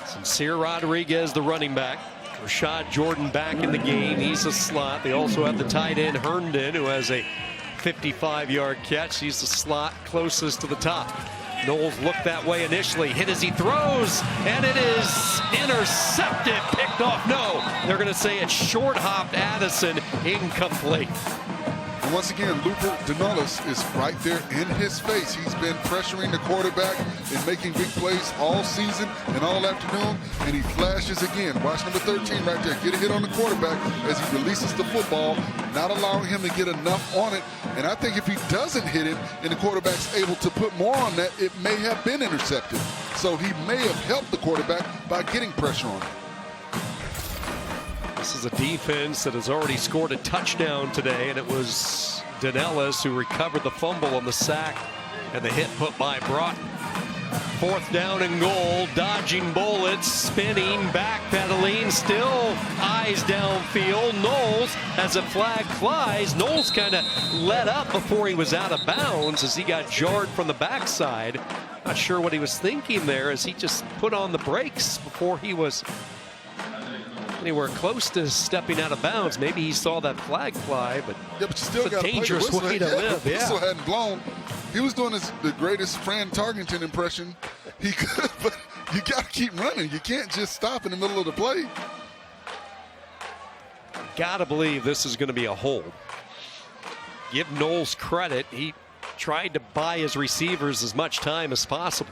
Sincere Rodriguez, the running back. Rashad Jordan back in the game. He's a slot. They also have the tight end Herndon, who has a 55-yard catch. He's the slot closest to the top. Knowles looked that way initially. Hit as he throws, and it is intercepted. Picked off. No, they're going to say it's short-hopped Addison. Incomplete. And once again, Luper Denolis is right there in his face. He's been pressuring the quarterback and making big plays all season and all afternoon, and he flashes again. Watch number 13 right there. Get a hit on the quarterback as he releases the football, not allowing him to get enough on it. And I think if he doesn't hit it and the quarterback's able to put more on that, it may have been intercepted. So he may have helped the quarterback by getting pressure on it. This is a defense that has already scored a touchdown today, and it was Denolis who recovered the fumble on the sack and the hit put by Broughton. 4th down and goal, dodging bullets, spinning, backpedaling, still eyes downfield. Knowles, as a flag flies, Knowles kind of let up before he was out of bounds as he got jarred from the backside. Not sure what he was thinking there as he just put on the brakes before he was anywhere close to stepping out of bounds. Maybe he saw that flag fly, but, you still it's a dangerous way to live. The whistle hadn't blown. He was doing the greatest Fran Tarkenton impression he could, but you got to keep running. You can't just stop in the middle of the play. Got to believe this is going to be a hold. Give Knowles credit. He tried to buy his receivers as much time as possible.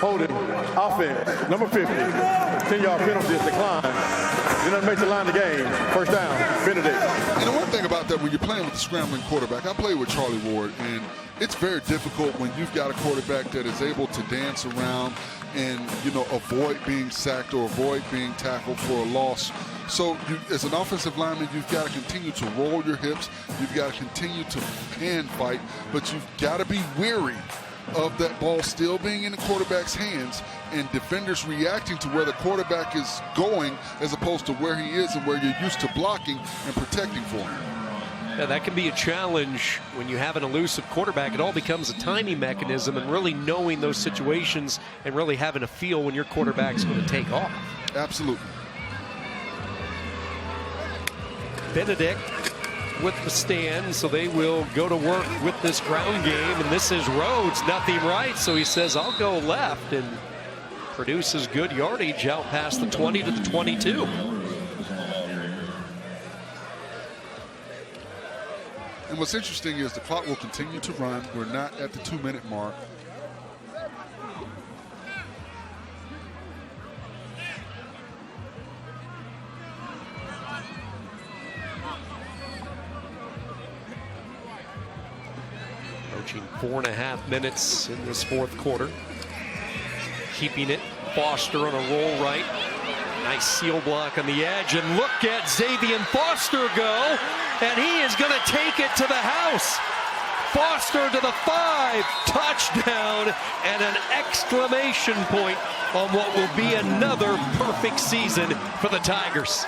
Holding, offense, number 50. 10-yard penalty is declined. Did not make the line of the game. First down, Benedict. And the one thing about that, when you're playing with the scrambling quarterback, I played with Charlie Ward, and it's very difficult when you've got a quarterback that is able to dance around and, avoid being sacked or avoid being tackled for a loss. So as an offensive lineman, you've got to continue to roll your hips. You've got to continue to hand fight, but you've got to be wary of that ball still being in the quarterback's hands and defenders reacting to where the quarterback is going as opposed to where he is and where you're used to blocking and protecting for him. Yeah, that can be a challenge when you have an elusive quarterback. It all becomes a timing mechanism and really knowing those situations and really having a feel when your quarterback's going to take off. Absolutely. Benedict with the stand, so they will go to work with this ground game, and this is Rhodes, nothing right, so he says I'll go left and produces good yardage out past the 20 to the 22. And what's interesting is the clock will continue to run. We're not at the 2-minute mark. Approaching 4.5 minutes in this 4th quarter. Keeping it, Foster on a roll right. Nice seal block on the edge, and look at Xavier Foster go, and he is going to take it to the house. Foster to the 5, touchdown, and an exclamation point on what will be another perfect season for the Tigers.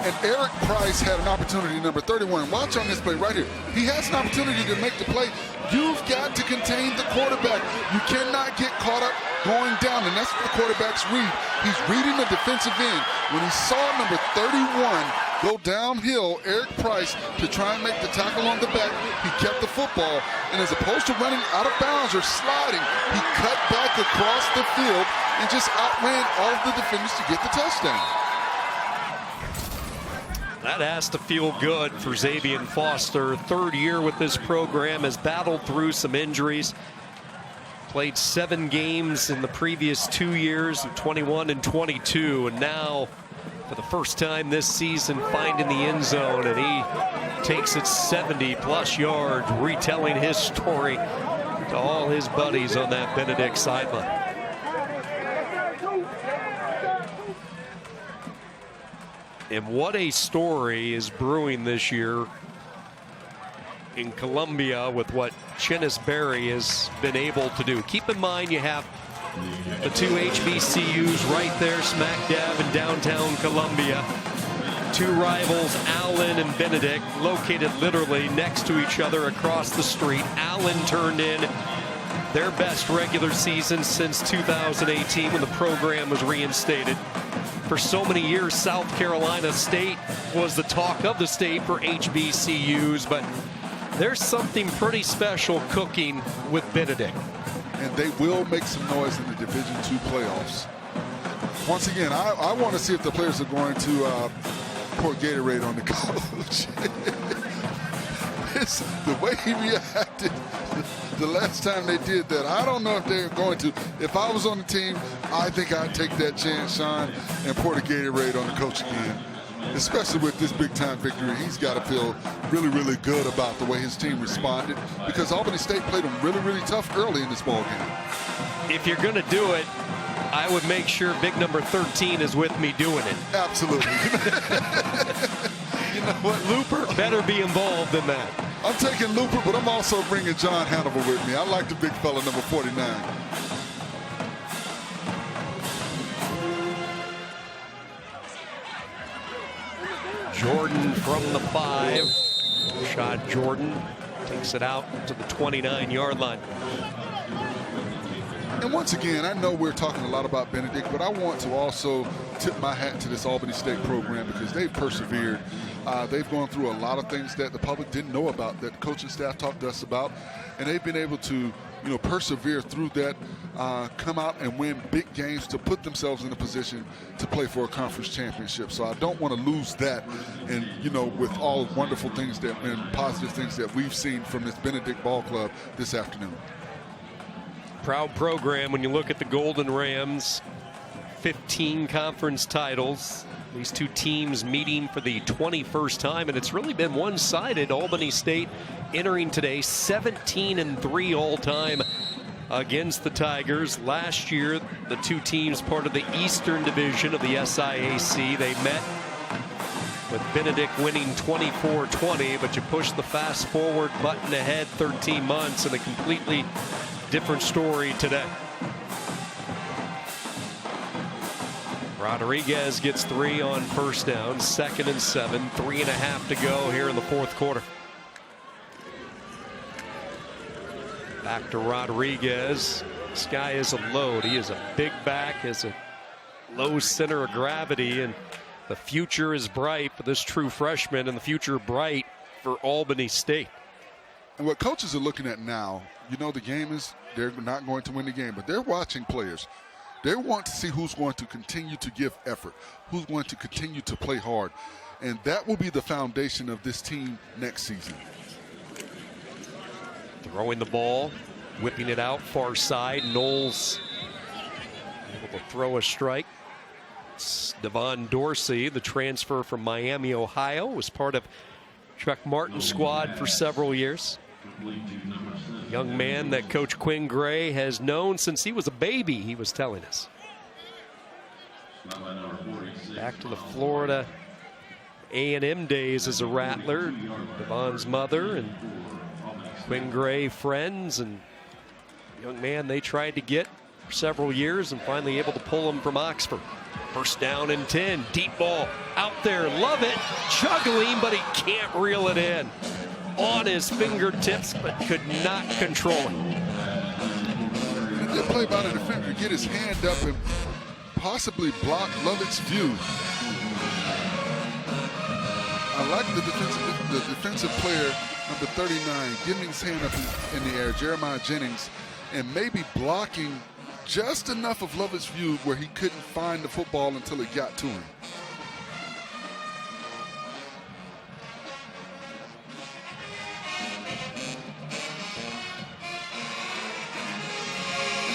And Eric Price had an opportunity, number 31. Watch on this play right here. He has an opportunity to make the play. You've got to contain the quarterback. You cannot get caught up going down, and that's what the quarterback's read. He's reading the defensive end. When he saw number 31 go downhill, Eric Price, to try and make the tackle on the back, he kept the football, and as opposed to running out of bounds or sliding, he cut back across the field and just outran all of the defenders to get the touchdown. That has to feel good for Xavier Foster. 3rd year with this program, has battled through some injuries. Played 7 games in the previous 2 years, 21 and 22, and now for the first time this season finding the end zone, and he takes it 70+ yards, retelling his story to all his buddies on that Benedict sideline. And what a story is brewing this year in Columbia with what Chinnis Berry has been able to do. Keep in mind you have the 2 HBCUs right there smack dab in downtown Columbia. 2 rivals, Allen and Benedict, located literally next to each other across the street. Allen turned in their best regular season since 2018 when the program was reinstated. For so many years, South Carolina State was the talk of the state for HBCUs, but there's something pretty special cooking with Benedict. and they will make some noise in the Division II playoffs. Once again, I want to see if the players are going to pour Gatorade on the coach. It's the way he reacted the last time they did that. I don't know if they're going to. If I was on the team, I think I'd take that chance, Sean, and pour the Gatorade on the coach again. Especially with this big-time victory, he's got to feel really, really good about the way his team responded, because Albany State played them really, really tough early in this ball game. If you're going to do it, I would make sure big number 13 is with me doing it. Absolutely. You know what? Looper better be involved in that. I'm taking Looper, but I'm also bringing John Hannibal with me. I like the big fella, number 49. Jordan from the 5. Shot Jordan takes it out to the 29-yard line. And once again, I know we're talking a lot about Benedict, but I want to also tip my hat to this Albany State program, because they've persevered. They've gone through a lot of things that the public didn't know about, that the coaching staff talked to us about, and they've been able to, persevere through that, come out and win big games to put themselves in a position to play for a conference championship. So I don't want to lose that, and with all wonderful things and positive things that we've seen from this Benedict ball club this afternoon. Proud program when you look at the Golden Rams. 15 conference titles. These two teams meeting for the 21st time, and it's really been one-sided. Albany State entering today 17-3 all-time against the Tigers. Last year, the two teams part of the Eastern Division of the SIAC. They met with Benedict winning 24-20, but you push the fast-forward button ahead 13 months, and a completely different story today. Rodriguez gets 3 on first down, 2nd and 7, 3.5 to go here in the fourth quarter. Back to Rodriguez. This guy is a load. He is a big back, has a low center of gravity, and the future is bright for this true freshman, and the future bright for Albany State. And what coaches are looking at now, the game is, they're not going to win the game, but they're watching players. They want to see who's going to continue to give effort, who's going to continue to play hard. And that will be the foundation of this team next season. Throwing the ball, whipping it out far side. Knowles able to throw a strike. It's Devon Dorsey, the transfer from Miami, Ohio, was part of Chuck Martin's squad for several years. Young man that Coach Quinn Gray has known since he was a baby, he was telling us. Back to the Florida A&M days as a Rattler. Devon's mother and Quinn Gray friends, and young man they tried to get for several years and finally able to pull him from Oxford. First down and 10, deep ball out there, love it, juggling, but he can't reel it in. On his fingertips, but could not control it. Good play by the defender to get his hand up and possibly block Lovett's view. I like the defensive player, number 39, getting his hand up in the air, Jeremiah Jennings, and maybe blocking just enough of Lovett's view where he couldn't find the football until it got to him.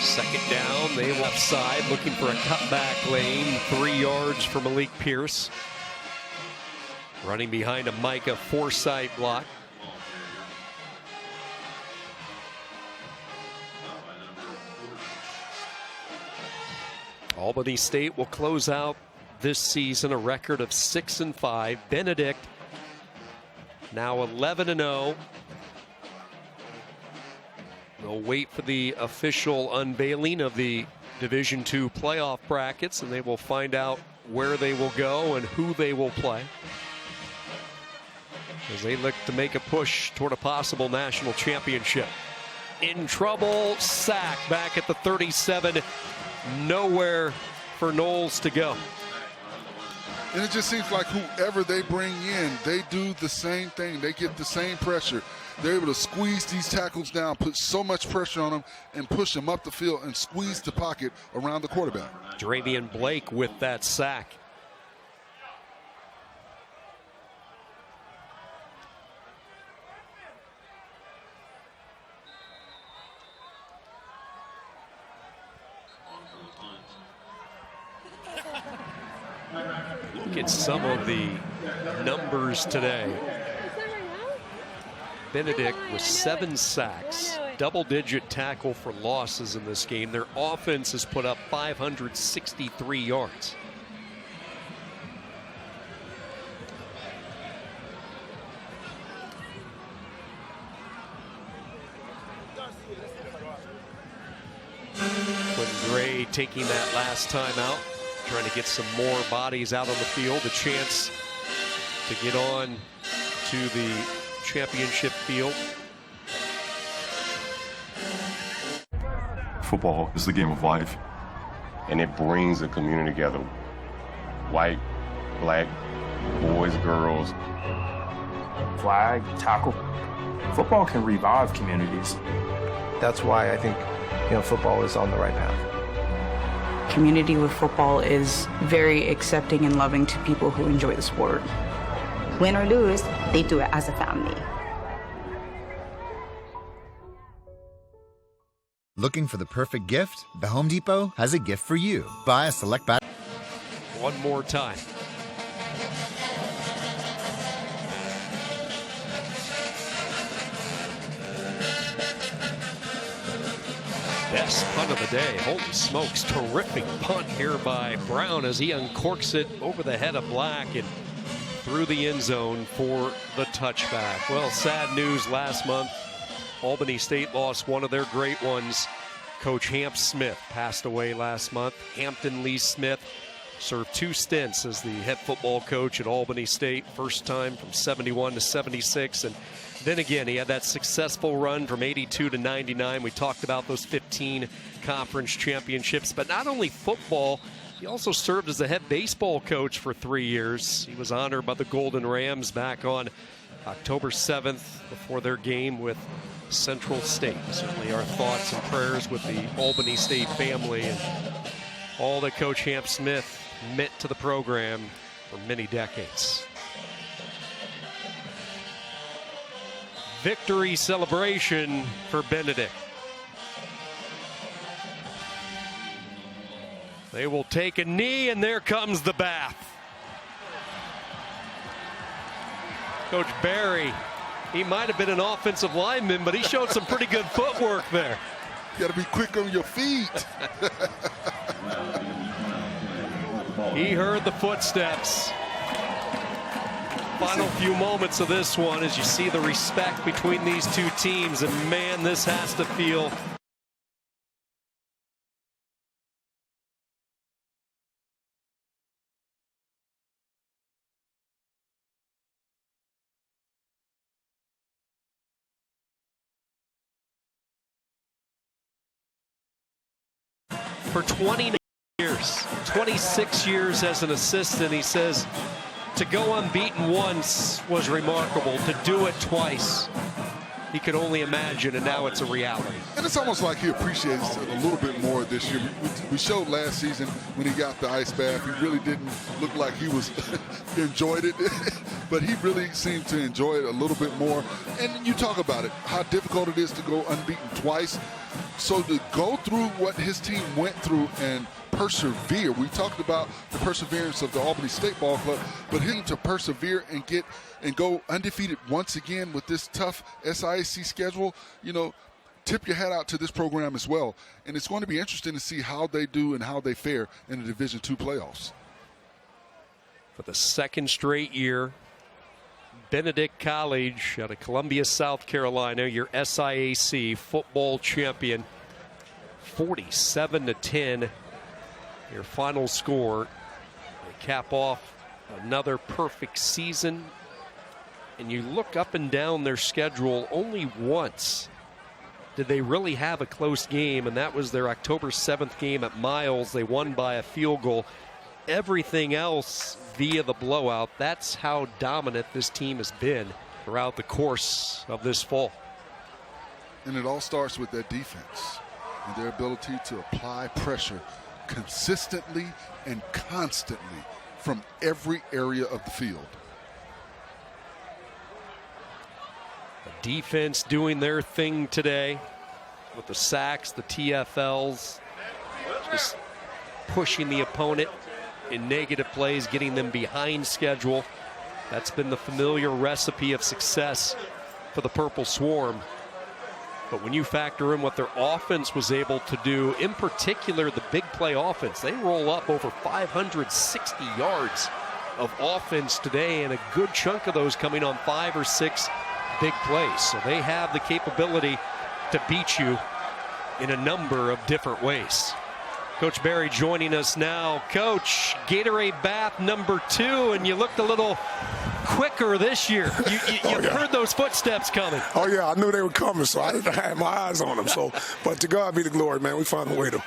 Second down, they left side looking for a cutback lane, 3 yards for Malik Pierce. Running behind a Micah Forsythe block. Albany State will close out this season a record of 6-5. Benedict now 11-0. They'll wait for the official unveiling of the Division II playoff brackets, and they will find out where they will go and who they will play as they look to make a push toward a possible national championship. In trouble, sack back at the 37. Nowhere for Knowles to go. And it just seems like whoever they bring in, they do the same thing. They get the same pressure. They're able to squeeze these tackles down, put so much pressure on them, and push them up the field and squeeze the pocket around the quarterback. Dravian Blake with that sack. Look at some of the numbers today. Benedict with 7 sacks, double-digit tackle for losses in this game. Their offense has put up 563 yards. Quinn Gray taking that last time out, trying to get some more bodies out on the field, a chance to get on to the championship field. Football is the game of life, and it brings a community together. White, black, boys, girls. Flag, tackle. Football can revive communities. That's why I think, football is on the right path. Community with football is very accepting and loving to people who enjoy the sport. Win or lose, they do it as a family. Looking for the perfect gift? The Home Depot has a gift for you. Buy a select batch. One more time. Best punt of the day. Holy smokes, terrific punt here by Brown as he uncorks it over the head of Black and through the end zone for the touchback. Well, sad news last month. Albany State lost one of their great ones. Coach Hamp Smith passed away last month. Hampton Lee Smith served 2 stints as the head football coach at Albany State. First time from 71 to 76. And then again, he had that successful run from 82 to 99. We talked about those 15 conference championships. But not only football, he also served as the head baseball coach for 3 years. He was honored by the Golden Rams back on October 7th before their game with Central State. Certainly our thoughts and prayers with the Albany State family and all that Coach Hamp Smith meant to the program for many decades. Victory celebration for Benedict. They will take a knee, and there comes the bath. Coach Barry, he might have been an offensive lineman, but he showed some pretty good footwork there. You got to be quick on your feet. He heard the footsteps. Final few moments of this one as you see the respect between these two teams, and man, this has to feel for 20 years, 26 years as an assistant. He says to go unbeaten once was remarkable. To do it twice, he could only imagine, and now it's a reality. And it's almost like he appreciates it a little bit more this year. We showed last season when he got the ice bath, he really didn't look like he was enjoyed it, but he really seemed to enjoy it a little bit more. And you talk about it, how difficult it is to go unbeaten twice. So to go through what his team went through and persevere. We talked about the perseverance of the Albany State Ball Club, but him to persevere and go undefeated once again with this tough SIAC schedule, tip your hat out to this program as well. And it's going to be interesting to see how they do and how they fare in the Division II playoffs. For the second straight year, Benedict College out of Columbia, South Carolina, your SIAC football champion, 47-10. Your final score. They cap off another perfect season. And you look up and down their schedule, only once did they really have a close game, and that was their October 7th game at Miles. They won by a field goal. everything else via the blowout. That's how dominant this team has been throughout the course of this fall. And it all starts with their defense and their ability to apply pressure consistently and constantly from every area of the field. The defense doing their thing today with the sacks, the TFLs, just pushing the opponent in negative plays, getting them behind schedule. That's been the familiar recipe of success for the Purple Swarm. But when you factor in what their offense was able to do, in particular the big play offense, they roll up over 560 yards of offense today, and a good chunk of those coming on 5 or 6 big plays. So they have the capability to beat you in a number of different ways. Coach Barry joining us now. Coach, Gatorade bath number 2, and you looked a little quicker this year. You heard those footsteps coming. Oh, yeah, I knew they were coming, so I didn't have my eyes on them. So, but to God be the glory, man. We found a way to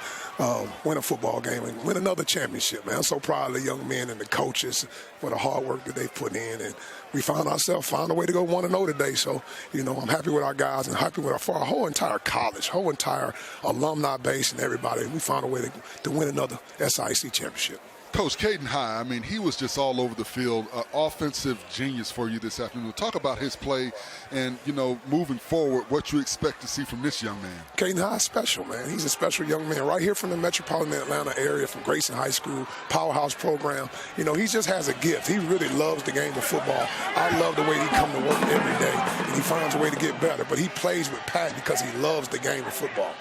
win a football game and win another championship, man. I'm so proud of the young men and the coaches for the hard work that they put in. And we found a way to go 1-0 today. So, I'm happy with our guys and happy with our whole entire college, whole entire alumni base and everybody. We found a way to win another SIAC championship. Coach Caden High, I mean, he was just all over the field, offensive genius for you this afternoon. Talk about his play and, moving forward, what you expect to see from this young man. Caden High is special, man. He's a special young man right here from the metropolitan Atlanta area, from Grayson High School, powerhouse program. He just has a gift. He really loves the game of football. I love the way he comes to work every day, and he finds a way to get better. But he plays with passion because he loves the game of football.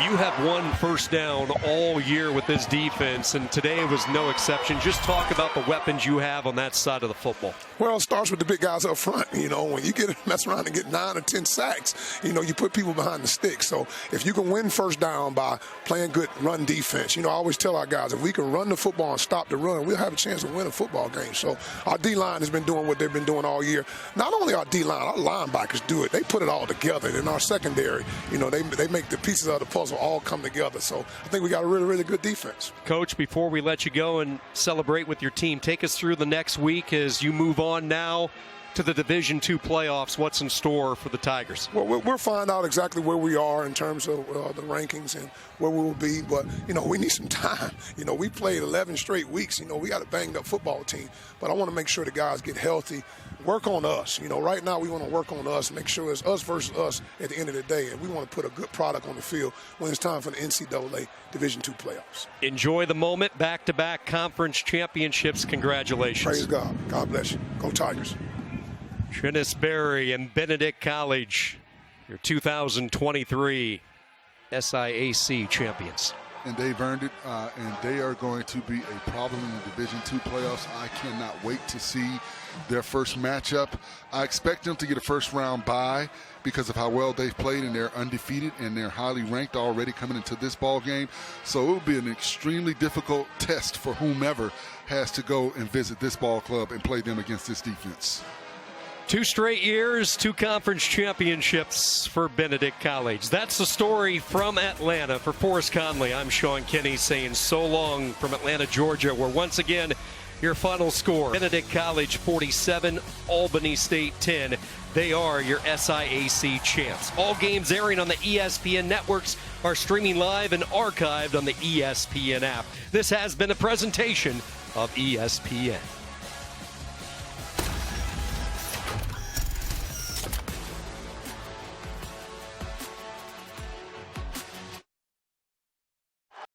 You have one first down all year with this defense, and today was no exception. Just talk about the weapons you have on that side of the football. Well, it starts with the big guys up front. When you mess around and get 9 or 10 sacks, you put people behind the sticks. So if you can win first down by playing good run defense, I always tell our guys, if we can run the football and stop the run, we'll have a chance to win a football game. So our D-line has been doing what they've been doing all year. Not only our D-line, our linebackers do it. They put it all together. In our secondary, they make the pieces of the puzzle all come together. So I think we got a really, really good defense. Coach, before we let you go and celebrate with your team, take us through the next week as you move on now to the Division II playoffs. What's in store for the Tigers? Well, we'll find out exactly where we are in terms of the rankings and where we will be. But, we need some time. We played 11 straight weeks. We got a banged up football team. But I want to make sure the guys get healthy, work on us. Right now we want to work on us, make sure it's us versus us at the end of the day. And we want to put a good product on the field when it's time for the NCAA Division II playoffs. Enjoy the moment. Back-to-back conference championships. Congratulations. Praise God. God bless you. Go Tigers. Trinus Berry and Benedict College, your 2023 SIAC champions. And they've earned it, and they are going to be a problem in the Division II playoffs. I cannot wait to see their first matchup. I expect them to get a first-round bye because of how well they've played, and they're undefeated, and they're highly ranked already coming into this ball game. So it will be an extremely difficult test for whomever has to go and visit this ball club and play them against this defense. 2 straight years, 2 conference championships for Benedict College. That's the story from Atlanta. For Forrest Conley, I'm Sean Kinney saying so long from Atlanta, Georgia, where once again, your final score, Benedict College 47, Albany State 10. They are your SIAC champs. All games airing on the ESPN networks are streaming live and archived on the ESPN app. This has been a presentation of ESPN.